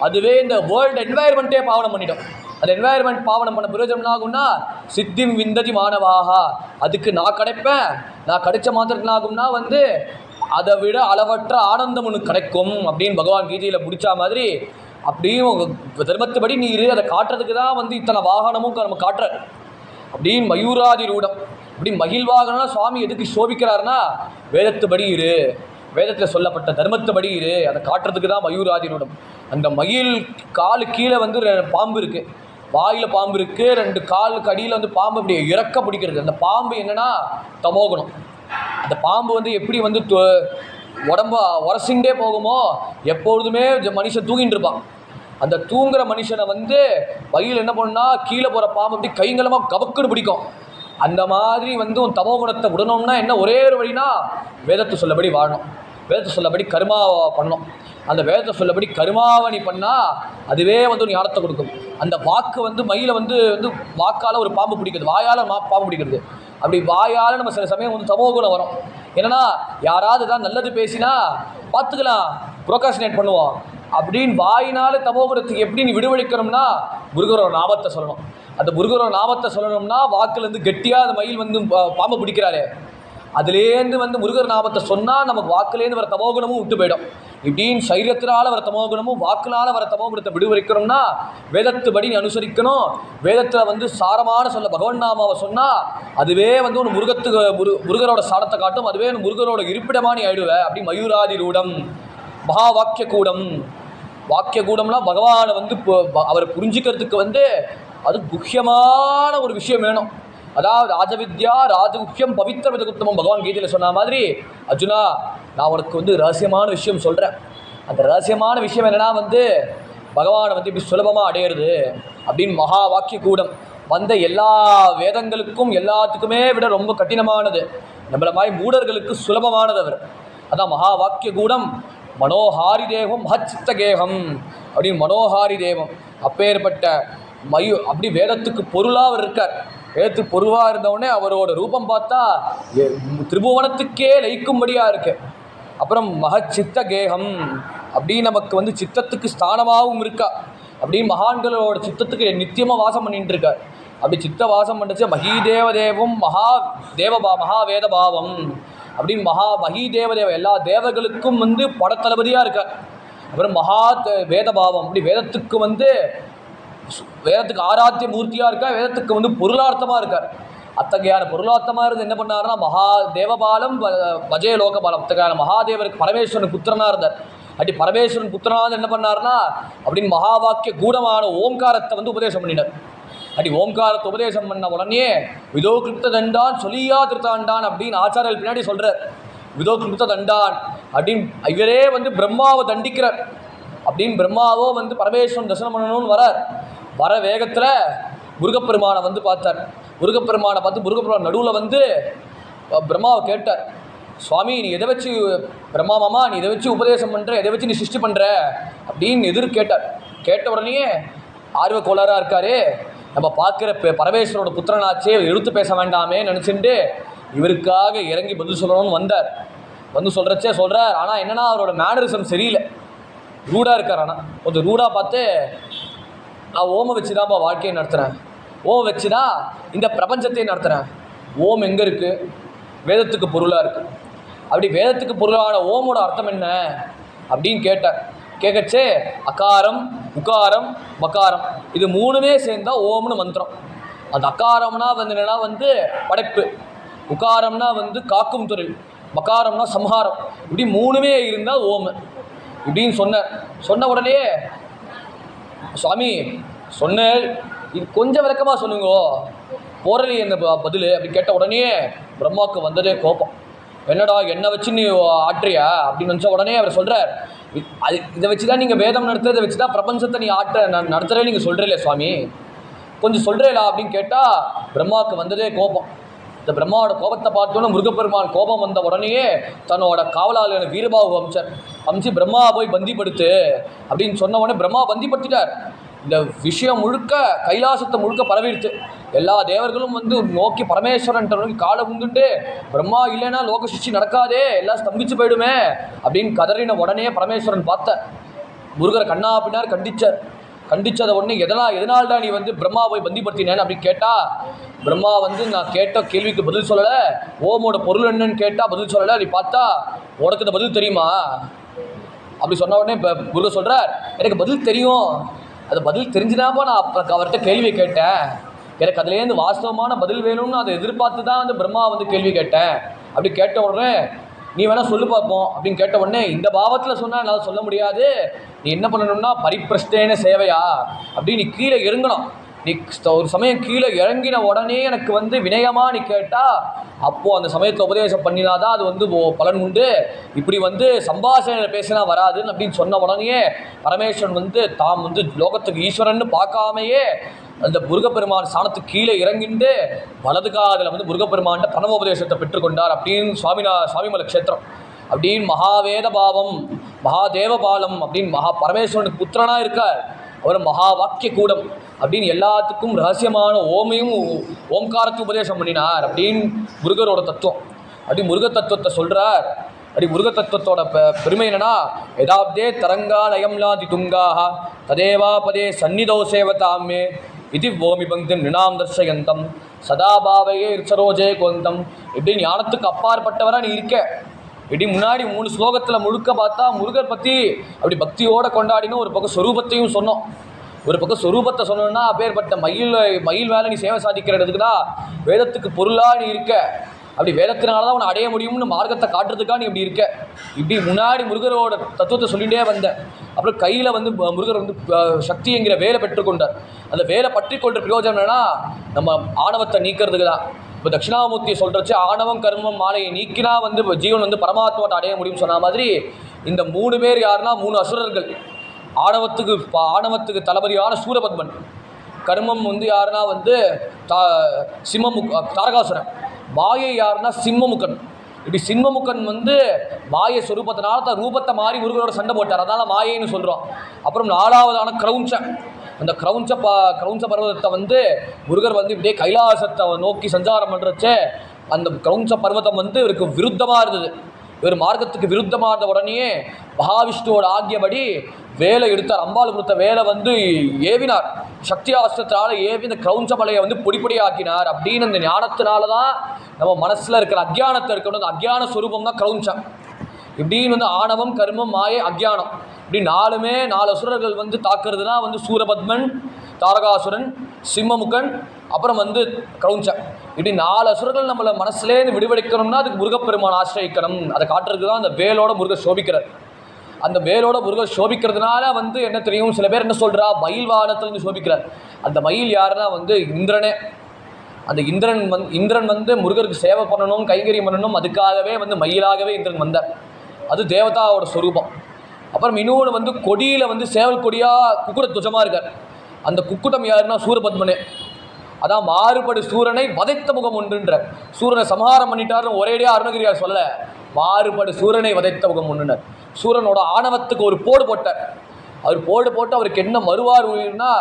அதுவே இந்த வேர்ல்டு என்வாயர்மெண்ட்டே பாவனம் பண்ணிடும். அந்த என்வாயர்மெண்ட் பாவனம் பண்ண பிரயோஜனம் என்ன ஆகும்னா சித்திம் விந்ததி மாணவாகா. அதுக்கு நான் கிடைப்பேன். நான் கிடைச்ச மாத்திரத்தில் ஆகும்னா வந்து அதை விட அளவற்ற ஆனந்தம் உனக்கு கிடைக்கும் அப்படின்னு பகவான் கீதையில் முடிச்சா மாதிரி அப்படியும் தர்மத்துப்படி நீ இரு. அதை காட்டுறதுக்கு தான் வந்து இத்தனை வாகனமும் நம்ம காட்டுற. அப்படின்னு மயூராதி ரூடம். இப்படி மகிழ்வாகனா சுவாமி எதுக்கு சோபிக்கிறாருன்னா வேதத்துப்படி இரு, வேதத்தில் சொல்லப்பட்ட தர்மத்துப்படி இரு, அதை காட்டுறதுக்கு தான் மயூராதி ரூடம். அந்த மயில் காலு கீழே வந்து பாம்பு இருக்குது, வாயில் பாம்பு இருக்குது, 2 காலுக்கு அடியில் வந்து பாம்பு அப்படி இறக்க பிடிக்கிறது. அந்த பாம்பு என்னென்னா தமோகுணம். அந்த பாம்பு வந்து எப்படி வந்து உடம்ப உரசிண்டே போகுமோ எப்பொழுதுமே மனுஷன் தூங்கிட்டு இருப்பான். அந்த தூங்குற மனுஷனை வந்து வகையில் என்ன பண்ணா கீழே போகிற பாம்பு அப்படி கைங்கலமாக கபக்குன்னு பிடிக்கும். அந்த மாதிரி வந்து உன் தமோ குணத்தை விடணும்னா என்ன ஒரே ஒரு வழினா வேதத்தை சொல்லபடி வாழணும், வேதத்தை சொல்லபடி கர்மாவை பண்ணணும். அந்த வேதத்தை சொல்லபடி கர்மாவை நீ பண்ணால் அதுவே வந்து ஒரு ஞானத்தை கொடுக்கும். அந்த வாக்கு வந்து மயிலை வந்து வாக்கால் ஒரு பாம்பு பிடிக்கிறது, வாயால் பாம்பு பிடிக்கிறது. அப்படி வாயால் நம்ம சில சமயம் வந்து தமோகுணம் வரும். என்னென்னா யாராவது தான் நல்லது பேசினா பார்த்துக்கலாம், ப்ரோகாஸ்டினேட் பண்ணுவோம் அப்படின்னு வாயினால் தமோகுணத்துக்கு எப்படி நீ விடுவழிக்கணும்னா முருகரோட நாமத்தை சொல்லணும். அந்த முருகரோட நாமத்தை சொல்லணும்னா வாக்குலேருந்து கெட்டியாக அந்த மயில் வந்து பாம்பை பிடிக்கிறாரே அதுலேருந்து வந்து முருகர் நாமத்தை சொன்னால் நமக்கு வாக்குலேருந்து வர தமோகுணமும் விட்டு போயிடும். இப்படின்னு சைரியத்தினால் வர தமோகுணமும் வாக்குனால் வர தமோகுணத்தை விடுவிக்கணும்னா வேதத்துபடி நீ அனுசரிக்கணும். வேதத்தில் வந்து சாரமான சொல்ல பகவன் நாமாவை சொன்னால் அதுவே வந்து ஒரு முருகரோட சாரத்தை காட்டும், அதுவே முருகரோட இருப்பிடமாக நீ ஆயிடுவ. அப்படி மயூராதி ரூடம் மகா வாக்கிய கூடம். வாக்கிய கூடம்னா பகவானை வந்து அவரை புரிஞ்சிக்கிறதுக்கு வந்து அது குஹ்யமான ஒரு விஷயம் வேணும். அதாவது ராஜவித்யா ராஜகுஹ்யம் பவித்திர விதகுத்தமம் பகவான் கீதையில் சொன்ன மாதிரி அர்ஜுனா நான் உனக்கு வந்து ரகசியமான விஷயம் சொல்கிறேன். அந்த ரகசியமான விஷயம் என்னென்னா வந்து பகவானை வந்து இப்படி சுலபமாக அடையிறது அப்படின்னு மகா வாக்கிய கூடம் வந்த எல்லா வேதங்களுக்கும் எல்லாத்துக்குமே விட ரொம்ப கடினமானது. நம்மளை மாதிரி மூடர்களுக்கு சுலபமானது அவர். அதான் மகா வாக்கிய கூடம். மனோஹாரி தேவம் மஹச்சித்த கேகம் அப்படின்னு மனோஹாரி தேவம் அப்பேற்பட்ட அப்படி வேதத்துக்கு பொருளாக அவர் இருக்கார். வேதத்துக்கு பொருளாக இருந்தவுடனே அவரோட ரூபம் பார்த்தா திரிபுவனத்துக்கே லயிக்கும்படியாக இருக்கு. அப்புறம் மகச்சித்த கேகம் அப்படின்னு நமக்கு சித்தத்துக்கு ஸ்தானமாகவும் இருக்கா. அப்படின்னு மகான்களோட சித்தத்துக்கு நித்தியமாக வாசம் பண்ணிட்டு இருக்கார். அப்படி சித்த வாசம் பண்ணுச்சு மகீதேவதேவம் மகாவேதபாவம் அப்படின்னு மகீதேவதேவ எல்லா தேவர்களுக்கும் படத்தளபதியாக இருக்கார். அப்புறம் வேதபாவம் அப்படி வேதத்துக்கு ஆராத்திய மூர்த்தியாக இருக்கார். வேதத்துக்கு பொருளார்த்தமாக இருக்கார். அத்தகையான பொருளார்த்தமாக இருந்து என்ன பண்ணாருன்னா தேவபாலம் பஜய லோகபாலம் அத்தகையான மகாதேவருக்கு பரமேஸ்வரன் புத்திரனாக இருந்தார். அப்படி பரமேஸ்வரன் புத்திரனாக என்ன பண்ணாருன்னா அப்படின்னு மகா வாக்கிய கூடமான ஓம்காரத்தை உபதேசம் பண்ணினார். அப்படி ஓம்காரத்தை உபதேசம் பண்ண உடனே விதோ கிருப்த தண்டான் சொல்லியா திருத்தாண்டான் அப்படின்னு ஆச்சாரியர் பின்னாடி சொல்கிறார். விதோ கிருப்த தண்டான் அப்படின்னு இவரே பிரம்மாவை தண்டிக்கிறார். அப்படின்னு பிரம்மாவோ பரமேஸ்வரன் தரிசனம் பண்ணணும்னு வர வேகத்தில் முருகப்பெருமானை பார்த்தார். முருகப்பெருமானை பார்த்து முருகப்பெருமான் நடுவில் பிரம்மாவை கேட்டார், சுவாமி நீ எதை வச்சு பிரம்மாமாமா நீ இதை வச்சு உபதேசம் பண்ணுற, எதை வச்சு நீ சிருஷ்டி பண்ணுற அப்படின்னு கேட்டார். கேட்ட உடனே ஆர்வ கோளாறாக இருக்காரு. நம்ம பார்க்குற பரமேஸ்வரோட புத்திரனாச்சே எடுத்து பேச வேண்டாமே நினச்சிட்டு இவருக்காக இறங்கி பதில் சொல்லணும்னு வந்தார். சொல்கிறார். ஆனால் என்னென்னா அவரோட மேனரிசம் சரியில்லை, ரூடாக இருக்கார். ஆனால் கொஞ்சம் ரூடாக பார்த்து நான் ஓமை வச்சு தான்ப்பா வாழ்க்கையை நடத்துகிறேன், ஓம் வச்சு தான் இந்த பிரபஞ்சத்தை நடத்துகிறேன். ஓம் எங்கே இருக்குது? வேதத்துக்கு பொருளாக இருக்குது. அப்படி வேதத்துக்கு பொருளான ஓமோட அர்த்தம் என்ன அப்படின்னு கேட்கச்சே அகாரம் உகாரம் மகாரம் இது மூணுமே சேர்ந்தா ஓம்னு மந்திரம். அந்த அகாரம்னா என்னன்னா படைப்பு, உகாரம்னா காக்கும் தொழில், மகாரம்னா சம்ஹாரம். இப்படி மூணுமே இருந்தால் ஓம் இப்படின்னு சொன்ன உடனே சுவாமி சொன்னேன் இது கொஞ்சம் விளக்கமாக சொல்லுங்க போரலி என்ன பதில் அப்படி கேட்ட உடனே பிரம்மாவுக்கு வந்ததே கோபம். என்னடா என்னை வச்சு நீ ஆட்டுறியா அப்படின்னு நினச்ச உடனே அவர் சொல்கிறார், இதை வச்சு தான் நீங்கள் வேதம் நடத்துறதை வச்சு தான் பிரபஞ்சத்தை நீ நடத்துகிறே நீங்கள் சொல்கிறீங்களே சுவாமி, கொஞ்சம் சொல்கிறீங்களா அப்படின்னு கேட்டால் பிரம்மாவுக்கு வந்ததே கோபம். இந்த பிரம்மாவோட கோபத்தை பார்த்தோன்னே முருகப்பெருமான் கோபம் வந்த உடனேயே தன்னோட காவலாளர் வீரபாகு அமிச்சு பிரம்மா போய் பந்திப்படுத்து அப்படின்னு சொன்ன உடனே பிரம்மா பந்திப்படுத்திட்டார். இந்த விஷயம் முழுக்க கைலாசத்தை முழுக்க பரவிடுச்சு. எல்லா தேவர்களும் நோக்கி பரமேஸ்வரன் நோக்கி காலை முந்துட்டு பிரம்மா இல்லைன்னா லோக சிருஷ்டி நடக்காதே, எல்லாம் ஸ்தம்பிச்சு போயிடுமே அப்படின்னு கதறின உடனே பரமேஸ்வரன் பார்த்த முருகரை கண்ணா பின்னார் கண்டிச்சதை உடனே எதனால் தான் நீ பிரம்மா போய் பந்திப்படுத்தினேன்னு அப்படின்னு கேட்டால் பிரம்மா நான் கேட்ட கேள்விக்கு பதில் சொல்லலை, ஓமோட பொருள் என்னன்னு கேட்டால் பதில் சொல்லலை, நீ பார்த்தா உனக்கு இந்த பதில் தெரியுமா அப்படி சொன்ன உடனே முருகர் சொல்கிறார், எனக்கு பதில் தெரியும், அது பதில் தெரிஞ்சுதான்ப்பா நான் அவர்கிட்ட கேள்வி கேட்டேன், எனக்கு அதுலேருந்து வாஸ்தவமான பதில் வேணும்னு அதை எதிர்பார்த்து தான் பிரம்மா கேள்வி கேட்டேன். அப்படி கேட்ட உடனே நீ வேணால் சொல்லு பார்ப்போம் அப்படின்னு கேட்ட உடனே இந்த பாவத்தில் சொன்னால் என்னால் சொல்ல முடியாது, நீ என்ன பண்ணணும்னா பரிப்பிரஷ்டேன சேவையா அப்படி நீ கீழே இறங்கணும். நீ ஒரு சமயம் கீழே இறங்கின உடனே எனக்கு வினயமாக நீ கேட்டால் அப்போது அந்த சமயத்தில் உபதேசம் பண்ணினாதான் அது பலன் உண்டு, இப்படி சம்பாஷணையில் பேசினா வராதுன்னு அப்படின்னு சொன்ன உடனே பரமேஸ்வரன் தாம் லோகத்துக்கு ஈஸ்வரன்னு பார்க்காமையே அந்த முருகப்பெருமான் ஸ்தானத்துக்கு கீழே இறங்கிட்டு வலது காதில் முருகப்பெருமான்கிட்ட பிரணவோபதேசத்தை பெற்றுக்கொண்டார் அப்படின்னு சுவாமிமலை க்ஷேத்திரம். அப்படின்னு மகாவேத பாவம் மகாதேவபாலம் அப்படின்னு பரமேஸ்வரனுக்கு புத்திரனாக இருக்கார். அவர் மகா வாக்கிய கூடம் அப்படின்னு எல்லாத்துக்கும் ரகசியமான ஓமையும் ஓம்காரத்தை உபதேசம் பண்ணினார் அப்படின்னு முருகரோட தத்துவம். அப்படி முருக தத்துவத்தை சொல்கிறார். அப்படி முருக தத்துவத்தோட பெருமை என்னன்னா எதாப்தே தரங்கா நயம்லாதி துங்காக ததேவா பதே சந்நிதோ சேவதாமே இது ஓமி பங்கம் நினாம் தர்ஷயந்தம் சதாபாவையே சரோஜே கோந்தம். இப்படி ஞானத்துக்கு அப்பாற்பட்டவராக நீ இருக்க. இப்படி முன்னாடி 3 ஸ்லோகத்தில் முழுக்க பார்த்தா முருகர் பற்றி அப்படி பக்தியோடு கொண்டாடினோம். ஒரு பக்கம் ஸ்வரூபத்தையும் சொன்னோம். ஒரு பக்கம் ஸ்வரூபத்தை சொன்னோன்னா அப்பேற்பட்ட மயில் வேலை நீ சேவை சாதிக்கிறதுக்கு தான் வேதத்துக்கு பொருளாக நீ இருக்க. அப்படி வேதத்தினால தான் அவனை அடைய முடியும்னு மார்க்கத்தை காட்டுறதுக்காக நீ இப்படி இருக்க. இப்படி முன்னாடி முருகரோட தத்துவத்தை சொல்லிகிட்டே வந்தேன். அப்புறம் கையில் முருகர் சக்திங்கிற வேலை பெற்றுக்கொண்டார். அந்த வேலை பற்றி கொள்கிற பிரயோஜனம் என்னன்னா நம்ம ஆணவத்தை நீக்கிறதுக்கு தான். இப்போ தட்சிணாமூர்த்தியை சொல்கிறச்சு ஆணவம் கர்மம் மாலையை நீக்கினா ஜீவன் பரமாத்மாவை அடைய முடியும்னு சொன்ன மாதிரி இந்த 3 பேர் யாருன்னா 3 அசுரர்கள். ஆணவத்துக்கு தளபதியான சூரபத்மன், கர்மம் யாருன்னா தாரகாசுரன், மாயை யாருன்னா சிம்மமுக்கன். இப்படி சிம்மமுக்கன் மாயை சொரூபத்தினால தான் ரூபத்தை மாறி முருகனோட சண்டை போட்டார், அதனால் மாயைன்னு சொல்கிறோம். அப்புறம் 4ஆவதான கிரௌஞ்சன். அந்த கிரௌஞ்ச பர்வதத்தை வந்து முருகர் வந்து இப்படியே கைலாசத்தை நோக்கி சஞ்சாரம் பண்ணுறச்சே அந்த கிரௌஞ்ச பர்வதம் வந்து இவருக்கு விருத்தமாக இருந்தது. இவர் மார்க்கத்துக்கு விருத்தமாக இருந்த உடனே மகாவிஷ்ணுவோட ஆகியபடி வேலை எடுத்தார். அம்பாள் கொடுத்த வேலை வந்து ஏவினார். சக்தி ஆஸ்திரத்தினால ஏவி இந்த கிரௌஞ்ச மலையை வந்து பொடிப்பொடி ஆக்கினார். அப்படின்னு இந்த ஞானத்தினால தான் நம்ம மனசில் இருக்கிற அக்ஞானத்தை இருக்கணும். அந்த அக்ஞான ஸ்வரூபம் தான் கிரௌஞ்சம். இப்படின்னு வந்து ஆணவம், கர்மம், மாயை, அக்ஞானம் இப்படி 4 அசுரர்கள் வந்து தாக்குறதுனா வந்து சூரபத்மன், தாரகாசுரன், சிம்மமுகன், அப்புறம் வந்து கிரௌஞ்சம். இப்படி 4 அசுரர்கள் நம்மளை மனசுலேருந்து விடுவிக்கணும்னா அதுக்கு முருகப்பெருமான் ஆசிரியக்கணும். அதை காட்டுறதுக்கு தான் அந்த வேலோட முருகர் சோபிக்கிறார். அந்த வேலோட முருகர் சோபிக்கிறதுனால வந்து என்ன தெரியும், சில பேர் என்ன சொல்கிறா, மயில் வாகனத்துலேருந்து சோபிக்கிறார். அந்த மயில் யாருன்னா வந்து இந்திரனே. அந்த இந்திரன் வந்து முருகருக்கு சேவை பண்ணணும், கைங்கரியம் பண்ணணும், அதுக்காகவே வந்து மயிலாகவே இந்திரன் வந்தார். அது தேவதாவோட ஸ்வரூபம். அப்புறம் இன்னொன்று வந்து கொடியில் வந்து சேவல் கொடியாக குக்குட துவஜமாக இருக்கார். அந்த குக்குடம் யாருன்னா சூரபத்மனே. அதான் மாறுபடு சூரனை வதைத்த முகம் ஒன்றுன்ற. சூரனை சம்ஹாரம் பண்ணிட்டாருன்னு ஒரேடியாக அருணகிரியார் சொல்ல, மாறுபடு சூரனை வதைத்த முகம் ஒன்றுனர். சூரனோட ஆணவத்துக்கு ஒரு போடு போட்டார். அவர் போட்டு அவருக்கு என்ன மறுவார் உயிர்னா,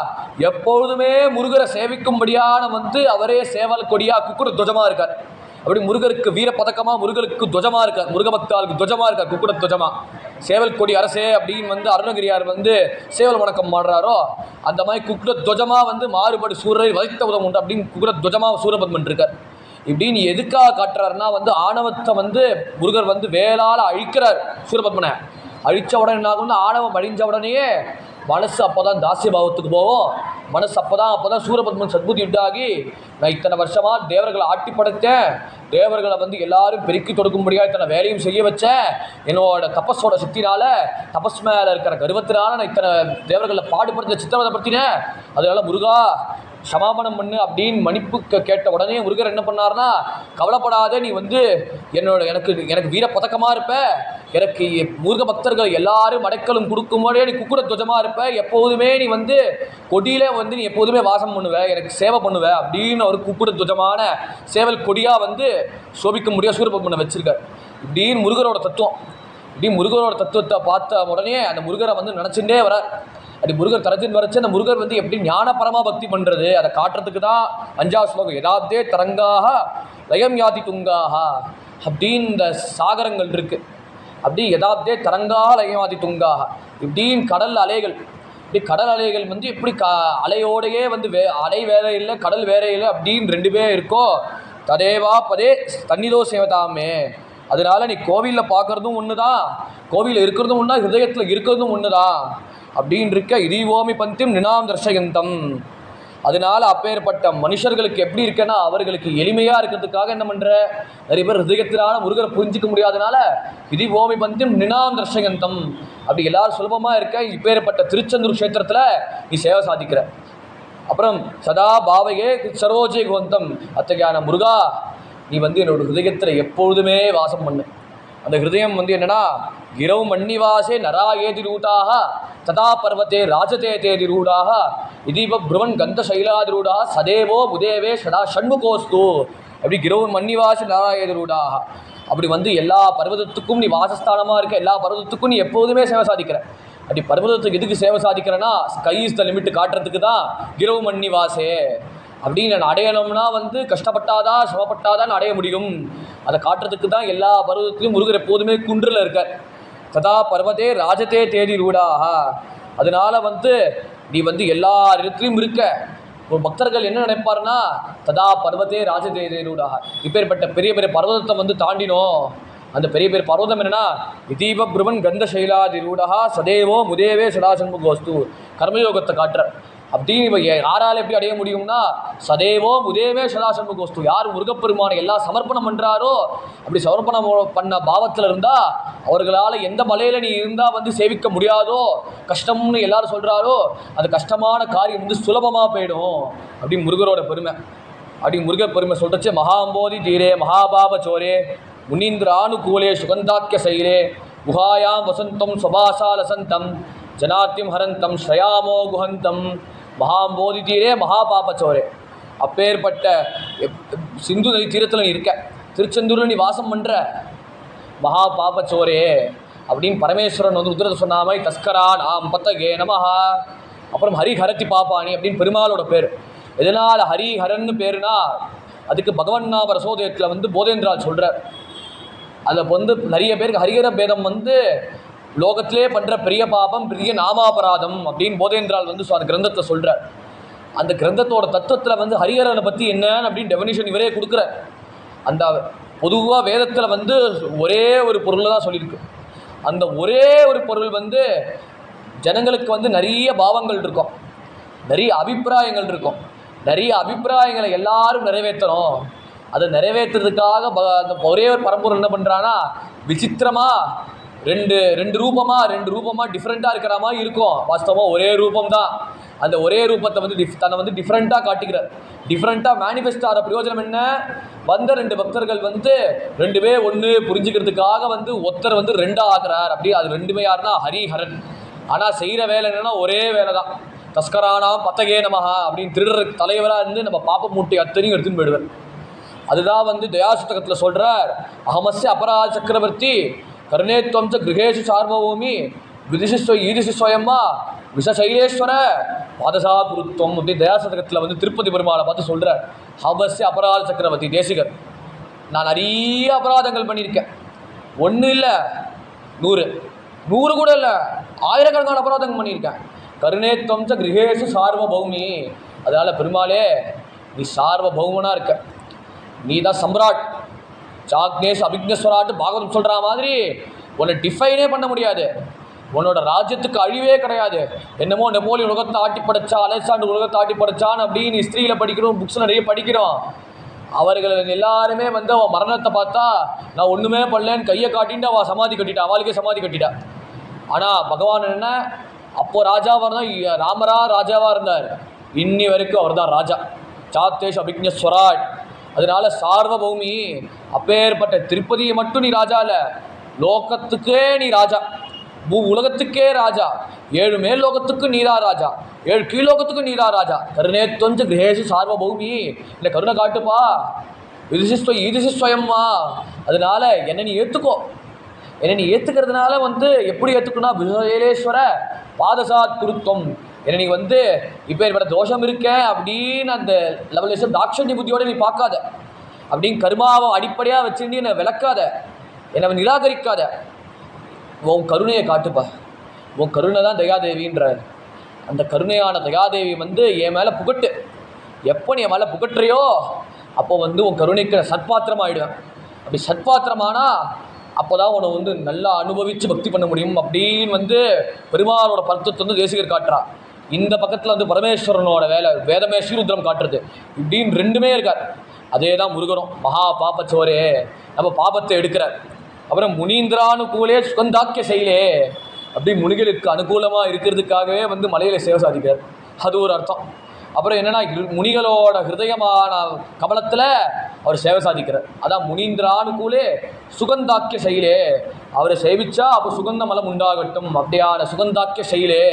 எப்பொழுதுமே முருகரை சேவிக்கும்படியான வந்து அவரே சேவல் கொடியாக குக்குட துவஜமாக இருக்கார். அப்படி முருகருக்கு வீர பதக்கமாக முருகருக்கு துவஜமாக இருக்கார். முருகபக்தாளுக்கு துவஜமாக இருக்கார், குக்குட துவஜமாக. சேவல் கொடி அரசே அப்படின்னு வந்து அருணகிரியார் வந்து சேவல் வணக்கம் பண்ணுறாரோ அந்த மாதிரி குக்குட துவஜமாக வந்து மாறுபடு சூரரை வதைத்த உதவும் உண்டு அப்படின்னு குக்குட துவஜமாக சூரபத்மன் இருக்கார். இப்படின்னு எதுக்காக காட்டுறாருன்னா வந்து ஆணவத்தை வந்து முருகர் வந்து வேளால் அழிக்கிறார். சூரபத்மனை அழித்த உடனே என்ன ஆகும்னா, ஆணவம் அழிஞ்ச உடனேயே மனசு அப்போ தான் தாசிய பாவத்துக்கு போகும். மனசு அப்போ தான் சூரபத்மன் சத்புத்தி உண்டாகி, நான் இத்தனை வருஷமாக தேவர்களை ஆட்டி படைத்தேன், தேவர்களை வந்து எல்லாரும் பெருக்கி தொடுக்கும்படியாக இத்தனை வேலையும் செய்ய வச்சேன், என்னோட தபஸோட சக்தினால, தபஸ் மேலே இருக்கிற கர்வத்தினால நான் இத்தனை தேவர்களை பாடுபடுத்த சித்திரவதைப்படுத்தினேன், அதனால முருகா சமாபனம் பண்ணு அப்படின்னு மன்னிப்பு கேட்ட உடனே முருகர் என்ன பண்ணார்னா, கவலைப்படாத, நீ வந்து எனக்கு வீர பதக்கமாக இருப்ப, எனக்கு முருக பக்தர்கள் எல்லாரும் அடைக்கலும் கொடுக்கும்போதே நீ குக்குட துவஜமாக இருப்ப, எப்போதுமே நீ வந்து கொடியில வந்து நீ எப்போதுமே வாசம் பண்ணுவ, எனக்கு சேவை பண்ணுவ அப்படின்னு ஒரு குக்குட துவஜமான சேவல் கொடியாக வந்து சோபிக்க முடியாது சூரபத்மனை வச்சிருக்கார். இப்படின்னு முருகரோட தத்துவம். இப்படி முருகரோட தத்துவத்தை பார்த்த உடனே அந்த முருகரை வந்து நினச்சிட்டே வர, அப்படி முருகர் தரச்சின்னு வரைச்சு அந்த முருகர் வந்து எப்படி ஞானபரமாக பக்தி பண்ணுறது அதை காட்டுறதுக்கு தான் 5வது ஸ்லோகம். யதாப்தே தரங்காக லயம் யாதி துங்காக அப்படின்னு இந்த சாகரங்கள் இருக்குது. அப்படி யதாப்தே தரங்காக லயம் யாதி துங்காக இப்படின்னு கடல் அலைகள். இப்படி கடல் அலைகள் வந்து எப்படி அலையோடையே வந்து அலை வேற இல்லை கடல் வேற இல்லை அப்படின்னு 2 பேர் இருக்கோ, ததேவா பதே தண்ணிதோ சேவதாமே. அதனால நீ கோவிலில் பார்க்குறதும் ஒன்று தான், கோவிலில் இருக்கிறதும் ஒன்றா, ஹிருதயத்தில் இருக்கிறதும் ஒன்று தான் அப்படின்னு இருக்க. இதீவோமி பந்திம் நினாம் தர்ஷயந்தம். அதனால அப்பேற்பட்ட மனுஷர்களுக்கு எப்படி இருக்குன்னா, அவர்களுக்கு எளிமையாக இருக்கிறதுக்காக என்ன பண்ணுற, நிறைய பேர் ஹிருதயத்தினால முருகரை புரிஞ்சிக்க முடியாதனால இதீவோமி பந்திம் நினாம் தர்ஷயந்தம் அப்படி எல்லாரும் சுலபமாக இருக்க. இப்பேற்பட்ட திருச்செந்தூர் க்ஷேத்திரத்தில் நீ சேவை சாதிக்கிற. அப்புறம் சதா பாவையே சரோஜே குவந்தம். அத்தகையான முருகா, நீ வந்து என்னோட ஹிருதயத்தில் எப்பொழுதுமே வாசம் பண்ணு. அந்த ஹிருதயம் வந்து என்னன்னா, கிரௌ மன்னிவாசே நராயேதி ரூடாக ததா பர்வத்தே ராஜதே தேதி ரூடாக இதீப புருவன் கந்த சைலாதிரூடாக சதேவோ புதேவே சதா ஷண்முகோஸ்து. அப்படி கிரௌ மன்னிவாசே நராயேதி ரூடாக அப்படி வந்து எல்லா பர்வதத்துக்கும் நீ வாசஸ்தானமாக இருக்க, எல்லா பர்வதத்துக்கும் நீ எப்போதுமே சேவை சாதிக்கிற. அப்படி பர்வதத்துக்கு எதுக்கு சேவை சாதிக்கிறேன்னா, ஸ்கை இஸ் த லிமிட் காட்டுறதுக்கு தான் கிரௌ மன்னிவாசே. அப்படின்னு நான் அடையணும்னா வந்து கஷ்டப்பட்டாதான் சிரமப்பட்டாதான் அடைய முடியும், அதை காட்டுறதுக்கு தான் எல்லா பர்வதத்திலையும் முருகர் எப்போதுமே குன்றில் இருக்கார். ததா பர்வதே ராஜதே தேதி ரூடாக. அதனால வந்து நீ வந்து எல்லா இடத்துலையும் இருக்க. ஒரு பக்தர்கள் என்ன நினைப்பாருன்னா, ததா பர்வதே ராஜதே தேதி ரூடாக. இப்பேற்பட்ட பெரிய பெரிய பர்வதத்தை வந்து தாண்டினோம். அந்த பெரிய பெரிய பர்வதம் என்னன்னா, இதீப புருவன் கந்த சைலாதி ரூடா சதேவோ முதேவே சதாசண்முகோஸ்து. கர்மயோகத்தை காட்டுற. அப்படின்னு இப்போ யாரால் எப்படி அடைய முடியும்னா, சதேவோ உதேவே சதாசண்முகோஸ்து. யார் முருகப்பெருமானை எல்லாம் சமர்ப்பணம் பண்ணுறாரோ, அப்படி சமர்ப்பணம் பண்ண பாவத்தில் இருந்தால் அவர்களால் எந்த மலையில் நீ இருந்தால் வந்து சேவிக்க முடியாதோ, கஷ்டம்னு எல்லாரும் சொல்கிறாரோ, அந்த கஷ்டமான காரியம் வந்து சுலபமாக போயிடும். அப்படின்னு முருகரோட பெருமை. அப்படி முருகர் பெருமை சொல்கிறச்சு, மகாம்போதி தீரே மகாபாப சோரே முனீந்திரானுகூலே சுகந்தாக்கிய சைலே குஹாயாம் வசந்தம் சுபாசாலசந்தம் ஜனாத்தியம் ஹரந்தம் ஸ்ரயாமோ குஹந்தம் மகாம்போதி தீரே மகாபாபச்சோரே. அப்பேற்பட்ட சிந்து நதி தீரத்தில் நீ இருக்க, திருச்செந்தூரில் நீ வாசம் பண்ணுற மகாபாபச்சோரே அப்படின்னு பரமேஸ்வரன் வந்து உத்தரத்தை சொன்னாமை. தஸ்கரா நாம் பத்தகே நமஹா. அப்புறம் ஹரிஹரத்தி பாப்பானி அப்படின்னு பெருமாளோட பேர். எதனால் ஹரிஹரன்னு பேருனா அதுக்கு பகவன் நாம ரசோதயத்தில் வந்து போதேந்திரால் சொல்கிறார். அதில் வந்து நிறைய பேருக்கு ஹரிஹர பேதம் வந்து லோகத்திலே பண்ணுற பெரிய பாபம் பெரிய நாமாபராதம் அப்படின்னு போதேந்திரால் வந்து அந்த கிரந்தத்தை சொல்கிறார். அந்த கிரந்தத்தோட தத்துவத்தில் வந்து ஹரிஹரனை பற்றி என்னன்னு அப்படின்னு டெஃபினிஷன் இவரே கொடுக்குறார். அந்த பொதுவாக வேதத்தில் வந்து ஒரே ஒரு பொருளை தான் சொல்லியிருக்கு. அந்த ஒரே ஒரு பொருள் வந்து ஜனங்களுக்கு வந்து நிறைய பாவங்கள் இருக்கும், நிறைய அபிப்பிராயங்கள் இருக்கும். நிறைய அபிப்பிராயங்களை எல்லாரும் நிறைவேற்றணும். அதை நிறைவேற்றுறதுக்காக அந்த ஒரே ஒரு பரம்பொருள் என்ன பண்ணுறான்னா விசித்திரமாக ரெண்டு ரூபமாக டிஃப்ரெண்ட்டாக இருக்கிற மாதிரி இருக்கும். வாஸ்தவமாக ஒரே ரூபம் தான். அந்த ஒரே ரூபத்தை வந்து தன்னை வந்து டிஃப்ரெண்ட்டாக காட்டிக்கிறார். டிஃப்ரெண்ட்டாக மேனிஃபெஸ்ட் ஆகிற பிரயோஜனம் என்ன? வந்த ரெண்டு பக்தர்கள் வந்து ரெண்டுமே ஒன்று புரிஞ்சுக்கிறதுக்காக வந்து ஒருத்தர் வந்து ரெண்டாக ஆகிறார். அப்படி அது ரெண்டுமே யாருன்னா ஹரிஹரன். ஆனால் செய்கிற வேலை என்னென்னா ஒரே வேலை தான். தஸ்கரானாம் பத்தகே நமஹா அப்படின்னு திருடுற தலைவராக இருந்து நம்ம பாப்ப மூட்டை அத்தனையும் எடுத்துன்னு போயிடுவார். அதுதான் வந்து தயாசுத்தகத்தில் சொல்கிறார். அகமஸ்ய அபராத சக்கரவர்த்தி கருணேத்வம் ச கிரகேஷு சார்வபூமி விதிஷிஸ்வ ஈதிஷிஸ்வயம்மா விஷசைலேஸ்வர பாதசா குருத்துவம் அப்படின்னு தயாசதகத்தில் வந்து திருப்பதி பெருமாளை பார்த்து சொல்கிறார். ஹமஸ்ய அபராத சக்கரவர்த்தி தேசிகர், நான் நிறைய அபராதங்கள் பண்ணியிருக்கேன். ஒன்று இல்லை 100 கூட இல்லை, ஆயிரக்கணக்கான அபராதங்கள் பண்ணியிருக்கேன். கருணேத்வம் ச கிரகேஷு சார்வபௌமி, அதனால் பெருமாளே நீ சார்வபௌமனாக இருக்க, நீ தான் சம்ராட். சாக்னேஷ் அபிக்னஸ்வராட்டு பாகவதம் சொல்கிற மாதிரி உன்னை டிஃபைனே பண்ண முடியாது. உன்னோட ராஜ்யத்துக்கு அழிவே கிடையாது. என்னமோ நெப்போலியன் உலகத்தை ஆட்டி படைச்சா, அலெக்சாண்டர் உலகத்தை ஆட்டி படைச்சான்னு அப்படின்னு ஹிஸ்ட்ரியில் படிக்கிறோம், புக்ஸ் நிறைய படிக்கிறோம். அவர்கள் எல்லாருமே வந்து அவன் மரணத்தை பார்த்தா நான் ஒன்றுமே பண்ணலன்னு கையை காட்டிட்டு அவள் சமாதி கட்டிட்டா, அவளுக்கே சமாதி கட்டிட்டா. ஆனால் பகவான் என்ன, அப்போது ராஜாவாக இருந்தால் ராஜாவாக இருந்தார். இன்னி வரைக்கும் அவர் தான் ராஜா. சாத்தேஷ் அபிக்னஸ்வராட். அதனால சார்வபௌமி, அப்பேற்பட்ட திருப்பதியை மட்டும் நீ ராஜா இல்லை, லோகத்துக்கே நீ ராஜா, உலகத்துக்கே ராஜா. 7 மேல் லோகத்துக்கு நீரா ராஜா, 7 கீழோகத்துக்கு நீரா ராஜா. கருணேத்வஞ்ச கிரகேஷு சார்வபௌமி, இல்லை கருணை காட்டுப்பா. ஈதிஷிஸ்வயம்மா, அதனால என்னை நீ ஏற்றுக்கோ. என்னை நீ ஏற்றுக்கிறதுனால வந்து எப்படி ஏற்றுக்கணும்னா விசேலேஸ்வர பாதசாத் குருத்துவம். என்னை நீ வந்து இப்போ என்னோட தோஷம் இருக்கேன் அப்படின்னு அந்த லெவலேஷன் தாட்சண்ய புத்தியோடு நீ பார்க்காத, அப்படின்னு கர்மாவை அடிப்படையாக வச்சுட்டு என்னை விளக்காத, என்னை நிராகரிக்காத. உன் கருணையை காட்டுப்பா. உன் கருணை தான் தயாதேவின்ற. அந்த கருணையான தயாதேவி வந்து என் மேலே புகட்டு. எப்போ நீ என் மேலே புகட்டுறியோ அப்போ வந்து உன் கருணைக்கு சத்பாத்திரமாகிடுவேன். அப்படி சத்பாத்திரமானா அப்போ தான் உன்னை வந்து நல்லா அனுபவித்து பக்தி பண்ண முடியும் அப்படின்னு வந்து பெருமாளோட பருத்தத்தை வந்து தேசிகர் காட்டுறா. இந்த பக்கத்தில் வந்து பரமேஸ்வரனோட வேலை வேதமே ஸ்ரீருத்ரம் காட்டுறது, இப்படின்னு ரெண்டுமே இருக்கார். அதே தான் முருகனும். மகா பாப்பச்சோரே, நம்ம பாபத்தை எடுக்கிறார். அப்புறம் முனீந்திரானுகூலே சுகந்தாக்கிய செயலே, அப்படி முனிகளுக்கு அனுகூலமாக இருக்கிறதுக்காகவே வந்து மலையில் சேவை சாதிக்கிறார். அது ஒரு அர்த்தம். அப்புறம் என்னென்னா முனிகளோட ஹிருதயமான கமலத்தில் அவர் சேவை சாதிக்கிறார். அதான் முனீந்திரானுகூலே சுகந்தாக்கிய செயலே, அவரை சேவிச்சா அப்போ சுகந்த மலம் உண்டாகட்டும், அப்படியான சுகந்தாக்கிய செயலே.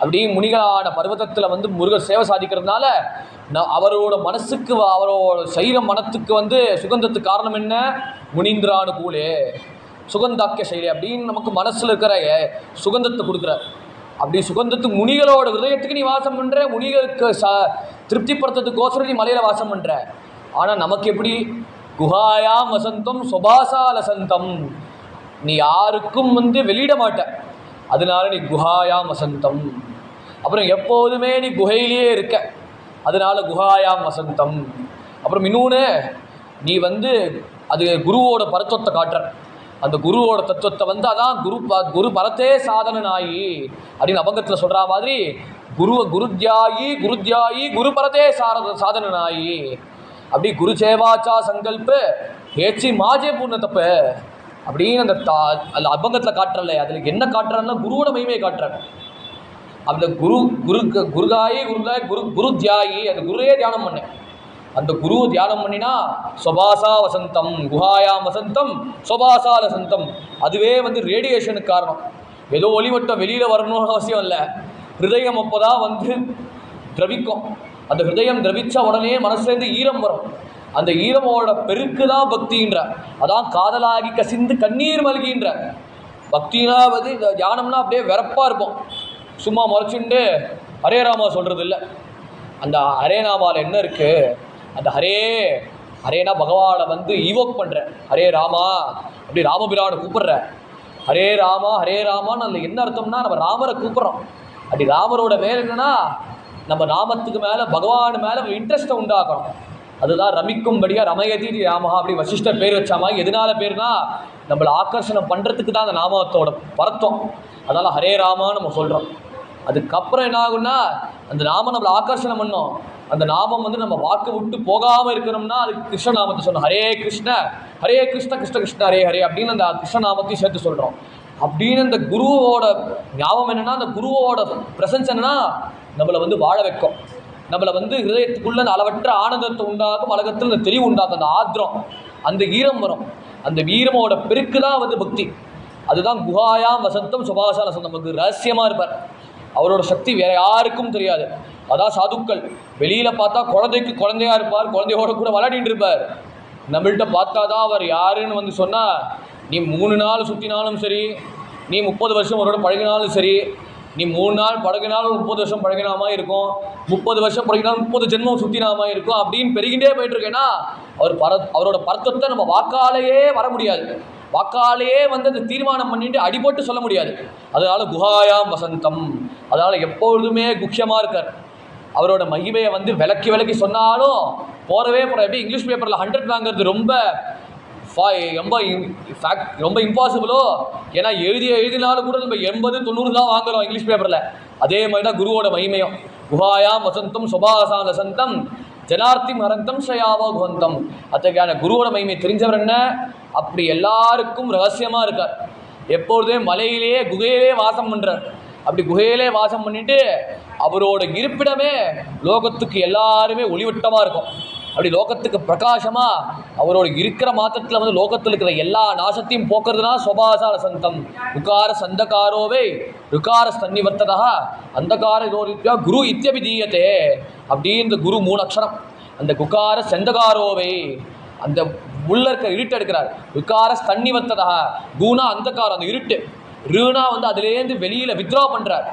அப்படி முனிகளான பர்வதத்தில் வந்து முருகர் சேவை சாதிக்கிறதுனால அவரோட மனசுக்கு, அவரோட சரீரம் மனத்துக்கு வந்து சுகந்தத்துக்கு காரணம் என்ன? முனீந்திரானுகூலே சுகந்தாக்கிய செயலே அப்படின்னு நமக்கு மனசில் இருக்கிற சுகந்தத்தை கொடுக்குறார். அப்படி சுகந்தத்துக்கு முனிகளோட ஹிருதயத்துக்கு நீ வாசம் பண்ணுற, முனிகளுக்கு திருப்திப்படுத்துறதுக்கோசரம் நீ மலையில் வாசம் பண்ணுற. ஆனால் நமக்கு எப்படி? குஹாயாம் வசந்தம் சுபாசா லசந்தம், நீ யாருக்கும் வந்து வெளியிட மாட்ட, அதனால நீ குஹாயாம் வசந்தம். அப்புறம் எப்போதுமே நீ குகையிலேயே இருக்க, அதனால குஹாயாம் வசந்தம். அப்புறம் இன்னொன்று, நீ வந்து அது குருவோட பரத்துவத்தை காட்டுற. அந்த குருவோட தத்துவத்தை வந்து அதான் குரு பரத்தே சாதனாயி அப்படின்னு அபங்கத்தில் சொல்கிற மாதிரி குருத்யாயி குரு பரத்தே சாதனாயி. அப்படி குரு சேவாச்சா சங்கல்ப ஏச்சி மாஜே பூர்ண தப்பு அப்படின்னு அந்த அபங்கத்தில் காட்டுறல. அதில் என்ன காட்டுறான்னா குருவோட மகிமையை காட்டுறாரு. அந்த குருகாயி குருத்யாயி, அந்த குருவே தியானம் பண்ணேன். அந்த குரு தியானம் பண்ணினா சொபாசா வசந்தம், குஹாயாம் வசந்தம் சொபாசா வசந்தம். அதுவே வந்து ரேடியேஷனுக்கு காரணம். ஏதோ ஒளிவட்டம் வெளியில் வரணும்னு அவசியம் இல்லை. ஹிருதயம் அப்போ தான் வந்து திரவிக்கும். அந்த ஹிருதயம் திரவிச்சா உடனே மனசுலேருந்து ஈரம் வரும். அந்த ஈரமோட பெருக்கு தான் பக்தின்ற. அதான் காதலாகி கசிந்து கண்ணீர் மல்கின்ற. பக்தினா வந்து இந்த தியானம்னா அப்படியே வெறப்பாக இருப்போம். சும்மா முறைச்சுண்டு ஹரே ராமா சொல்கிறது இல்லை. அந்த ஹரே நாமாவில் என்ன இருக்குது, அந்த ஹரேனா பகவானை வந்து ஈவோக் பண்ணுற, ஹரே ராமா அப்படி ராமபிரானை கூப்பிடுற, ஹரே ராமான்னு அதில் என்ன அர்த்தம்னா நம்ம ராமரை கூப்பிட்றோம். அப்படி ராமரோட வேலை என்னென்னா நம்ம நாமத்துக்கு மேலே பகவான் மேலே இன்ட்ரெஸ்ட்டை உண்டாக்கணும். அதுதான் ரமிக்கும்படியாக ரமயதி ராமஹா அப்படி வசிஷ்டர் பேர் வச்சா மாதிரி. எதனால பேர்னா நம்மளை ஆக்கர்ஷணம் பண்ணுறதுக்கு தான் அந்த நாமத்தோட பரத்தம். அதனால் ஹரே ராமான்னு நம்ம சொல்கிறோம். அதுக்கப்புறம் என்ன ஆகுன்னா அந்த நாமம் நம்மளை ஆக்கர்ஷணம் பண்ணோம். அந்த நாமம் வந்து நம்ம வாக்கு விட்டு போகாமல் இருக்கணும்னா அதுக்கு கிருஷ்ண நாமத்தை சொன்னோம். ஹரே கிருஷ்ண கிருஷ்ண கிருஷ்ண ஹரே ஹரே அப்படின்னு அந்த கிருஷ்ண நாமத்தையும் சேர்த்து சொல்கிறோம். அப்படின்னு இந்த குருவோட ஞாபகம் என்னென்னா, அந்த குருவோட ப்ரெசன்ஸ் என்னென்னா நம்மளை வந்து வாழ வைக்கும். நம்மளை வந்து ஹிருதயத்துக்குள்ளே அந்த அளவற்ற ஆனந்தத்தை உண்டாக்கும், அழகத்தில் அந்த தெளிவு உண்டாக்கும், அந்த ஆத்திரம், அந்த ஈரம் வரும். அந்த வீரமோட பெருக்கு தான் வந்து பக்தி. அதுதான் குஹாயாம் வசந்தம் சுபாஷா வசந்தம். நமக்கு ரகசியமாக இருப்பார். அவரோட சக்தி வேறு யாருக்கும் தெரியாது. அதான் சாதுக்கள். வெளியில் பார்த்தா குழந்தையாக இருப்பார், குழந்தையோட கூட விளையாடிட்டு இருப்பார். நம்மள்கிட்ட பார்த்தா தான் அவர் யாருன்னு வந்து சொன்னால், நீ 3 நாள் சுற்றினாலும் சரி, நீ 30 வருஷம் அவரோட பழகினாலும் சரி, நீ 3 நாள் பழகினாலும் 30 வருஷம் பழகினாமா இருக்கும், 30 வருஷம் பழகினாலும் 30 ஜென்மம் சுற்றினாமா இருக்கும். அப்படின்னு பெருகிட்டே போயிட்டுருக்கேன்னா அவரோட பரத்தத்தை நம்ம வாக்காலேயே வர முடியாது. வாக்காலேயே வந்து அந்த தீர்மானம் பண்ணிட்டு அடிபட்டு சொல்ல முடியாது. அதனால் குஹாயாம் வசந்தம். அதனால் எப்பொழுதுமே குக்கியமாக இருக்கார். அவரோட மகிமையை வந்து விளக்கி சொன்னாலும் போகிறவே எப்படி இங்கிலீஷ் பேப்பரில் 100 வாங்கிறது ரொம்ப இம்பாசிபிளோ. ஏன்னா எழுதினாலும் கூட நம்ம 80-90 தான் வாங்குறோம் இங்கிலீஷ் பேப்பரில். அதே மாதிரி தான் குருவோட மகிமையும். குஹாயாம் வசந்தம் சுபாசான வசந்தம் ஜனார்த்தி மரந்தம் ஸ்ரயாவோ குவந்தம். அத்தகையான குருவோட மகிமை தெரிஞ்சவர் என்ன, அப்படி எல்லாருக்கும் ரகசியமாக இருக்கார். எப்பொழுதே மலையிலேயே குகையிலே வாசம் பண்ணுறார். அப்படி குகையிலே வாசம் பண்ணிட்டு அவரோட இருப்பிடமே லோகத்துக்கு எல்லாருமே ஒளிவட்டமாக இருக்கும். அப்படி லோகத்துக்கு பிரகாசமாக அவரோட இருக்கிற மாத்திரத்தில் வந்து லோகத்தில் இருக்கிற எல்லா நாசத்தையும் போக்குறதுனா சுபாசா வசந்தம். ருக்கார சந்தகாரோவே ருக்கார சன்னிவர்த்ததா அந்தகார இதோரித்யா குரு இத்தியபிதீயத்தே. அப்படின்னு இந்த குரு 3 அக்ஷரம். அந்த குக்கார சந்தகாரோவை அந்த உள்ள இருக்க இருட்டு எடுக்கிறார். ருக்கார சன்னிவர்த்ததா குணா அந்தகாரம் அந்த இருட்டு. ருனா வந்து அதுலேருந்து வெளியில் வித்ரா பண்ணுறார்.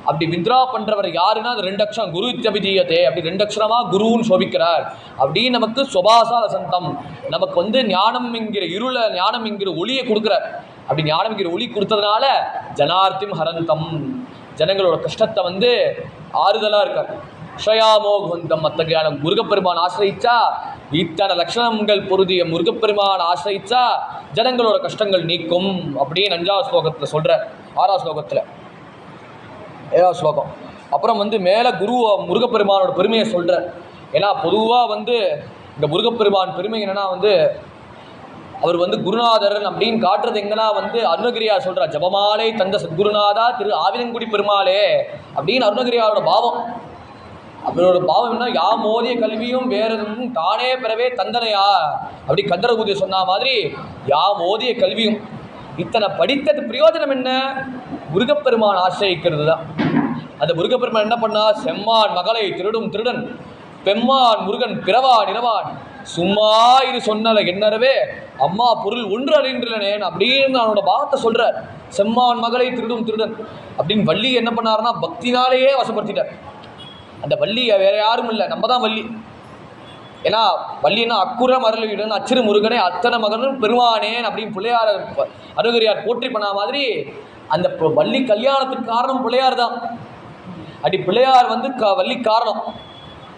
அப்படி வித்ரா பண்ணுறவர் யாருன்னா அது 2 அக்ஷரம் குரு இத்தியபிதீயத்தே. அப்படி 2 அக்ஷரமாக குருன்னு சோபிக்கிறார். அப்படின்னு நமக்கு சுபாசா வசந்தம். நமக்கு வந்து ஞானம் என்கிற இருளை ஞானம் என்கிற ஒளியை கொடுக்குறார். அப்படி ஞானம் என்கிற ஒளி கொடுத்ததுனால ஜனார்த்திம் ஹரந்தம், ஜனங்களோட கஷ்டத்தை வந்து ஆறுதலாக இருக்கார். க்ஷயாமோ குவந்தம். அத்தகையான முருகப்பெருமான் ஆசிரியிச்சா, இத்தனை லட்சணங்கள் பொருதிய முருகப்பெருமான் ஆசிரியிச்சா ஜனங்களோட கஷ்டங்கள் நீக்கும் அப்படின்னு 5ஆவது ஸ்லோகத்தில் சொல்கிற. 6ஆவது ஸ்லோகத்தில் 7ஆவது ஸ்லோகம். அப்புறம் வந்து மேலே முருகப்பெருமானோட பெருமையை சொல்கிறார். ஏன்னா பொதுவாக வந்து இந்த முருகப்பெருமான் பெருமை என்னென்னா வந்து அவர் வந்து குருநாதரன் அப்படின்னு காட்டுறது எங்கன்னா வந்து அருணகிரியார் சொல்கிறார். ஜபமாலை தந்த சத்குருநாதா திரு ஆவினங்குடி பெருமாளே அப்படின்னு அருணகிரியாரோட பாவம். அவரோட பாவம் என்ன, யா மோதிய கல்வியும் வேறதும் தானே பெறவே தந்தனையா அப்படி கந்தரபூதியை சொன்ன மாதிரி யா மோதிய கல்வியும். இத்தனை படித்தது பிரயோஜனம் என்ன, முருகப்பெருமான் ஆசிரியிக்கிறது தான். அந்த முருகப்பெருமான் என்ன பண்ணா, செம்மான் மகளை திருடும் திருடன் பெம்மான் முருகன் பிறவான் இரவான் சும்மா இது சொன்னல என்னறவே அம்மா பொருள் ஒன்று அறிந்திருந்தேன் அப்படின்னு அவனோட பாவத்தை சொல்கிறார். செம்மான் மகளை திருடும் திருடன் அப்படின்னு வள்ளி என்ன பண்ணாருன்னா பக்தினாலேயே வசப்படுத்திட்டார். அந்த வள்ளி வேற யாரும் இல்லை, நம்ம தான் வள்ளி. ஏன்னா வள்ளின்னா அக்குற மரளிடன் அச்சிறு முருகனே அத்தனை மகனும் பெருமானேன் அப்படின்னு பிள்ளையார் அருகரியார் போற்றி பண்ண மாதிரி அந்த வள்ளி கல்யாணத்துக்கு காரணம் பிள்ளையார் தான். அப்படி பிள்ளையார் வந்து வள்ளி காரணம்.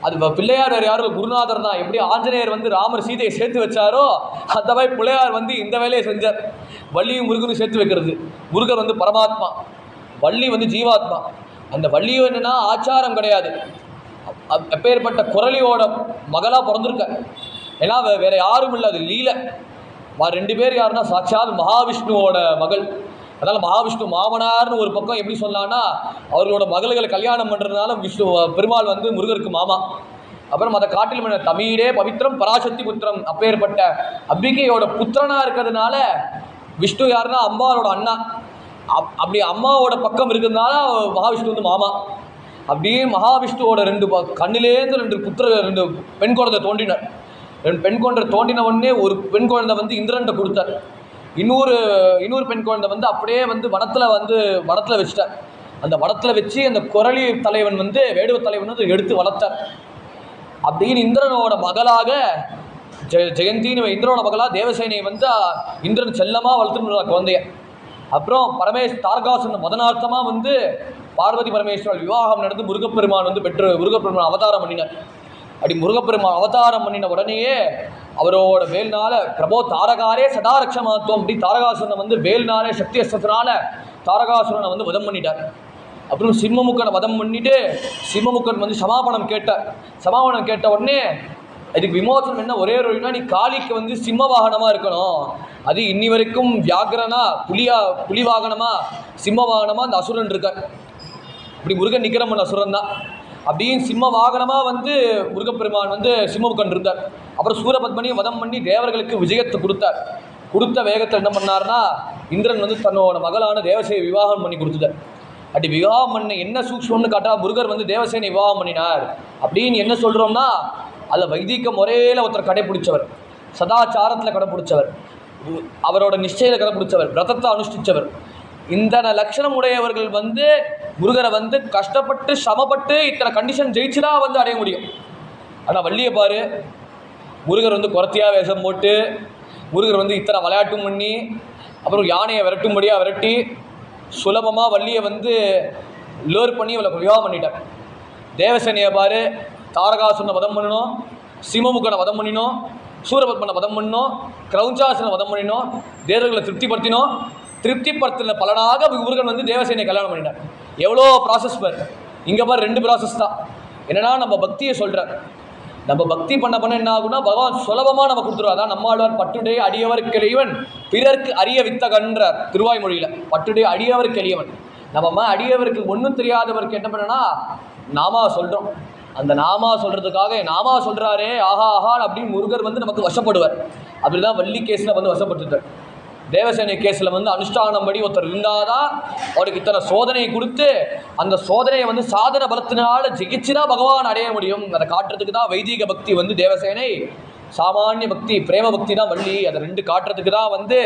அது பிள்ளையார் வேறு யாரும் குருநாதர் தான். எப்படி ஆஞ்சநேயர் வந்து ராமர் சீதையை சேர்த்து வச்சாரோ அந்த மாதிரி பிள்ளையார் வந்து இந்த வேலையை செஞ்சார். வள்ளியும் முருகனும் சேர்த்து வைக்கிறது. முருகர் வந்து பரமாத்மா, வள்ளி வந்து ஜீவாத்மா. அந்த வள்ளியும் என்னென்னா ஆச்சாரம் கிடையாது. எப்பேற்பட்ட குரலியோட மகளாக பிறந்திருக்க. ஏன்னா வேற யாரும் இல்லை, அது லீலை. 2 பேர் யாருன்னா சாட்சாத் மகாவிஷ்ணுவோட மகள். அதனால் மகாவிஷ்ணு மாமனார்னு ஒரு பக்கம் எப்படி சொல்லலான்னா அவர்களோட மகள்களை கல்யாணம் பண்ணுறதுனால விஷ்ணு பெருமாள் வந்து முருகருக்கு மாமா. அப்புறம் அதை காட்டிலும் தமிழே பவித்திரம் பராசக்தி புத்திரம் அப்பேற்பட்ட அம்பிகையோட புத்திரனாக இருக்கிறதுனால விஷ்ணு யாருன்னா அம்பாவோட அண்ணா. அப்படி அம்மாவோட பக்கம் இருக்கிறதுனால மகாவிஷ்ணு வந்து மாமா. அப்படியே மகாவிஷ்ணுவோட 2 கண்ணிலேருந்து 2 பெண் குழந்தை தோன்றினார். 2 பெண் குழந்தை தோன்றின உடனே ஒரு பெண் குழந்தை வந்து இந்திரன்ட்ட கொடுத்தார். இன்னொரு பெண் குழந்தை வந்து அப்படியே வந்து வனத்தில் வச்சுட்டார். அந்த வடத்தில் வச்சு அந்த குரலி தலைவன் வந்து வேடுவ தலைவன் வந்து எடுத்து வளர்த்தார். அப்படின்னு இந்திரனோட மகளாக ஜெயந்தின்னு இந்திரனோட மகளாக தேவசேனையை வந்து இந்திரன் செல்லமாக வளர்த்துன்னு குழந்தைய. அப்புறம் தாரகாசுரன் மதனார்த்தமாக வந்து பார்வதி பரமேஸ்வரர் விவாகம் நடந்து முருகப்பெருமான் வந்து முருகப்பெருமான் அவதாரம் பண்ணினார். அப்படி முருகப்பெருமான் அவதாரம் பண்ணின உடனேயே அவரோட வேல்னால பிரபோ தாரகாரே சதா ரட்சமாத்துவம் அப்படி தாரகாசுரனை வந்து வேல்னாலே சக்தி அஸ்திரத்தினால தாரகாசுரனை வந்து வதம் பண்ணிட்டார். அப்புறம் சிம்மமுக்கனை வதம் பண்ணிட்டு சிம்மமுக்கன் வந்து சமாபனம் கேட்ட உடனே இதுக்கு விமோசனம் என்ன ஒரே ஒருனா, நீ காளிக்கு வந்து சிம்ம வாகனமாக இருக்கணும். அது இன்னி வரைக்கும் வியாகரனா புலி வாகனமாக சிம்ம வாகனமாக அந்த அசுரன் இருக்கார். இப்படி முருகன் நிகரமன் அசுரன் தான். அப்படின்னு சிம்ம வாகனமாக வந்து முருகப்பெருமான் வந்து சிம்மமுக்கன் இருந்தார். அப்புறம் சூரபத்மனையும் வதம் பண்ணி தேவர்களுக்கு விஜயத்தை கொடுத்த வேகத்தில் என்ன பண்ணார்னா, இந்திரன் வந்து தன்னோட மகளான தேவசேனை விவாகம் பண்ணி கொடுத்துட்டார். அப்படி விவாகம் பண்ண என்ன சூக்ஷ்மம்னு காட்டா, முருகர் வந்து தேவசேனை விவாகம் பண்ணினார் அப்படின்னு என்ன சொல்கிறோம்னா, அதில் வைதிக முறையில் ஒருத்தர் கடைப்பிடிச்சவர், சதாச்சாரத்தில் கடைப்பிடிச்சவர், அவரோட நிச்சயில கடைப்பிடிச்சவர், விரதத்தை அனுஷ்டித்தவர், இந்த லட்சணம் உடையவர்கள் வந்து முருகரை வந்து கஷ்டப்பட்டு சமப்பட்டு இத்தனை கண்டிஷன் ஜெயிச்சுதான் வந்து அடைய முடியும். ஆனால் வள்ளியை பாரு, முருகர் வந்து குறத்தியாக வேஷம் போட்டு முருகர் வந்து இத்தனை விளையாட்டும் பண்ணி அப்புறம் யானையை விரட்டி சுலபமாக வள்ளியை வந்து லோர் பண்ணி அவளை விவாகம் பண்ணிட்டார். தேவசேனையை பாரு, தாரகாசுரனை வதம் பண்ணணும், சிம்மமுக்கனை வதம் பண்ணினோம், சூரபத்மனை வதம் பண்ணணும், கிரௌஞ்சாசனை வதம் பண்ணினோம், தேவர்களை திருப்திப்படுத்தின பலனாக முருகன் வந்து தேவசேனை கல்யாணம் பண்ணிட்டார். எவ்வளோ ப்ராசஸ் பார். இங்கே பார் 2 ப்ராசஸ் தான். என்னென்னா நம்ம பக்தியை சொல்கிறார். நம்ம பக்தி பண்ண என்ன ஆகுனா, பகவான் சுலபமாக நம்ம கொடுத்துருவா. அதான் நம்மாழ்வார் பட்டுடைய அடியவருக்கு எளியவன் பிறர்க்கு அரிய வித்தகன்றார் திருவாய்மொழியில். பட்டுடைய அடியவருக்கு எளியவன். நம்ம அடியவருக்கு ஒன்றும் தெரியாதவருக்கு என்ன பண்ணனா நாமா சொல்கிறோம். அந்த நாமா சொல்கிறதுக்காக நாமா சொல்கிறாரே ஆஹா ஆஹா அப்படின்னு முருகர் வந்து நமக்கு வசப்படுவார். அப்படி தான் வள்ளி கேஸில் வந்து வசப்பட்டுட்டார். தேவசேனை கேஸில் வந்து அனுஷ்டானம் படி ஒருத்தர் இருந்தால் தான் அவருக்கு இத்தனை சோதனை கொடுத்து அந்த சோதனையை வந்து சாதன பலத்தினால ஜெயிச்சுதான் பகவான் அடைய முடியும். அதை காட்டுறதுக்கு தான் வைதிக பக்தி வந்து தேவசேனை, சாமானிய பக்தி பிரேம பக்தி தான் வள்ளி. அதை 2 காட்டுறதுக்கு தான் வந்து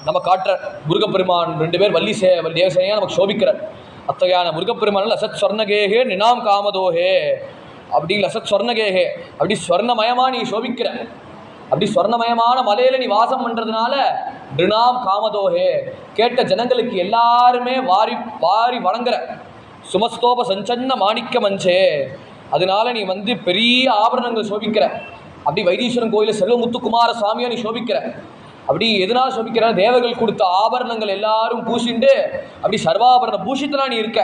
நம்ம காட்டுற முருகப்பெருமான் 2 பேர் வள்ளி தேவசேனையாக நமக்கு சோபிக்கிறார். அத்தகையான முருகப்பெருமான் லசத் ஸ்வர்ணகேகே நினாம் காமதோஹே அப்படி லசத் ஸ்வர்ணகேகே அப்படி ஸ்வர்ணமயமாக நீ சோபிக்கிற. அப்படி ஸ்வர்ணமயமான மலையில் நீ வாசம் பண்ணுறதுனால நினாம் காமதோஹே கேட்ட ஜனங்களுக்கு எல்லாருமே வாரி வணங்குற. சுமஸ்தோப சஞ்சன்ன மாணிக்க மஞ்சே அதனால நீ வந்து பெரிய ஆபரணங்கள் சோபிக்கிற. அப்படி வைத்தீஸ்வரன் கோயிலில் செல்வமுத்துக்குமார சுவாமியாக நீ சோபிக்கிற. அப்படி எதனால் சோபிக்கிற, தேவர்கள் கொடுத்த ஆபரணங்கள் எல்லாரும் பூசிண்டு அப்படி சர்வாபரண பூஷித்தனா நீ இருக்க.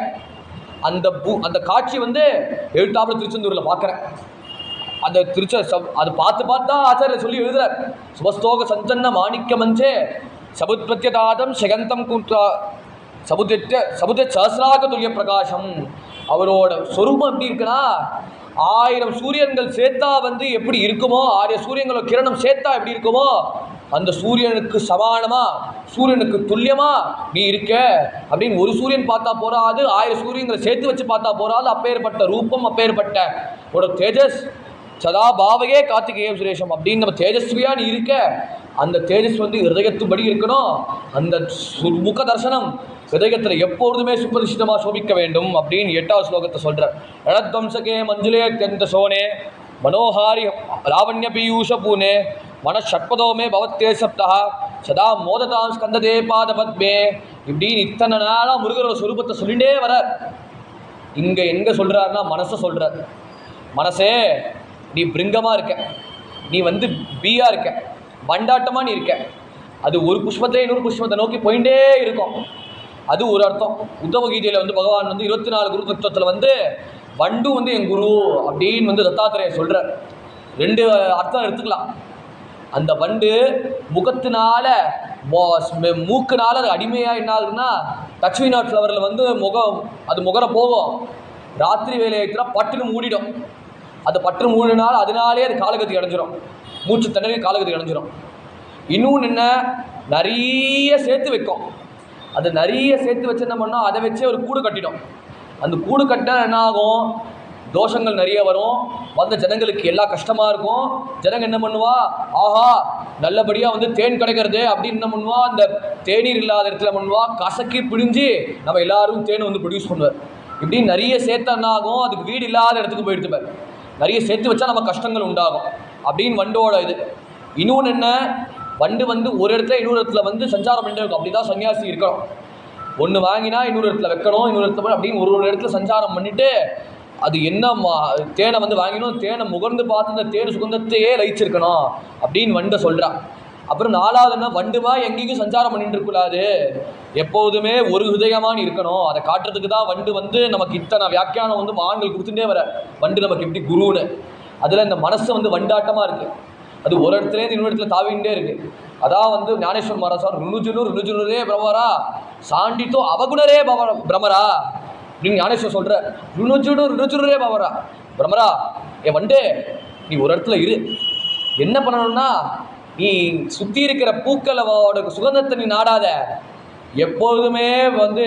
அந்த காட்சி வந்து எழுத்தாப்புல திருச்செந்தூரில் பார்க்குறேன். அந்த அது பார்த்து தான் ஆச்சாரியர் சொல்லி எழுதுறார். சுபஸ்தோக சஞ்சன்ன மாணிக்க மஞ்சே சபுத்பத்தியதாதம் செகந்தம் கூட்டா சபுத்த சஹசிராக துல்லிய பிரகாசம். அவரோட சொரூபம் எப்படி இருக்குன்னா, 1000 சூரியன்கள் சேர்த்தா வந்து எப்படி இருக்குமோ, 1000 சூரியங்களோட கிரணம் சேர்த்தா எப்படி இருக்குமோ, அந்த சூரியனுக்கு சமானமா சூரியனுக்கு துல்லியமா நீ இருக்க அப்படின்னு. ஒரு சூரியன் பார்த்தா போறாது, 1000 சூரியன்களை சேர்த்து வச்சு பார்த்தா போறாது. அப்பேற்பட்ட ரூபம், அப்பேற்பட்ட ஒரு தேஜஸ் சதா பாவையே கார்த்திகேயம் சுரேஷம் அப்படின்னு நம்ம தேஜஸ்வியா நீ இருக்க. அந்த தேஜஸ் வந்து ஹிருதயத்துபடி இருக்கணும். அந்த முக தர்சனம் ஹிருதயத்தில் எப்பொழுதுமே சுப்பரிசிதமாக சோபிக்க வேண்டும் அப்படின்னு 8வது ஸ்லோகத்தை சொல்கிறார். ரணத்வம்சகே மஞ்சுலே அத்தியந்த சோனே மனோஹாரி லாவண்ய பீயூஷ பூனே மன ஷட்பதோமே பவத்தே சப்தா சதா மோததாம் ஸ்கந்ததே பாத பத்மே இப்படின்னு இத்தனை நாளாக முருகரோட சுரூபத்தை சொல்லிகிட்டே வரார். இங்கே எங்கே சொல்கிறாருன்னா மனசை சொல்கிறார். மனசே நீ பிருங்கமாக இருக்க, நீ வந்து பீயாக இருக்க, வண்டாட்டமாக நீ இருக்க. அது ஒரு புஷ்பத்தை இன்னொரு புஷ்பத்தை நோக்கி போயிட்டே இருக்கும். அது ஒரு அர்த்தம். உத்தவ கீதையில் வந்து பகவான் வந்து 24 குரு தத்துவத்தில் வந்து வண்டு வந்து என் குரு அப்படின்னு வந்து தத்தாத்திரேயர் சொல்கிறார். 2 அர்த்தம் எடுத்துக்கலாம். அந்த வண்டு முகத்தினால மூக்குனால அது அடிமையாக என்ன ஆகுதுன்னா, லட்சுமி நாட் ஃப்ளவரில் வந்து முகர போகும். ராத்திரி வேலையை பட்டுன்னு மூடிடும். அது பற்று மூடினால் அதனாலே அது காலகதி அடைஞ்சிடும், மூச்சு திணறி காலகதி அடைஞ்சிடும். இன்னொன்று என்ன, நிறைய சேர்த்து வைக்கும். அது நிறைய சேர்த்து வச்சு என்ன பண்ணோம், அதை வச்சே ஒரு கூடு கட்டிடும். அந்த கூடு கட்ட என்ன ஆகும், தோஷங்கள் நிறைய வரும். வந்த ஜனங்களுக்கு எல்லா கஷ்டமாக இருக்கும். ஜனங்க என்ன பண்ணுவா, ஆஹா நல்லபடியாக வந்து தேன் கிடைக்கிறது அப்படின்னு என்ன பண்ணுவா, அந்த தேநீர் இல்லாத இடத்துல பண்ணுவா கசக்கி பிழிஞ்சு நம்ம எல்லாரும் தேனை வந்து ப்ரொடியூஸ் பண்ணுவார். இப்படி நிறைய சேர்த்தா ஆகும், அதுக்கு வீடு இல்லாத இடத்துக்கு போயிடுத்துப்பார். நிறைய சேர்த்து வச்சா நம்ம கஷ்டங்கள் உண்டாகும் அப்படின்னு வண்டோட இது. இன்னொன்று என்ன, வண்டு வந்து ஒரு இடத்துல இன்னொரு இடத்துல வந்து சஞ்சாரம் பண்ணிட்டு இருக்கும். அப்படி தான் சன்னியாசி இருக்கணும். ஒன்று வாங்கினா இன்னொரு இடத்துல வைக்கணும், இன்னொரு இடத்துல அப்படின்னு ஒரு இடத்துல சஞ்சாரம் பண்ணிவிட்டு அது என்ன தேனை வந்து வாங்கினோம், தேனை முகர்ந்து பார்த்து அந்த தேன் சுகந்தத்தையே லயிச்சிருக்கணும் அப்படின்னு வண்டை சொல்கிறான். அப்புறம் நாலாவதுன்னா, வண்டுமா எங்கேயும் சஞ்சாரம் பண்ணிட்டு இருக்கக்கூடாது, எப்போதுமே ஒரு ஹிருதயமான இருக்கணும். அதை காட்டுறதுக்கு தான் வண்டு வந்து நமக்கு இத்தனை வியாக்கியானம் வந்து ஆண்கள் கொடுத்துட்டே வர. வண்டு நமக்கு எப்படி குருன்னு. அதில் இந்த மனசு வந்து வண்டாட்டமாக இருக்குது. அது ஒரு இடத்துலேருந்து இன்னொரு இடத்துல தாவிகிட்டே இருக்குது. அதான் வந்து ஞானேஸ்வர் மகாராஜ் ருணுஜுனுரே பிரமரா சாண்டித்தோ அவகுணரே பிரமரா அப்படின்னு ஞானேஸ்வர் சொல்கிற. ருணுஜுனுரே பவரா பிரமரா, வண்டே நீ ஒரு இடத்துல இரு. என்ன பண்ணணும்னா, நீ சுற்றி இருக்கிற பூக்களோட சுகந்தத்தை நீ நாடாத. எப்பொழுதுமே வந்து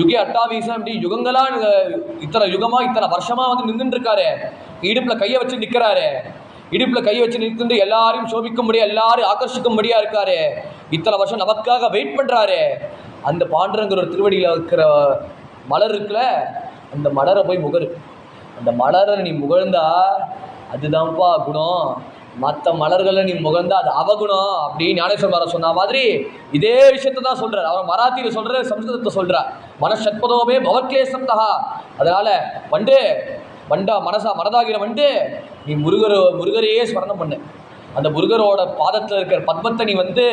யுகே அட்டாவீசம் இப்படி யுகங்களாக இத்தனை யுகமாக இத்தனை வருஷமாக வந்து நின்றுட்டு இருக்காரு. இடுப்பில் கையை வச்சு நிற்கிறாரு. இடுப்பில் கை வச்சு நிற்கிட்டு எல்லாரையும் சோபிக்கும்படியா, எல்லாரும் ஆக்கர்ஷிக்கும்படியா இருக்காரு. இத்தனை வருஷம் நமக்காக வெயிட் பண்ணுறாரு. அந்த பாண்டரங்கிற ஒரு திருவடியில் இருக்கிற மலர் இருக்குல்ல, அந்த மலரை போய் முகரு. அந்த மலரை நீ முகழ்ந்தா அதுதான்ப்பா குணம். மற்ற மலர்களை நீ முகழ்ந்தா அது அவகுணம் அப்படின்னு ஞானேஸ்வர் மகாராஜ் சொன்ன மாதிரி இதே விஷயத்தை தான் சொல்கிறார். அவர் மராத்தியில் சொல்கிற, சம்ஸ்கிருதத்தை சொல்கிறார். மனசத்பதோமே பவர்க்லேசம்தா. அதனால் மனதாகிற வண்டு நீ முருகரையே ஸ்மரணம் பண்ணு. அந்த முருகரோட பாதத்தில் இருக்கிற பத்மத்தை நீ வந்து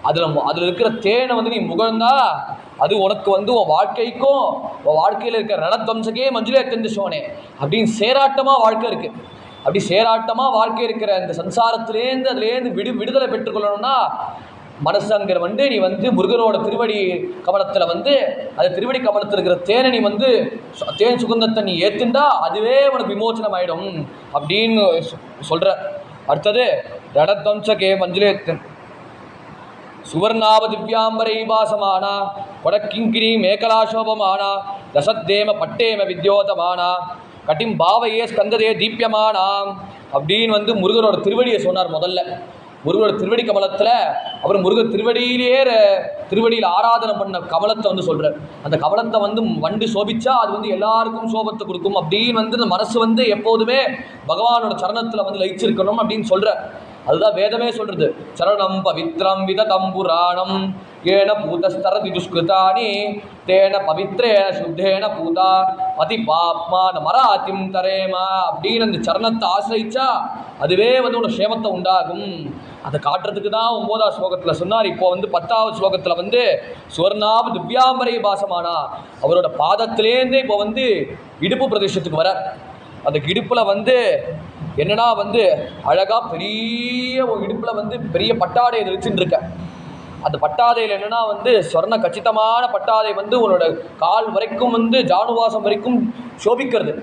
அதில் இருக்கிற தேனை வந்து நீ முகழ்ந்தா அது உனக்கு வந்து உன் வாழ்க்கைக்கும் உன் வாழ்க்கையில் இருக்கிற ரணத்வம்சக்கே மஞ்சுளே தெரிஞ்சுச்சோனே அப்படின்னு சேராட்டமாக வாழ்க்கை இருக்குது. அப்படி சேராட்டமாக வாழ்க்கை இருக்கிற இந்த அதுலேருந்து விடுதலை பெற்றுக்கொள்ளணும்னா மனசுங்கிற வந்து நீ வந்து முருகனோட திருவடி கமலத்தில் வந்து அந்த திருவடி கமலத்தில் இருக்கிற தேனை நீ வந்து தேன் சுகந்தத்தை நீ ஏற்றுண்டா அதுவே உனக்கு விமோச்சனம் ஆகிடும் அப்படின்னு சொல்கிற. அடுத்தது ரணத்வம்சகே மஞ்சுளேத்தன் சுவர்ணாவ திவ்யாம்பரை வாசமானா கொடக்கிங்கிரி மேகலாசோபமானா ரசத்தேம பட்டேம வித்யோதமானா கட்டிம் பாவையே ஸ்கந்ததே தீபியமானாம் அப்படின்னு வந்து முருகரோட திருவடியை சொன்னார். முதல்ல முருகரோட திருவடி கமலத்தில் அவர் முருகர் திருவடியில் ஆராதனை பண்ண கமலத்தை வந்து சொல்கிறார். அந்த கமலத்தை வந்து வண்டு சோபிச்சா அது வந்து எல்லாருக்கும் சோபத்தை கொடுக்கும் அப்படின்னு வந்து இந்த மனசு வந்து எப்போதுமே பகவானோட சரணத்தில் வந்து லயிச்சிருக்கணும் அப்படின்னு சொல்கிறார். அதுதான் வேதமே சொல்கிறது. சரணம் பவித்ரம் விததம் புராணம் ஏன பூதஸ்தரதி துஷ்கிருதானி தேன பவித்ரேன சுத்தேன பூதா அதி பாப்மான மராத்திம் தரேமா அப்படின்னு அந்த சரணத்தை ஆசிரிச்சா அதுவே வந்து உனக்கு சேமத்தை உண்டாகும். அதை காட்டுறதுக்கு தான் 9ஆவது ஸ்லோகத்தில் சொன்னார். இப்போ வந்து 10ஆவது ஸ்லோகத்தில் வந்து சுவர்ணாப திவ்யாம்பரை பாசமானா அவரோட பாதத்திலேருந்து இப்போ வந்து இடுப்பு பிரதேசத்துக்கு வர. அந்த இடுப்பில் வந்து என்னன்னா வந்து அழகாக பெரிய ஒரு இடுப்பில் வந்து பெரிய பட்டாடையை வச்சுட்டு இருக்க. அந்த பட்டாதையில் என்னென்னா வந்து சொர்ண கச்சிதமான பட்டாதை வந்து உன்னோட கால் வரைக்கும் வந்து ஜானுவாசம் வரைக்கும் சோபிக்கிறது.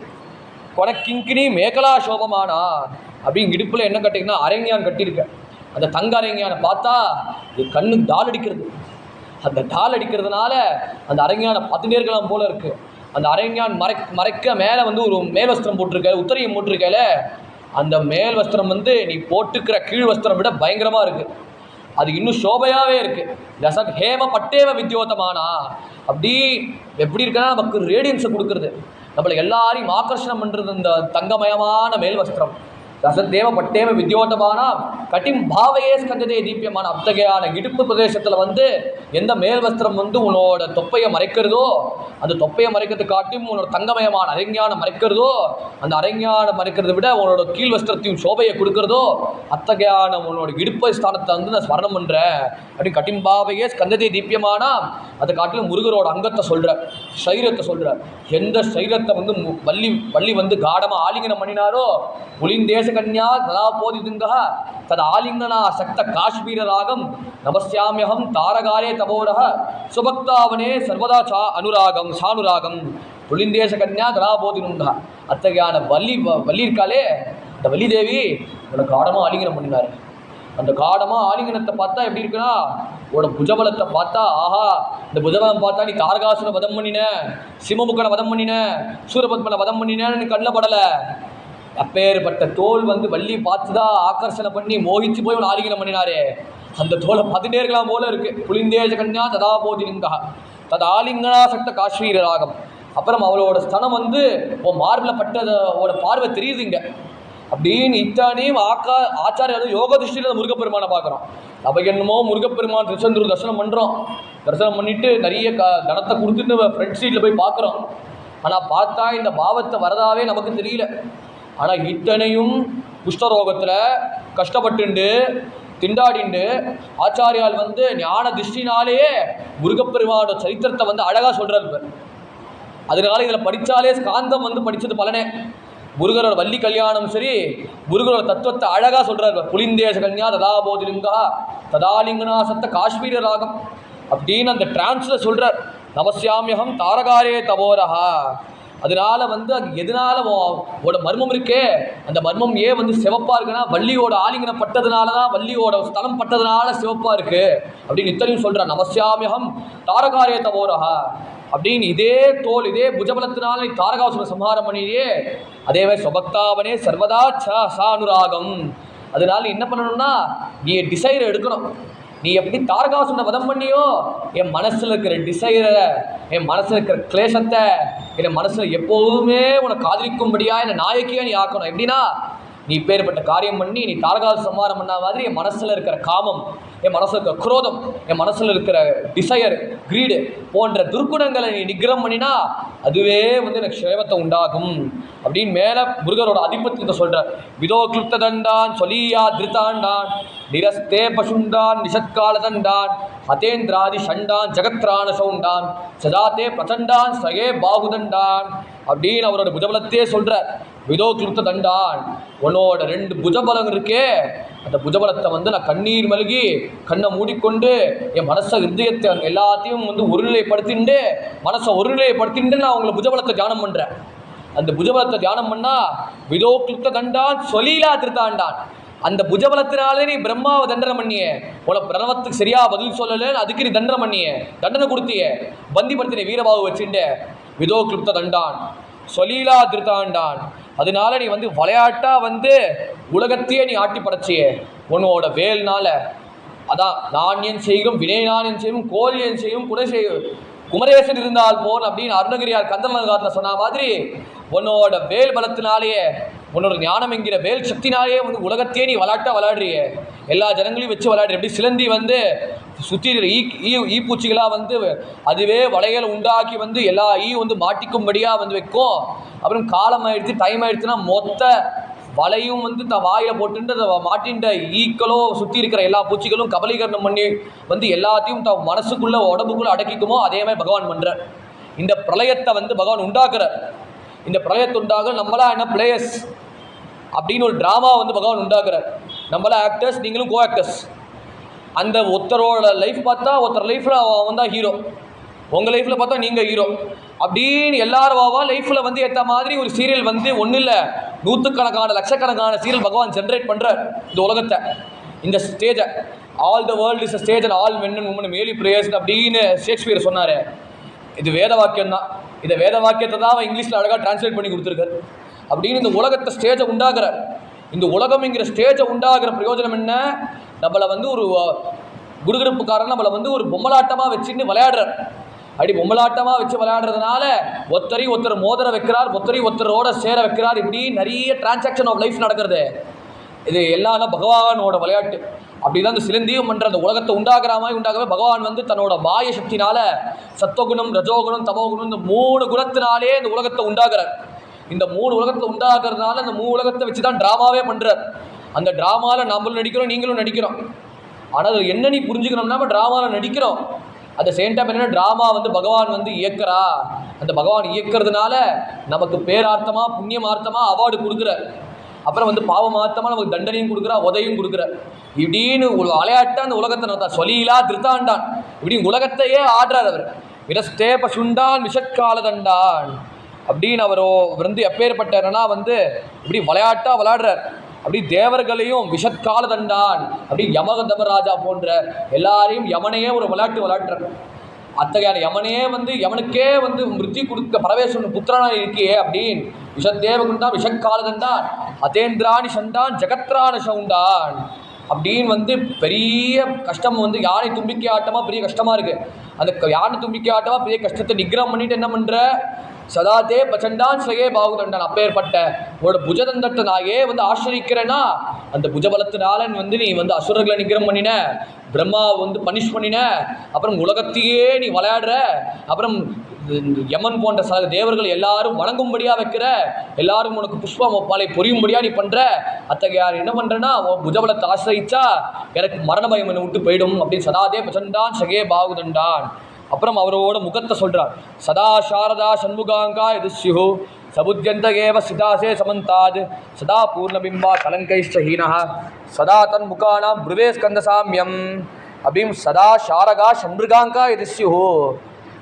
கொனக்கிங்கினி மேகலா சோபமானா அப்படின்னு இடுப்பில் என்ன கட்டிங்கன்னா அரண்யான் கட்டியிருக்க. அந்த தங்க அரண்யானை பார்த்தா கண்ணு டால் அடிக்கிறது. அந்த டால் அடிக்கிறதுனால அந்த அரண்யானை பார்த்துட்டே இருக்கலாம் போல இருக்குது. அந்த அரண்யான் மறைக்க மேலே வந்து ஒரு மேல் வஸ்திரம் போட்டிருக்க, உத்தரையும் போட்டிருக்கல. அந்த மேல் வஸ்திரம் வந்து நீ போட்டுக்கிற கீழ் வஸ்திரம் விட பயங்கரமாக இருக்குது. அது இன்னும் சோபையாகவே இருக்குது. ரசத் ஹேம பட்டேவ வித்யோதமானா அப்படி எப்படி இருக்குன்னா நமக்கு ரேடியன்ஸை கொடுக்குறது, நம்மளை எல்லாரையும் ஆக்கர்ஷணம் பண்ணுறது இந்த தங்கமயமான மேல் வஸ்திரம். ரசத்தேவ பட்டேவ வித்யோதமானா கட்டிம் பாவையே ஸ்கந்ததே தீபியமான அத்தகையான இடுப்பு பிரதேசத்தில் வந்து எந்த மேல் வஸ்திரம் வந்து உன்னோட தொப்பையை மறைக்கிறதோ அந்த தொப்பையை மறைக்கிறது காட்டியும் உன்னோட தங்கமயமான அரண்யான மறைக்கிறதோ அந்த அரண்யான மறைக்கிறத விட உன்னோட கீழ் வஸ்திரத்தையும் சோபையை கொடுக்குறதோ அத்தகையான உன்னோட இடுப்பை ஸ்தானத்தை வந்து நான் ஸ்மரணம் பண்ணுறேன் அப்படி கட்டிம் பாவையே ஸ்கந்ததே தீபியமானா அதை காட்டிலும் முருகரோட அங்கத்தை சொல்கிற, சரீரத்தை சொல்கிற. எந்த சரீரத்தை வந்து வள்ளி வந்து காடமாக ஆலிங்கனம் பண்ணினாரோ புலிந்தேச கன்யா ததா போதிதுங்கா தது ஆலிங்கனா சக்த காஷ்மீர ராகம் நமஸ்யாமியகம் தாரகாரே தபோரக சுபக்தாவனே சர்வதா அனுராகம் சானுராகம் புலிந்தேச கன்யா ததா போதினுங்கா. அத்தகையான வள்ளி இருக்காளே, அந்த வள்ளி தேவி உனக்கு காடமாக ஆலிங்கனம் பண்ணினார். அந்த காடமாக ஆலிங்கனத்தை பார்த்தா எப்படி இருக்குன்னா, உன்னோட புஜபலத்தை பார்த்தா ஆஹா, இந்த புஜபலம் பார்த்தா நீ தாரகாசுர வதம் பண்ணின, சிம்மமுக்கனை வதம் பண்ணின, சூரபத்மனை வதம் பண்ணினேன்னு கண்ணில் படலை. அப்பேற்பட்ட தோல் வள்ளி பார்த்துதான் ஆக்கர்ஷணை பண்ணி மோகிச்சு போய் ஒரு ஆலிங்கனம் பண்ணினாரே, அந்த தோலை பார்த்துட்டே இருக்கலாம் போல இருக்கு. புலிந்தேஜ கன்யா ததா போதிலிங்கா தது ஆலிங்கனாசக்த காஷ்மீர ராகம். அப்புறம் அவளோட ஸ்தனம் உன் மார்பில் பட்டதோட பார்வை தெரியுதுங்க அப்படின்னு இத்தானையும் ஆச்சாரியம் யோக திருஷ்டியில் முருகப்பெருமானை பார்க்குறோம். நம்ம என்னமோ முருகப்பெருமான் திருச்செந்தூர் தரிசனம் பண்ணுறோம், தரிசனம் பண்ணிட்டு நிறைய கணத்தை கொடுத்துட்டு ஃப்ரண்ட் சீட்டில் போய் பார்க்குறோம். ஆனால் பார்த்தா இந்த பாவத்தை வரதாவே நமக்கு தெரியல. ஆனால் இத்தனையும் குஷ்டரோகத்தில் கஷ்டப்பட்டுண்டு திண்டாடிண்டு ஆச்சாரியால் ஞான திருஷ்டினாலேயே முருகப்பெருமானோட சரித்திரத்தை அழகாக சொல்கிறார். அதனால இதில் படித்தாலே ஸ்காந்தம் படித்தது பலனே. முருகரோட வள்ளி கல்யாணம் சரி, முருகரோட தத்துவத்தை அழகாக சொல்கிறார். புலிந்தேச கன்யா ததா போதிலிங்கா ததாலிங்கனாசத்த காஷ்மீர ராகம் அப்படின்னு அந்த டிரான்ஸில் சொல்கிறார். நமஸ்யாமியகம் தாரகாரே தபோரஹா. அதனால எதனால உட மர்மம் இருக்கே, அந்த மர்மம் ஏன் சிவப்பாக இருக்குன்னா வள்ளியோட ஆலிங்கனம் பட்டதுனால தான், வள்ளியோட ஸ்தலம் பட்டதுனால சிவப்பாக இருக்கு அப்படின்னு இத்தனையும் சொல்கிறார். நமஸ்யாமியகம் தாரகாரே தபோரஹா அப்படின்னு இதே தோல் இதே புஜபலத்தினால நீ தாரகாசுர சம்ஹாரம் பண்ணியே, அதேவே சொபக்தாவனே சர்வதா சானுராகம். அதனால என்ன பண்ணணும்னா நீ டிசைரை எடுக்கணும். நீ எப்படி தாரகாசுரனை வதம் பண்ணியோ, என் மனசில் இருக்கிற டிசைரை, என் மனசில் இருக்கிற கிளேசத்தை, என் மனசில் எப்போதுமே உனக்கு காதலிக்கும்படியா என்னை நாயக்கியா நீ ஆக்கணும். எப்படின்னா நீ பேர்பட்ட காரியம் பண்ணி நீ தாரகாசுர சம்ஹாரம் பண்ண மாதிரி என் மனசில் இருக்கிற காமம், என் மனசில் இருக்கிற குரோதம், என் மனசில் இருக்கிற டிசையர், கிரீடு போன்ற துர்க்குணங்களை நீ நிகிரம் பண்ணினா அதுவே எனக்கு சேவத்தை உண்டாகும் அப்படின்னு மேலே முருகரோட அதிபத்தியத்தை சொல்கிறார். விதோ கிளுப்த தண்டான் சொலியா திருத்தாண்டான் நிரஸ்தே பசுண்டான் நிஷத்கால தண்டான் ஹதேந்திராதி ஷண்டான் ஜகத்ரான சவுண்டான் சதாத்தே பிரச்சண்டான் சகே பாகுதண்டான் அப்படின்னு அவரோட புஜபலத்தையே சொல்கிறார். விதோ கிளுப்த தண்டான், உன்னோட 2 புஜபலம் இருக்கே, அந்த புஜபலத்தை நான் கண்ணீர் மல்கி கண்ணை மூடிக்கொண்டு என் மனசை ஹிருதயத்தை எல்லாத்தையும் ஒருநிலைப்படுத்திண்டு மனசை ஒருநிலைப்படுத்திட்டு நான் உங்களை புஜபலத்தை தியானம் பண்ணுறேன். அந்த புஜபலத்தை தியானம் பண்ணால் விதோ கிளுப்த தண்டான் சொலீலா திருத்தாண்டான், அந்த புஜபலத்தினாலே நீ பிரம்மாவை தண்டனை பண்ணியே, உனக்கு பிரணவத்துக்கு சரியா பதில் சொல்லலைன்னு அதுக்கு நீ தண்டனை பண்ணியே, தண்டனை கொடுத்தியே, பந்திப்படுத்தின வீரபாவு வச்சுட்டு விதோ கிளுப்த தண்டான் சொலீலா திருத்தாண்டான். அதனால நீ விளையாட்டா உலகத்தையே நீ ஆட்டி படைச்சியே உன்னோட வேல்னால. அதான் நான் என் செய்யும் வினை நான் என் செய்யும் கோல் என் செய்யும் குணை செய்யும் குமரேசன் இருந்தால் போன் அப்படின்னு அருணகிரியார் கந்தமகாரத்தில் சொன்ன மாதிரி உன்னோட வேல் பலத்தினாலேயே, உன்னோட ஞானம் என்கிற வேல் சக்தினாலேயே உலகத்தையே நீ விளையாடுறியே, எல்லா ஜனங்களையும் வச்சு விளையாடுற. எப்படி சிலந்தி சுற்றி ஈ பூச்சிகளாக அதுவே வளையல் உண்டாக்கி எல்லா ஈ மாட்டிக்கும்படியாக வைக்கும். அப்புறம் காலம் ஆயிடுச்சு, டைம் ஆயிடுச்சுன்னா மொத்த வலையும் தான் வாயில் போட்டுட்டு மாட்டின்ற ஈக்களோ சுற்றி இருக்கிற எல்லா பூச்சிகளும் கபலீகரணம் பண்ணி எல்லாத்தையும் தான் மனசுக்குள்ளே உடம்புக்குள்ளே அடக்கிக்குமோ அதே மாதிரி பகவான் பண்ணுறார். இந்த பிரளயத்தை பகவான் உண்டாக்குறார். இந்த பிரளயத்தை உண்டாக நம்மளா என்ன பிளேயர்ஸ் அப்படின்னு ஒரு ட்ராமா பகவான் உண்டாக்குறார். நம்மளா ஆக்டர்ஸ், நீங்களும் கோ ஆக்டர்ஸ். அந்த ஒருத்தரோட லைஃப் பார்த்தா ஒருத்தர் லைஃப்பில் அவன் தான் ஹீரோ, உங்கள் லைஃப்பில் பார்த்தா நீங்கள் ஹீரோ அப்படின்னு எல்லாரும் லைஃப்பில் ஏற்ற மாதிரி ஒரு சீரியல் ஒன்றும் இல்லை, நூற்றுக்கணக்கான லட்சக்கணக்கான சீரியல் பகவான் ஜென்ரேட் பண்ணுறார் இந்த உலகத்தை, இந்த ஸ்டேஜை. All the world is a stage and all men and women merely players அப்படின்னு ஷேக்ஸ்பியர் சொன்னார். இது வேத வாக்கியம் தான். இந்த வேத வாக்கியத்தை தான் அவன் இங்கிலீஷில் அழகாக டிரான்ஸ்லேட் பண்ணி கொடுத்துருக்காரு. அப்படின்னு இந்த உலகத்தை ஸ்டேஜை உண்டாகிறார். இந்த உலகம்ங்கிற ஸ்டேஜை உண்டாகிற பிரயோஜனம் என்ன? நம்மளை ஒரு குருகிருப்புக்காரன் நம்மளை ஒரு பொம்மலாட்டமாக வச்சுன்னு விளையாடுறார். அப்படி பொம்மலாட்டமாக வச்சு விளையாடுறதுனால ஒருத்தர் மோதிர வைக்கிறார், ஒருத்தரோட சேர வைக்கிறார். இப்படி நிறைய டிரான்சாக்ஷன் ஆஃப் லைஃப் நடக்கிறது. இது எல்லாம் பகவானோட விளையாட்டு. அப்படி தான் இந்த சிலந்தியும் பண்ணுற அந்த உலகத்தை உண்டாகிற மாதிரி உண்டாகவே பகவான் தன்னோட மாய சக்தினால சத்துவகுணம், ரஜோகுணம், தமோகுணம் இந்த 3 குணத்தினாலே இந்த உலகத்தை உண்டாகிறார். இந்த 3 உலகத்தை உண்டாகிறதுனால அந்த 3 உலகத்தை வச்சு தான் ட்ராமாவே பண்ணுறார். அந்த ட்ராமாவில் நம்மளும் நடிக்கிறோம், நீங்களும் நடிக்கிறோம். ஆனால் அது என்ன நீ புரிஞ்சுக்கணும்னா நம்ம ட்ராமாவில் நடிக்கிறோம். அந்த சேம் டைம் என்னென்னா ட்ராமா பகவான் இயக்கிறா. அந்த பகவான் இயக்கிறதுனால நமக்கு பேரார்த்தமாக புண்ணியமார்த்தமாக அவார்டு கொடுக்குறார். அப்புறம் பாவமார்த்தமாக நமக்கு தண்டனையும் கொடுக்குறா, உதையும் கொடுக்குறார். இப்படின்னு ஒரு விளையாட்டை அந்த உலகத்தை நடத்தா சொலீலா திருத்தாண்டான். இப்படி உலகத்தையே ஆடுறார் அவர். விரஸ்தே பசுண்டான் விஷக்கால தண்டான் அப்படின்னு அவரோ எப்பேற்பட்டார்னா இப்படி விளையாட்டாக விளையாடுறார். அப்படி தேவர்களையும் விஷத்கால தண்டான், அப்படி யமதமராஜா போன்ற எல்லாரையும் யமனையே ஒரு விளையாட்டுற அத்தகையான யமனையே யமனுக்கே மிருத்தி கொடுக்க பரமேஸ்வரன் புத்திரனா இருக்கியே அப்படின்னு விஷத்தேவகுண்டான் விஷக்கால தண்டான் அதேந்திராணி சண்டான் ஜெகத்ரான சவுண்டான் அப்படின்னு பெரிய கஷ்டம் யானை தும்பிக்கை ஆட்டமாக பெரிய கஷ்டமாக இருக்குது. அந்த யானை தும்பிக்கை ஆட்டமாக பெரிய கஷ்டத்தை நிகிரம் பண்ணிட்டு என்ன பண்ணுற, சதாதே பச்சண்டான் ஸ்ரயே பாகுதண்டான், அப்பேற்பட்ட உன்னோட புஜதந்தத்தை நான் ஆசிரிக்கிறேன்னா அந்த புஜபலத்தினால நீ அசுரர்களை நிகிரம் பண்ணின, பிரம்மா பனிஷ் பண்ணின, அப்புறம் உலகத்தையே நீ விளையாடுற, அப்புறம் யமன் போன்ற சில தேவர்கள் எல்லாரும் வணங்கும்படியா வைக்கிற, எல்லாரும் உனக்கு புஷ்ப மாலை பொரியும்படியா நீ பண்ற. அத்தகையார் என்ன பண்றேன்னா புஜபலத்தை ஆசிரிச்சா எனக்கு மரண பயம் என்னை விட்டு போயிடும் அப்படின்னு சதாதே பச்சண்டான் ஸ்ரயே பாகுதண்டான். அப்புறம் அவரோட முகத்தை சொல்றார், சதா சாரதா சண்முகாங்கா எதிர்ஷிஹு சபுத்தியந்த ஏவ சிதாசே சமந்தாத் சதா பூர்ணபிம்பா கலங்கைஷ்டஹீனா சதா தன் முகானாம் புருவே ஸ்கந்த சாமியம் அப்படின்னு சதா சாரகா சண்முகாங்கா எதிர்ஷிஹு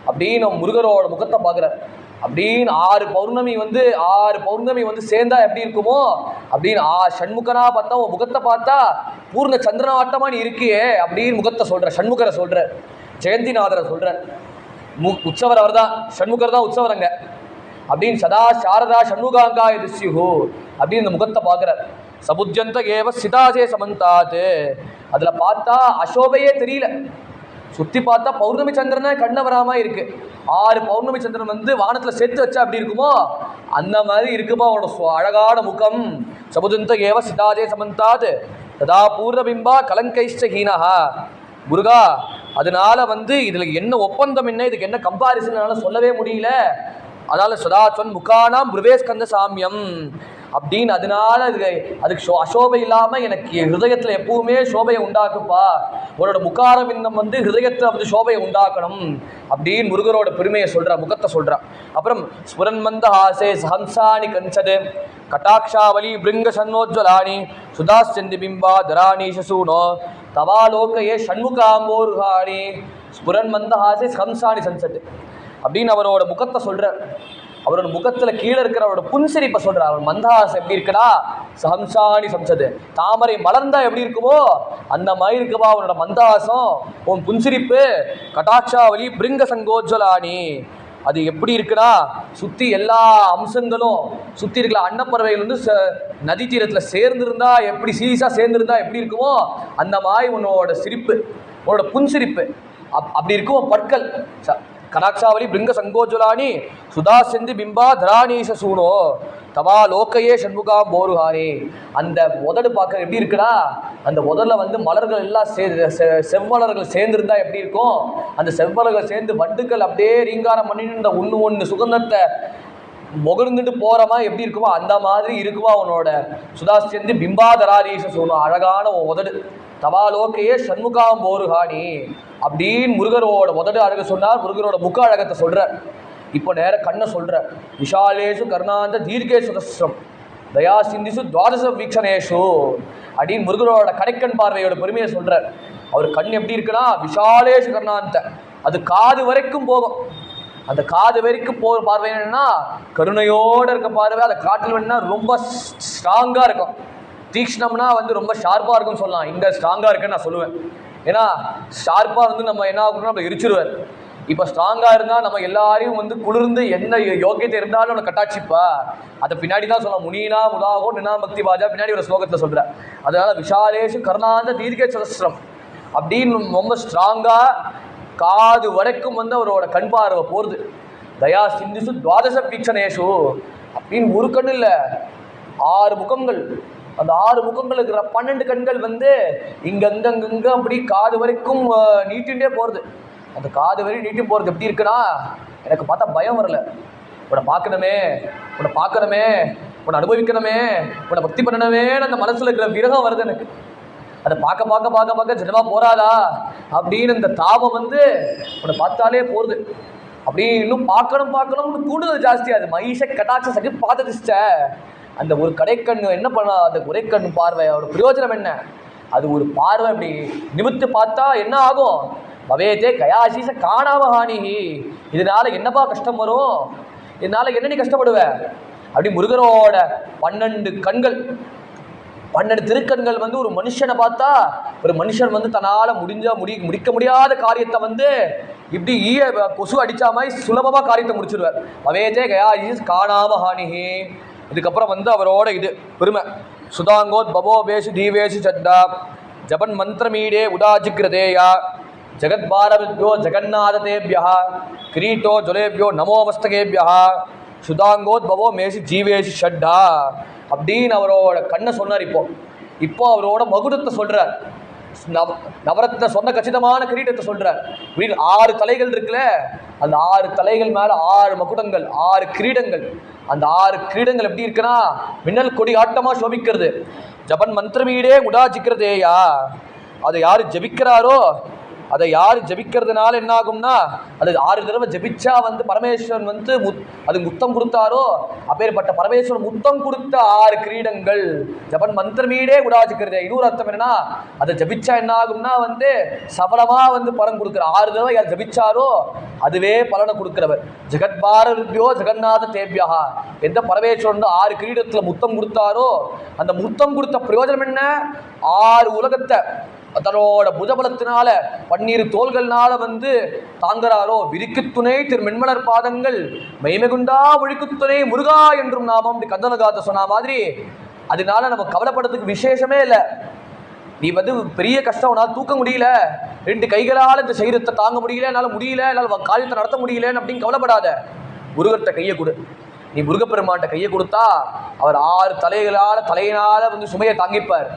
அப்படின்னு முருகரோட முகத்தை பார்க்குறார். அப்படின்னு 6 பௌர்ணமி சேர்ந்தா எப்படி இருக்குமோ அப்படின்னு சண்முகனா பார்த்தா உன் முகத்தை பார்த்தா பூர்ண சந்திரனாட்டமா நீ இருக்கியே அப்படின்னு முகத்தை சொல்ற, சண்முகரை சொல்ற, ஜெயந்திநாதரை சொல்ற. உற்சவர் அவர் தான், சண்முகர் தான் உற்சவரங்க அப்படின்னு சதா சாரதா சண்முகாங்கா எதிர்ஷிஹு அப்படின்னு இந்த முகத்தை பார்க்குறார். சபுத்தியந்த ஏவ சிதாசே சமந்தாத், அதில் பார்த்தா அசோபையே தெரியல, சுற்றி பார்த்தா பௌர்ணமி சந்திரனை கண்ண வராம இருக்கு. 6 பௌர்ணமி சந்திரன் வானத்தில் சேர்த்து வச்சா அப்படி இருக்குமோ அந்த மாதிரி இருக்குமா அவனோட அழகான முகம். சபுத்தியந்த ஏவ சிதாசே சமந்தாத் சதா பூர்ணபிம்பா கலங்கைஷ்டஹீனா. முருகா, அதனால இதுல என்ன ஒப்பந்தம், என்ன இதுக்கு என்ன கம்பாரிசன் சொல்லவே முடியல. அதனால சதாத்வன் முகானாம் புருவேஸ்கந்த சாமியம் அப்படின்னு அதனால அதுக்கு அசோபை இல்லாம எனக்கு ஹிருதயத்துல எப்பவுமே சோபையை உண்டாக்குப்பா, உன்னோட முகாரம் இன்னும் ஹிருதயத்துல சோபையை உண்டாக்கணும் அப்படின்னு முருகரோட பெருமையை சொல்ற, முகத்தை சொல்றான். அப்புறம் ஸ்புரன் மந்த ஹாசே சஹம்சானி கஞ்சது கட்டாட்சாவலி பிருங்க சன்னோஜ்வலானி சுதாஸ்சந்தி பிம்பா தராணி சசூனோ தவாலோக்கையே ஷண்முகாம்போர்ஹாணி ஸ்புரன் மந்த ஹாசே சஹம்சானி சஞ்சது அப்படின்னு அவரோட முகத்தை சொல்ற. அவரோட முகத்துல கீழே இருக்கிற அவரோட புன்சிரிப்பை சொல்ற. அவர் மந்தஹாசம் எப்படி இருக்கடா, சஹம்சானி சம்சது, தாமரை மலர்ந்தா எப்படி இருக்குமோ அந்த மாதிரி இருக்குவா அவனோட மந்தஹாசம், உன் புன்சிரிப்பு. கட்டாட்சாவலி பிருங்க சங்கோஜ்வலானி, அது எப்படி இருக்குன்னா சுற்றி எல்லா அம்சங்களும் சுற்றி இருக்கிற அன்னப்பறவைகள் நதி தீரத்தில் சேர்ந்துருந்தா எப்படி சீரியஸாக சேர்ந்துருந்தா எப்படி இருக்குமோ அந்த மாதிரி உன்னோட சிரிப்பு, உன்னோட புன்சிரிப்பு அப்படி இருக்கும். பற்கள் கடாட்சாவலி பிருங்க சங்கோஜுலானி சுதா செந்தி பிம்பா தராணீச சூனோ தவா லோக்கையே சண்முகா போருஹானி. அந்த உதடு பார்க்க எப்படி இருக்குன்னா அந்த உதடில் மலர்கள் எல்லாம் செவ்வலர்கள் சேர்ந்துருந்தா எப்படி இருக்கும், அந்த செவ்வலர்கள் சேர்ந்து வண்டுக்கள் அப்படியே ரீங்காரம் பண்ணிட்டு ஒன்று சுகந்தத்தை முகர்ந்துட்டு போகிறமா எப்படி இருக்குமோ அந்த மாதிரி இருக்குமா உன்னோட சுதாசிந்து பிம்பாதராதீச சூனோ, அழகான உதடு. தவாலோக்கையே சண்முகாம் போருஹானி அப்படின்னு முருகரோட உதடு அழக சொன்னார், முருகரோட முக அழகத்தை சொல்ற. இப்போ நேர கண்ணை சொல்ற. விஷாலேஷு கர்ணாந்த தீர்கேஷு தஸ்ரம் தயா சிந்திசு துவாதச வீக்ஷணேஷு அப்படின்னு முருகரோட கடைக்கண் பார்வையோட பெருமையை சொல்ற. அவர் கண் எப்படி இருக்குன்னா விஷாலேஷு கர்ணாந்த, அது காது வரைக்கும் போகும். அந்த காது வரைக்கும் போகிற பார்வை என்னன்னா கருணையோடு இருக்க பார்வை. அதை காட்டில் வேணுன்னா ரொம்ப ஸ்ட்ராங்காக இருக்கும். தீக்ஷ்ணம்னா ரொம்ப ஷார்ப்பாக இருக்கும்னு சொல்லலாம். இங்கே ஸ்ட்ராங்காக இருக்குன்னு நான் சொல்லுவேன். ஏன்னா ஷார்ப்பாக நம்ம என்ன ஆகணும்னா நம்ம எரிச்சிருவார். இப்போ ஸ்ட்ராங்காக இருந்தால் நம்ம எல்லாரையும் குளிர்ந்து என்ன யோக்கியத்தை இருந்தாலும் நம்ம கட்டாட்சிப்பா. அதை பின்னாடி தான் சொல்லலாம். முனீனா முதாகோ நினா பக்தி பாஜா பின்னாடி ஒரு ஸ்லோகத்தில் சொல்கிறேன். அதனால விஷாலேஷு கர்ணாந்த தீர்க்க சதஸ்ரம் அப்படின்னு ரொம்ப ஸ்ட்ராங்காக காது வரைக்கும் அவரோட கண் பார்வை போகிறது. தயா சிந்திசு துவாதச வீக்ஷணேஷு அப்படின்னு ஒரு கண் இல்லை 6 முகங்கள். அந்த 6 முகங்கள் இருக்கிற 12 கண்கள் இங்கங்க அப்படி காது வரைக்கும் நீட்டின்ண்டே போகிறது. அந்த காது வரைக்கும் நீட்டி போகிறது எப்படி இருக்குன்னா எனக்கு பார்த்தா பயம் வரல. உன்னை பார்க்கணுமே, உன்னை பார்க்கணுமே, உன்னை அனுபவிக்கணுமே, உன்னை பக்தி பண்ணணுமே அந்த மனசில் இருக்கிற விரகம் வருது எனக்கு. அதை பார்க்க பார்க்க பார்க்க பார்க்க ஜனமா போறாதா அப்படின்னு இந்த தாபம் உன்னை பார்த்தாலே போகிறது. அப்படி இன்னும் பார்க்கணும் பார்க்கணும்னு கூடுதல் ஜாஸ்தியாது. மகிஷ கட்டாட்ச சகி பார்த்துச்ச அந்த ஒரு கடைக்கண்ணு என்ன பண்ணா, அந்த குறைக்கண்ணு பார்வை அவரோட பிரயோஜனம் என்ன? அது ஒரு பார்வை அப்படி நிமித்து பார்த்தா என்ன ஆகும்? பவேதே கயாசீச காணாமஹானிஹி, இதனால என்னப்பா கஷ்டம் வரும், இதனால என்ன நீ கஷ்டப்படுவ? அப்படி முருகரோட 12 கண்கள் 12 திருக்கண்கள் வந்து ஒரு மனுஷனை பார்த்தா, ஒரு மனுஷன் வந்து தன்னால் முடிக்க முடியாத காரியத்தை வந்து இப்படி கொசு அடித்தா மாதிரி சுலபமாக காரியத்தை முடிச்சிடுவார். பவேஜே கயா காணாம ஹானிஹி. இதுக்கப்புறம் வந்து அவரோட இது பெருமை. சுதாங்கோத் பபோபேஷு தீவேஷு சத்தா ஜபன் மந்திரமீடே உதாஜிக்ரதேயா ஜெகத்பாரபியோ ஜெகநாததேபியா கிரீட்டோ ஜொலேபியோ நமோ மஸ்தகேபியா சுதாங்கோத் பவோ மேஷி ஜீவேஷு ஷட்டா அப்படின்னு அவரோட கண்ணை சொன்னார். இப்போ அவரோட மகுடத்தை சொல்கிறார். நவரத்ன சொன்ன கச்சிதமான கிரீட்டத்தை சொல்கிறார். இப்படின்னு 6 தலைகள் இருக்குல்ல, அந்த 6 தலைகள் மேலே 6 மகுடங்கள், 6 கிரீடங்கள். அந்த 6 கிரீடங்கள் எப்படி இருக்குன்னா மின்னல் கொடி ஆட்டமாக சோபிக்கிறது. ஜபன் மந்திரமீடே உடாஜிக்கிறதேயா. அதை யார் ஜபிக்கிறாரோ, அதை யார் ஜபிக்கிறதுனால என்ன ஆகும்னா, அது 6 தடவை ஜபிச்சா வந்து பரமேஸ்வரன் வந்து அது முத்தம் கொடுத்தாரோ, அப்பேற்பட்ட பரமேஸ்வரன் முத்தம் கொடுத்த 6 கிரீடங்கள் ஜபன் மந்திரமீடே உடாஜிக்கிறதே. இன்னொரு அர்த்தம் என்னன்னா, அதை ஜபிச்சா என்ன ஆகும்னா வந்து சபலமாக வந்து பலன் கொடுக்குற. 6 தடவை யார் ஜபிச்சாரோ அதுவே பலனை கொடுக்கிறவர். ஜெகத்பாரபியோ ஜெகநாத தேபியா. எந்த பரமேஸ்வரன் 6 கிரீடத்தில் முத்தம் கொடுத்தாரோ அந்த முத்தம் கொடுத்த பிரயோஜனம் என்ன? 6 உலகத்தை தன்னோட புஜபலத்தினால 12 தோள்கள்னால வந்து தாங்குறாரோ. விரிக்குத்துணை திரு மென்மலர் பாதங்கள் மெய்மெகுண்டா ஒழிக்குத்துணை முருகா என்றும் நாமம் கந்தனகாத்த சொன்ன மாதிரி. அதனால நம்ம கவலைப்படுறதுக்கு விசேஷமே இல்லை. நீ வந்து பெரிய கஷ்டம், உன்னால் தூக்க முடியல, 2 கைகளால் இந்த சரீரத்தை தாங்க முடியல, என்னால் காரியத்தை நடத்த முடியலன்னு அப்படின்னு கவலைப்படாத. முருகர்கிட்ட கையை கொடு. நீ முருகப்பெருமான்கிட்ட கையை கொடுத்தா அவர் 6 தலையினால் வந்து சுமையை தாங்கிப்பார்.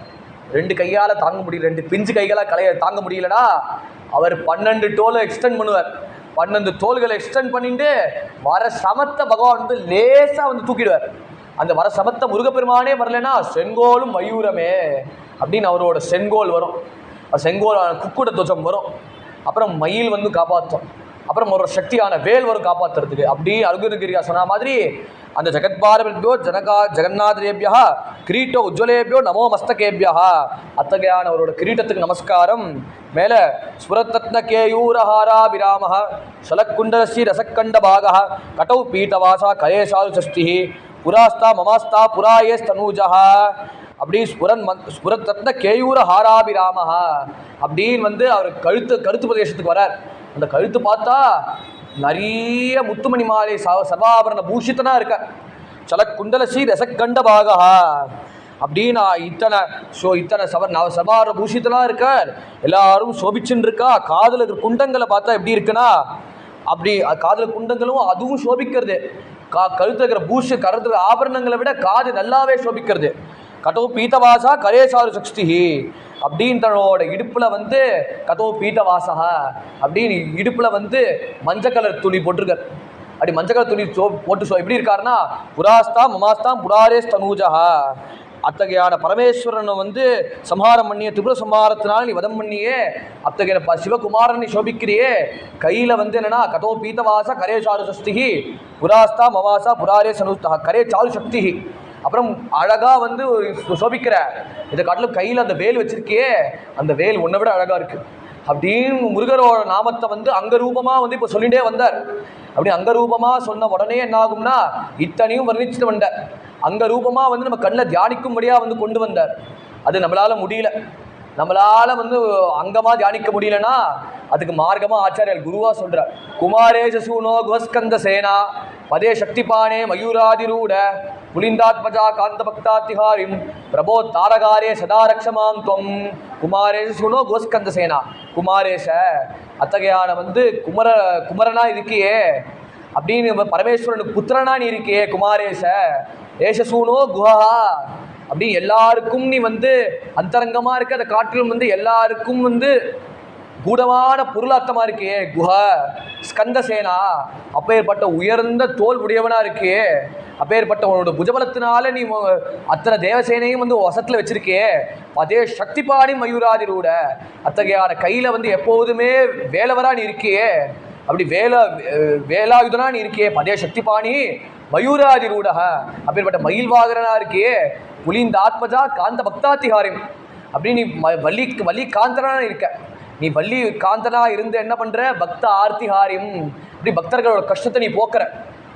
2 கையால் தாங்க முடியல, 2 பிஞ்சு கைகளாக தாங்க முடியலனா அவர் 12 தோலை எக்ஸ்டெண்ட் பண்ணுவார். 12 தோள்களை எக்ஸ்டெண்ட் பண்ணிட்டு வர சமத்தை பகவான் வந்து லேசாக வந்து தூக்கிடுவார். அந்த வர சமத்தை முருகப்பெருமானே வரலன்னா செங்கோலும் மயூரமே அப்படின்னு அவரோட செங்கோல் வரும். செங்கோல் குக்குட துவஜம் வரும். அப்புறம் மயில் வந்து காப்பாற்றும். அப்புறம் ஒரு சக்தியான வேல் வரும் காப்பாற்றுறதுக்கு. அப்படி அருகுகிரியா சொன்ன மாதிரி அந்த ஜெகத்பாரபியோ ஜெகநாதேபியா கிரீட்டோ உஜ்வலேபியோ நமோ மஸ்தகேபியா. அத்தகையான அவரோட கிரீட்டத்துக்கு நமஸ்காரம். மேலே ஸ்புரத்தத்ன கேயூரஹாரா விராம சலக்குண்டரஸ்ரீ ரசக்கண்ட பாக கட்டௌ பீட்டவாசா கலேசாது சஷ்டி புராஸ்தா மமாஸ்தா புராயே ஸ்தனூஜா. அப்படி ஸ்புரத்தத்ன கேயூர ஹாராபிராமஹா அப்படின்னு வந்து அவர் கருத்து பிரதேசத்துக்கு வரார். அந்த கழுத்து பார்த்தா நிறைய முத்துமணி மாலை சர்வாபரண பூஷித்தனா இருக்க. சலக்குண்டலசி ரசக்கண்ட பாகா அப்படின்னா இத்தனை சர்வாபரண பூஷித்தனா இருக்கார். எல்லாரும் சோபிச்சுன்னு இருக்கா. காதில் இருக்கிற குண்டங்களை பார்த்தா எப்படி இருக்குன்னா, அப்படி காதில் குண்டங்களும் அதுவும் சோபிக்கிறது. கழுத்தில் இருக்கிற கருத்துல ஆபரணங்களை விட காது நல்லாவே சோபிக்கிறது. கட்டோ பீத்தவாசா கரேசாரு சக்தி அப்படின்னு தன்னோட இடுப்பில் வந்து கதோ பீட்டவாசா அப்படின்னு இடுப்பில் வந்து மஞ்சள் கலர் துணி போட்டிருக்கார். அப்படி மஞ்சள் கலர் துணி போட்டு எப்படி இருக்காருன்னா புராஸ்தா மமாஸ்தாம் புராரே ஸ்தனூஜா. அத்தகையான பரமேஸ்வரனை வந்து சம்ஹாரம் பண்ணிய திபுர சம்ஹாரத்தினால் நீ வதம் பண்ணியே. அத்தகைய சிவகுமாரனை சோபிக்கிறியே. கையில் வந்து என்னன்னா கதோ பீத்தவாசா கரே சாரு சக்தி புராஸ்தா மமாசா புராரே சனுஸ்தா கரே சாரு சக்தி. அப்புறம் அழகா வந்து சோபிக்கிற. இதை காட்டிலும் கையில் அந்த வேல் வச்சிருக்கியே, அந்த வேல் உன்னை விட அழகா இருக்கு அப்படின்னு முருகரோட நாமத்தை வந்து அங்கரூபமா வந்து இப்போ சொல்லிட்டே வந்தார். அப்படி அங்கரூபமாக சொன்ன உடனே என்ன ஆகும்னா இத்தனையும் வர்ணிச்சுட்டு வந்தார். அங்கரூபமாக வந்து நம்ம கண்ணில் தியானிக்கும்படியாக வந்து கொண்டு வந்தார். அது நம்மளால் முடியல. நம்மளால் வந்து அங்கமாக தியானிக்க முடியலன்னா அதுக்கு மார்க்கமாக ஆச்சாரியர் குருவாக சொல்கிறார். குமாரேஷ சூனோ குவஸ்கந்த சேனா பதே சக்திபானே மயூராதிரூட புலிந்தாத்மஜா காந்த பக்தாத்திஹாரிம் பிரபோ தாரகாரே சதா ரக்ஷமாம் துவம். குமாரேஷ சூனோ குவஸ்கந்த சேனா. குமாரேஷ அத்தகையான வந்து குமரனா இருக்கியே அப்படின்னு பரமேஸ்வரனுக்கு புத்திரனா நீ இருக்கியே குமாரேஷ. ஏஷசூனோ குஹா அப்படின்னு எல்லாருக்கும் நீ வந்து அந்தரங்கமாக இருக்க. அதை காட்டிலும் வந்து எல்லாருக்கும் வந்து கூடமான பொருளாத்தமாக இருக்கே குஹா. ஸ்கந்தசேனா அப்பேற்பட்ட உயர்ந்த தோல் உடையவனாக இருக்கே. அப்பேற்பட்ட உன்னோட புஜபலத்தினால நீ அத்தனை தேவசேனையும் வந்து வசத்தில் வச்சிருக்கே. அதே சக்தி பாடி மயூராதிரூட. அத்தகையான கையில் வந்து எப்போதுமே வேலவரா நீ இருக்கியே. அப்படி வேலாயுதனா நீ இருக்கியே. பதே சக்தி பாணி மயூராதிரூட. அப்பேற்பட்ட மயில் வாகரனா இருக்கியே. புலிந்த ஆத்மஜா காந்த பக்தாத்திகாரியம். அப்படி நீ வள்ளி காந்தனா இருக்க. நீ வள்ளி காந்தனா இருந்து என்ன பண்ற? பக்த ஆர்த்திஹாரியம். இப்படி பக்தர்களோட கஷ்டத்தை நீ போக்குற.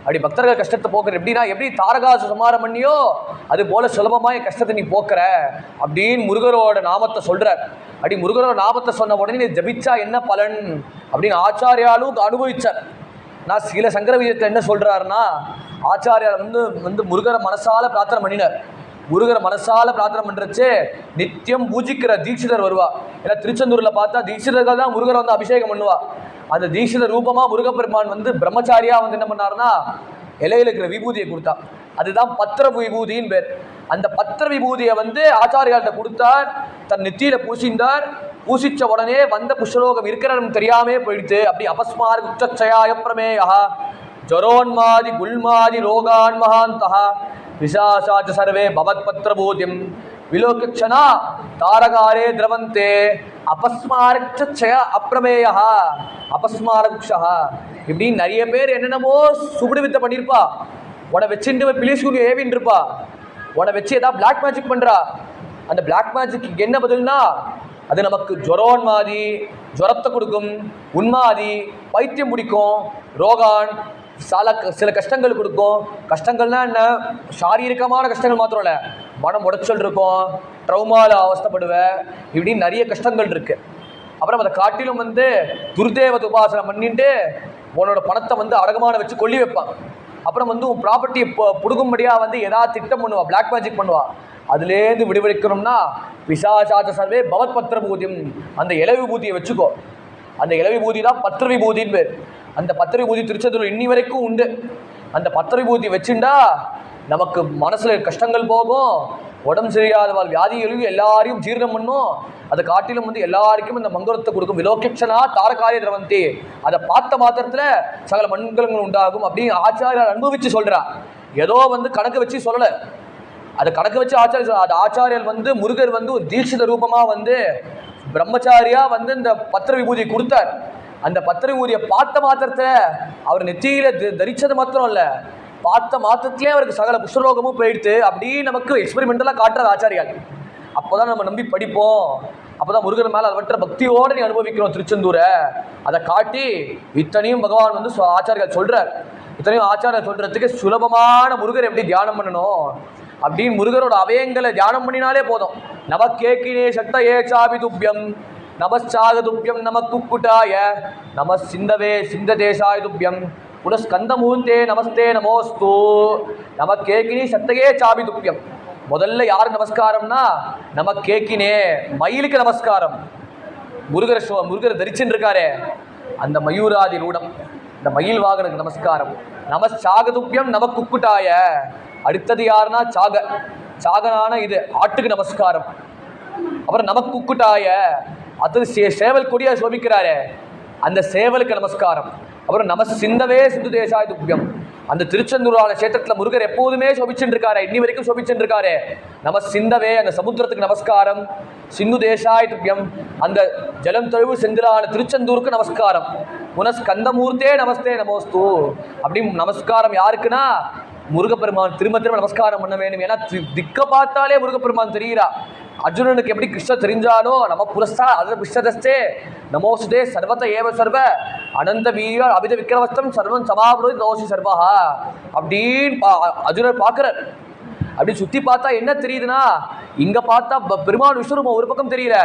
அப்படி பக்தர்கள் கஷ்டத்தை போக்குற எப்படின்னா, எப்படி தாரகாசு சமாரம் பண்ணியோ அது போல சுலபமாக என் கஷ்டத்தை நீ போக்குற அப்படின்னு முருகரோட நாமத்தை சொல்கிறார். அப்படி முருகரோட நாமத்தை சொன்ன உடனே நீ ஜபிச்சா என்ன பலன் அப்படின்னு ஆச்சாரியாலும் அனுபவிச்சார். நான் சில சங்கர விஜயத்தில் என்ன சொல்கிறாருன்னா, ஆச்சாரியார் வந்து முருகரை மனசால பிரார்த்தனை பண்ணினார். முருகரை மனசால பிரார்த்தனை பண்ணுறச்சு நித்தியம் பூஜிக்கிற தீட்சிதர் வருவா. ஏன்னா திருச்செந்தூரில் பார்த்தா தீட்சிதர்கள் தான் முருகரை வந்து அபிஷேகம் பண்ணுவா. அந்த தீட்சிதர் ரூபமாக முருகப்பெருமான் வந்து பிரம்மச்சாரியா வந்து என்ன பண்ணாருன்னா இலையில இருக்கிற விபூதியை கொடுத்தா. அதுதான் பத்திர விபூதின்னு பேர். அந்த பத்திர விபூதியை வந்து ஆச்சாரியார்கிட்ட கொடுத்தார். தன் நெத்தியில பூசிந்தார். பூசிச்ச உடனே வந்த புஷ்பரோகம் இருக்கிறன்னு தெரியாமே போயிடுச்சு. அப்படி அபஸ்மார் உச்சச்சயாய பிரமேயா ஜரோன்மாதி குல்மாதி ரோகான் மகாந்தா விசாசாச்ச சர்வே பவத் பத்திரபூதிம் விலோகக்ஷணா தாரகாரே திரவந்தே அபஸ்மாரச்சய அப்பிரமேயா அபஸ்மாரகுஷா. இப்படி நிறைய பேர் என்னென்னமோ சுபடி வித்தை பண்ணியிருப்பா. உன்னை வச்சுட்டு பிளீஸ்குடி ஏவின்னு இருப்பா. உன்னை வச்சு ஏதாவது பிளாக் மேஜிக் பண்ணுறா. அந்த பிளாக் மேஜிக்கு என்ன பதில்னா, அது நமக்கு ஜுரோன்மாதி ஜுரத்தை கொடுக்கும், உன்மாதி பைத்தியம் பிடிக்கும், ரோகான் சில கஷ்டங்கள் கொடுக்கும். கஷ்டங்கள்னா என்ன, சாரீரிகமான கஷ்டங்கள் மாத்திரம் இல்லை, மனம் உடைச்சல் இருக்கும், ட்ரௌமாவில் அவஸ்தப்படுவேன், இப்படின்னு நிறைய கஷ்டங்கள் இருக்குது. அப்புறம் அதை காட்டிலும் வந்து துர்தேவத்தை உபாசனை பண்ணிட்டு உன்னோட பணத்தை வந்து அடகமான வச்சு கொல்லி வைப்பான். அப்புறம் வந்து உன் ப்ராப்பர்ட்டியை பிடுங்கும்படியாக வந்து ஏதாவது திட்டம் பண்ணுவா, பிளாக் மேஜிக் பண்ணுவா. அதுலேருந்து விடுவிக்கணும்னா பிசாசாச்ச சர்வே பவத் பத்திர விபூதியும், அந்த இலை விபூதியை வச்சுக்கோ. அந்த இலை விபூதி தான் பத்திர விபூதின்னு பேர். அந்த பத்திர விபூதி திருச்செந்தூர் இன்னி வரைக்கும் உண்டு. அந்த பத்திர விபூதி வச்சுட்டா நமக்கு மனசில் கஷ்டங்கள் போகும், உடம்பு சரியாதவாள் வியாதிகளையும் எல்லாரையும் ஜீரணம் பண்ணும். அதை காட்டிலும் வந்து எல்லாருக்கும் இந்த மங்களத்தை கொடுக்கும். விலோகக்ஷனா தாரகாரிய திரவந்தி, அதை பார்த்த மாத்திரத்தில் சகல மங்களங்கள் உண்டாகும் அப்படின்னு ஆச்சாரியார் அனுபவிச்சு சொல்கிறா. ஏதோ வந்து கணக்கு வச்சு சொல்லலை, அதை கணக்கு வச்சு அது ஆச்சாரியர் வந்து முருகர் வந்து ஒரு தீட்சித ரூபமாக வந்து பிரம்மச்சாரியா வந்து இந்த பத்திர விபூதியை கொடுத்தார். அந்த பத்திர விபூதியை பார்த்த மாத்திரத்தை அவர் நெத்தியில தரிச்சது மாத்திரம் இல்லை, பார்த்த மாத்திரத்திலே அவருக்கு சகல புஷ்பலோகமும் போயிடுத்து. அப்படி நமக்கு எக்ஸ்பெரிமெண்டலாக காட்டுறாரு ஆச்சாரியார். அப்போதான் நம்ம நம்பி படிப்போம். அப்போதான் முருகன் மேலே அதை வற்ற பக்தியோடு நீ அனுபவிக்கிறோம் திருச்செந்தூரை. அதை காட்டி இத்தனையும் பகவான் வந்து ஆச்சாரியார் சொல்கிறார். இத்தனையும் ஆச்சாரியார் சொல்கிறதுக்கு சுலபமான முருகர் எப்படி தியானம் பண்ணணும் அப்படின்னு முருகரோட அவயங்களை தியானம் பண்ணினாலே போதும். நமக்கேக்கினே சக்த ஏச்சாபி துப்பியம் நமச்சாக துப்பியம் நமக்குக்குட்டாய நம சிந்தவே சிந்த தேசாய துப்பியம் புனஸ்கந்தமூந்தே நமஸ்தே நமோஸ்து நமக்கேக்கினி சக்தையே சாபி துப்பியம். முதல்ல யாரு நமஸ்காரம்னா நமக்கேக்கினே மயிலுக்கு நமஸ்காரம். முருகர் தரிச்சுன்னு இருக்காரே அந்த மயூராதி ரூடம், இந்த மயில் வாகனுக்கு நமஸ்காரம். நமச்சாகதுப்பியம் நமக்குக்குட்டாய. அடுத்தது யாருன்னா சாகனான இது ஆட்டுக்கு நமஸ்காரம். அப்புறம் நமக்குக்குட்டாய அது சேவல் கொடியா சோபிக்கிறாரே அந்த சேவலுக்கு நமஸ்காரம். அப்புறம் நம சிந்தவே சிந்து தேசாய துப்பியம். அந்த திருச்செந்தூரான கஷேத்திரத்தில் முருகர் எப்போதுமே சோபிச்சுட்டு இருக்காரு, இன்னி வரைக்கும் சோபிச்சுட்டு இருக்காரு. நம சிந்தவே அந்த சமுத்திரத்துக்கு நமஸ்காரம். சிந்து தேசாய துப்பியம் அந்த ஜலம் தொழிவு செந்திலான திருச்செந்தூருக்கு நமஸ்காரம். புனஸ்கந்தமூர்த்தே நமஸ்தே நமோஸ்து. அப்படி நமஸ்காரம் யாருக்குன்னா முருகப்பெருமான். திரும்ப திரும்ப நமஸ்காரம் பண்ண வேண்டும். ஏன்னா திக்க பார்த்தாலே முருகப்பெருமான் தெரிகிறா. அர்ஜுனனுக்கு எப்படி கிருஷ்ண தெரிஞ்சாலோ நம்ம புரஸ்தா அது கிருஷ்ணதஸ்தே நமோசுதே சர்வத ஏவ சர்வ அனந்த வீர அபித விக்ரமஸ்தம் சர்வம் சமாபுரோதி தோஷி சர்வா அப்படின்னு அர்ஜுனர் பார்க்குறார். அப்படி சுற்றி பார்த்தா என்ன தெரியுதுன்னா, இங்கே பார்த்தா பெருமாள் விஸ்வரூபம் ஒரு பக்கம் தெரியல,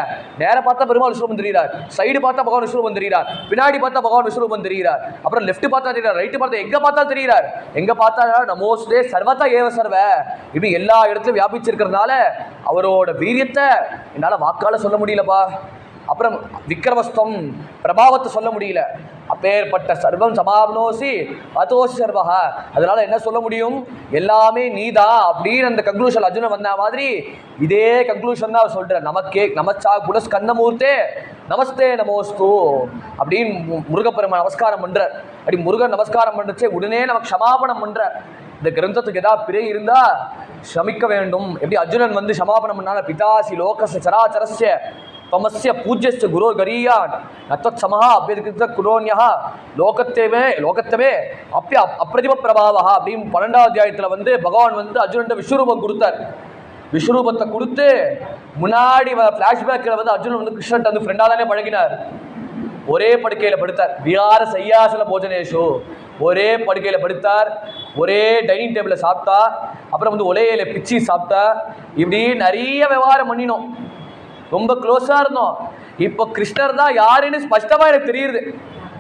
நேராக பார்த்தா பெருமாள் விஸ்வரூபம் தெரிகிறார், சைடு பார்த்தா பகவான் விஸ்வரூபம் தெரிகிறார், பின்னாடி பார்த்தா பகவான் விஸ்வரூபம் தெரிகிறார், அப்புறம் லெஃப்ட் பார்த்தா தெரிகிறார், ரைட்டு பார்த்தா எங்கே பார்த்தா தெரிகிறார். எங்கே பார்த்தா நமோஸ்தே சர்வதா ஏவ சர்வ இப்படி எல்லா இடத்துலையும் வியாபிச்சிருக்கிறதுனால அவரோட வீரியத்தை என்னால் வாக்கால் சொல்ல முடியலப்பா. அப்புறம் விக்ரமஸ்தம் பிரபாவத்தை சொல்ல முடியல. அப்பேற்பட்ட சர்வம் சமாப்னோசி அதோசி சர்வஹா. அதனால என்ன சொல்ல முடியும், எல்லாமே நீதான் அப்படின்னு அந்த கன்க்ளூஷன் அர்ஜுனன் வந்த மாதிரி இதே கன்க்ளூஷன் தான் அவர் சொல்கிறார். நமச்சா புனஸ்கந்தமூர்த்தே நமஸ்தே நமோஸ்து அப்படின்னு முருகப்பெருமான் நமஸ்காரம் பண்ணுறார். அப்படி முருகன் நமஸ்காரம் பண்ணுறச்சே உடனே நமக்கு க்ஷமாபணம் பண்ணுறார். இந்த கிரந்தத்துக்கு ஏதாவது பிழை இருந்தால் ஷமிக்க வேண்டும். எப்படி அர்ஜுனன் வந்து க்ஷமாபணம் பண்ணால பிதாசி லோகஸ்ய சராச்சரஸ்ய தமஸ்ய பூஜ்யஸ்ய குரோ கரீயான் நத்தத் சமஹா அபியதிகிருத குரோன்யா லோகத்தவே அப்பிரதிம பிரபாவா அப்படின்னு 12ஆம் அத்தியாயத்தில் வந்து பகவான் வந்து அர்ஜுனன் விஸ்வரூபம் கொடுத்தார். விஸ்வரூபத்தை கொடுத்து முன்னாடி ஃப்ளாஷ்பேக்கில் வந்து அர்ஜுனன் வந்து கிருஷ்ணன் வந்து ஃப்ரெண்டாக தானே பழகினார். ஒரே படுக்கையில் படுத்தார். விகார சையாசல போஜனேஷு ஒரே படுக்கையில் படுத்தார், ஒரே டைனிங் டேபிளில் சாப்பிட்டா, அப்புறம் வந்து ஒலையில பிச்சு சாப்பிட்டா, இப்படி நிறைய விவகாரம் பண்ணினோம், ரொம்ப க்ளோஸாக இருந்தோம். இப்போ கிருஷ்ணர் தான் யாருன்னு ஸ்பஷ்டமாக எனக்கு தெரியுது.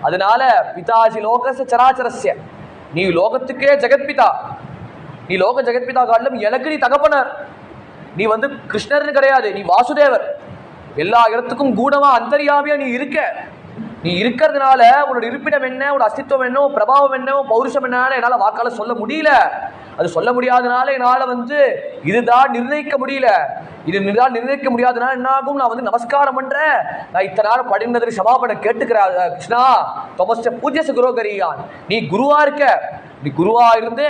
அதனால பிதாஜி லோகச சராச்சரஸ்ய, நீ லோகத்துக்கே ஜெகத்பிதா, நீ லோக ஜெகத்பிதா காட்டிலும் எனக்கு நீ தகப்பனார். நீ வந்து கிருஷ்ணர்னு கிடையாது, நீ வாசுதேவர். எல்லா இடத்துக்கும் கூடமா அந்தரியாமையா நீ இருக்க. நீ இருக்கிறதுனால உன்னோட இருப்பிடம் என்ன, உன்னோட அஸ்தித்வம் என்ன, பிரபாவம் என்ன, பௌருஷம் என்னன்னு என்னால் வாக்கால சொல்ல முடியல. அது சொல்ல முடியாதனால என்னால் வந்து இதுதான் நிர்ணயிக்க முடியல. இது நிர்ணயிக்க முடியாதனால என்ன ஆகும், நான் வந்து நமஸ்காரம் பண்றேன். நான் இத்தனை நாள் படிந்ததுக்கு க்ஷமாபண கேட்டுக்கிறேன். கிருஷ்ணா தொமஸ்ட பூஜ்யச குரோகரியான், நீ குருவா இருக்க, நீ குருவா இருந்து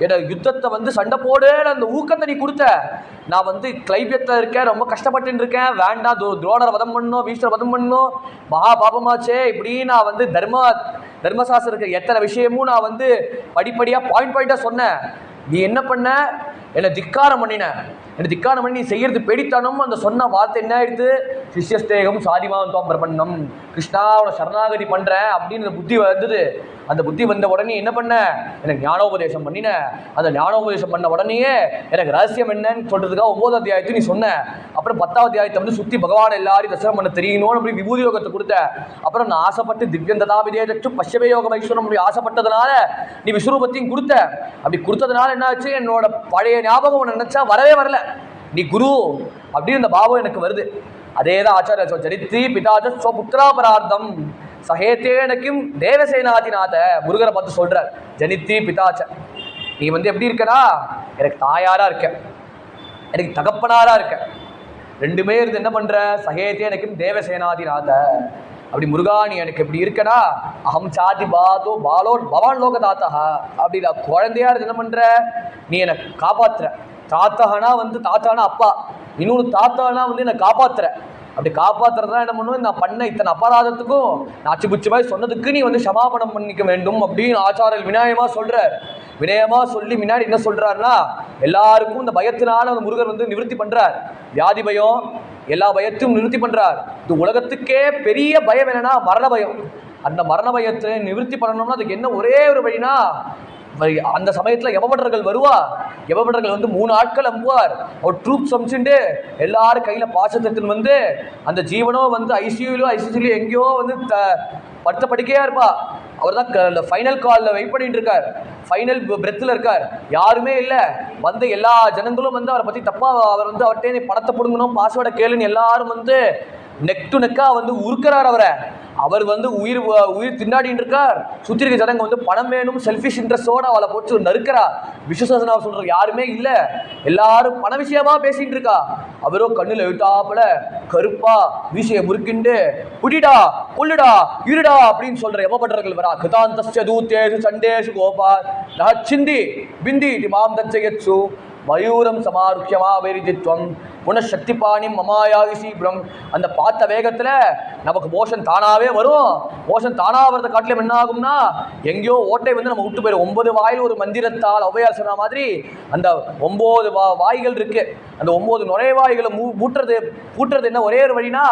என்ன யுத்தத்தை வந்து சண்டை போடு அந்த ஊக்கத்தை நீ கொடுத்த. நான் வந்து கிளைபியத்தில் இருக்கேன், ரொம்ப கஷ்டப்பட்டு இருக்கேன், வேண்டாம் துரோணரை வதம் பண்ணணும், பீஷ்மரை வதம் பண்ணணும், மகா பாபமாச்சே, இப்படி நான் வந்து தர்மசாஸ்திரம் இருக்க எத்தனை விஷயமும் நான் வந்து படிப்படியாக பாயிண்டாக சொன்னேன். நீ என்ன பண்ண, என்னை திக்காரம் பண்ணின. என்னை திக்காரம் பண்ணி நீ செய்யறது பெடித்தனம். அந்த சொன்ன வார்த்தை என்ன ஆயிடுது, சிஷ்யஸ்தேகம் சாதிமாந்தம் பிரபன்னம், கிருஷ்ணா அவனை சரணாகதி பண்றேன் அப்படின்னு புத்தி வந்தது. அந்த புத்தி வந்த உடனே என்ன பண்ண, எனக்கு ஞானோபதேசம் பண்ணின. அந்த ஞானோபதேசம் பண்ண உடனேயே எனக்கு ரகசியம் என்னன்னு சொல்றதுக்காக 9வது அத்தியாயத்தை நீ சொன்ன. அப்புறம் 10வது அத்தியாயத்தை வந்து சுத்தி பகவான் எல்லாரும் தரிசனம் பண்ண தெரியணும்னு அப்படி விபூதி யோகத்தை கொடுத்த. அப்புறம் நான் ஆசைப்பட்டு திவ்யந்ததா விதேஜு பஷ்யவே யோகம் ஐஸ்வரம் அப்படி ஆசைப்பட்டதுனால நீ விஸ்வரூபத்தையும் கொடுத்த. அப்படி கொடுத்ததுனால என்ன ஆச்சு, என்னோட பழைய ஞாபகம் நினைச்சா வரவே வரல. நீ குரு அப்படின்னு இந்த பாவம் எனக்கு வருது. அதேதான் ஆச்சாரிய சரித்தி பிதாஜ புத்திராபரார்த்தம் சஹேத்தேனக்கும் தேவசேனாதிநாத முருகரை பார்த்து சொல்றார். ஜனித்தி பிதாச்ச, நீ வந்து எப்படி இருக்கனா, எனக்கு தாயாரா இருக்க, எனக்கு தகப்பனாரா இருக்க, ரெண்டுமே இருந்து என்ன பண்ற, சஹேத்தேனக்கும் தேவசேனாதிநாத. அப்படி முருகா நீ எனக்கு எப்படி இருக்கனா, அகம் சாதி பாதோ பாலோ பவான் லோக தாத்தா. அப்படி குழந்தையா இருந்து என்ன பண்ற, நீ என்னை காப்பாத்துற. தாத்தானா வந்து தாத்தானா அப்பா, இன்னொரு தாத்தானா வந்து என்னை காப்பாத்துற. அப்படி காப்பாத்துறதுதான் என்ன பண்ணும், நான் பண்ண இத்தனை அபராதத்துக்கும் நான் அச்சுபுச்சுமாய் சொன்னதுக்கு நீ வந்து சமாபனம் பண்ணிக்க வேண்டும் அப்படின்னு ஆச்சாரியர் விநாயகமா சொல்றார். வினயமா சொல்லி முன்னாடி என்ன சொல்றாருன்னா, எல்லாருக்கும் இந்த பயத்தினால அந்த முருகர் வந்து நிவர்த்தி பண்றார். வியாதி பயம் எல்லா பயத்தையும் நிவர்த்தி பண்றார். இது உலகத்துக்கே பெரிய பயம் என்னன்னா மரண பயம். அந்த மரண பயத்தை நிவர்த்தி பண்ணணும்னா அதுக்கு என்ன ஒரே ஒரு வழினா, அந்த சமயத்தில் யமபட்டர்கள் வருவா. யமபட்டர்கள் வந்து 3 ஆட்கள் அம்புவார். அவர் ட்ரூப்ஸ் அமிச்சுட்டு எல்லாரும் கையில் பாசத்தின் வந்து அந்த ஜீவனோ வந்து ஐசியூலையோ எங்கேயோ வந்து படுத்த படிக்கையா இருப்பா. அவர் தான் ஃபைனல் காலில் வெயிட் பண்ணிட்டு இருக்கார், ஃபைனல் பிரெத்தில் இருக்கார், யாருமே இல்லை. வந்து எல்லா ஜனங்களும் வந்து அவரை பற்றி தப்பாக அவர் வந்து அவர்கிட்ட பணத்தை பிடுங்கணும், பாஸ்வேர்டை கேளுன்னு எல்லாரும் வந்து நெக் டு நெக்காக வந்து உருக்கிறார் அவரை. அவர் வந்து உயிர் திண்டாடிட்டு இருக்கார். சுற்றி இருக்க ஜனங்க வந்து பணம் வேணும் செல்ஃபிஷ் இன்ட்ரெஸ்டோட அவளை போட்டு நறுக்கிறா. விஸ்வசனா சொல்ற யாருமே இல்லை, எல்லாரும் பண விஷயமா பேசிட்டு இருக்கா. அவரோ கண்ணில் எழுத்தாப்புல கருப்பா வீசையை முறுக்கிண்டு புடிடா கொல்லுடா இருடா அப்படின்னு சொல்ற யமபட்டர்கள் வரா. கிருதாந்தஸ்ய தூத்தேஷு சண்டேஷு கோபா நச்சிந்தி பிந்தி மாம் தச்சயத்சு மயூரம் சமாருக்கியமா வேரிஜித்வம் புனசக்தி பாணி மமாயாகி சீப்ரம். அந்த பார்த்த வேகத்தில் நமக்கு மோஷன் தானாகவே வரும். மோஷன் தானாக வரத காட்டிலும் என்ன ஆகும்னா, எங்கேயோ ஓட்டை வந்து நம்ம விட்டு போயிடும். 9 வாயில் ஒரு மந்திரத்தால் ஔவையார் சொன்ன மாதிரி அந்த 9 வாய்கள் இருக்கு. அந்த 9 நுழைவாய்களை பூட்டுறது என்ன ஒரே ஒரு வழினா,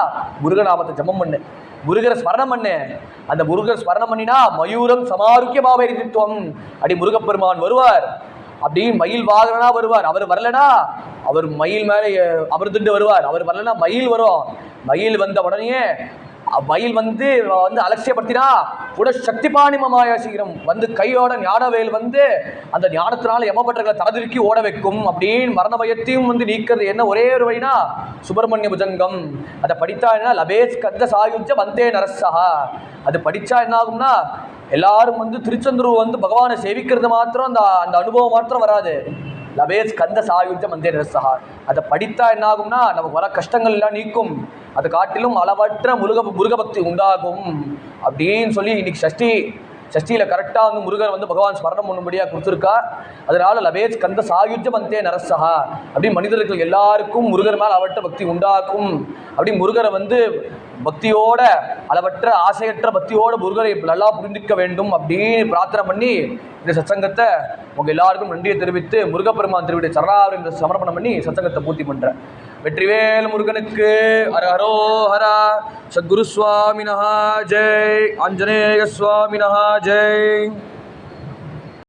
முருகநாமத்தை ஜபம் பண்ணு, முருகரை ஸ்மரணம் பண்ணு. அந்த முருகர் ஸ்மரணம் பண்ணினா மயூரம் சமாருக்கியமா வேரிஜித்வம். அடி முருகப்பெருமான் வருவார். அப்படி மயில் வாகனா வருவார். அவர் வரலனா அவர் மயில் மேலே அமர்ந்துட்டு வருவார். அவர் வரலனா மயில் வரும். மயில் வந்த உடனே மயில் வந்து அலட்சியப்படுத்தினா கூட சக்தி பாணி மமாயா சீக்கிரம் வந்து கையோட ஞானவேல் வந்து அந்த ஞானத்தினால யமபட்டர்களை தலதிருக்கி ஓட வைக்கும். அப்படின்னு மரண பயத்தையும் வந்து நீக்கிறது என்ன ஒரே ஒரு வழினா சுப்பிரமணிய புஜங்கம். அதை படித்தா என்ன, லபேஸ் கந்த சாயுஜ வந்தே நரசா. அது படித்தா என்ன ஆகும்னா, எல்லாரும் வந்து திருச்செந்தூர் வந்து பகவானை சேவிக்கிறது மாத்திரம் அந்த அனுபவம் மாத்திரம் வராது. லபேஸ் கந்த சாயுஜம் வந்தே நரசா. அதை படித்தா என்ன ஆகும்னா, நமக்கு வர கஷ்டங்கள் எல்லாம் நீக்கும். அதை காட்டிலும் அளவற்ற முருக பக்தி உண்டாகும் அப்படின்னு சொல்லி இன்னைக்கு சஷ்டியில் கரெக்டாக வந்து முருகர் வந்து பகவான் ஸ்மரணம் பண்ணும்படியாக கொடுத்துருக்கா. அதனால லபேஸ் கந்த சாயுஜம் வந்தே நரசா. அப்படி மனிதர்கள் எல்லாருக்கும் முருகர் மேல் அளவற்ற பக்தி உண்டாக்கும். அப்படி முருகரை வந்து பக்தியோட அளவற்ற ஆசையற்ற பக்தியோட முருகரை நல்லா புரிந்துக்க வேண்டும் அப்படின்னு பிரார்த்தனை பண்ணி இந்த சத்சங்கத்தை உங்கள் எல்லாருக்கும் நன்றியை தெரிவித்து முருகப்பெருமான் திருவிடைய சரணாவின் சமர்ப்பணம் பண்ணி சத்சங்கத்தை பூர்த்தி பண்ணுறேன். வெற்றிவேல் முருகனுக்கு ஹரோஹரா. சத்குரு சுவாமினஹா ஜெய். ஆஞ்சநேய சுவாமினஹா ஜெய்.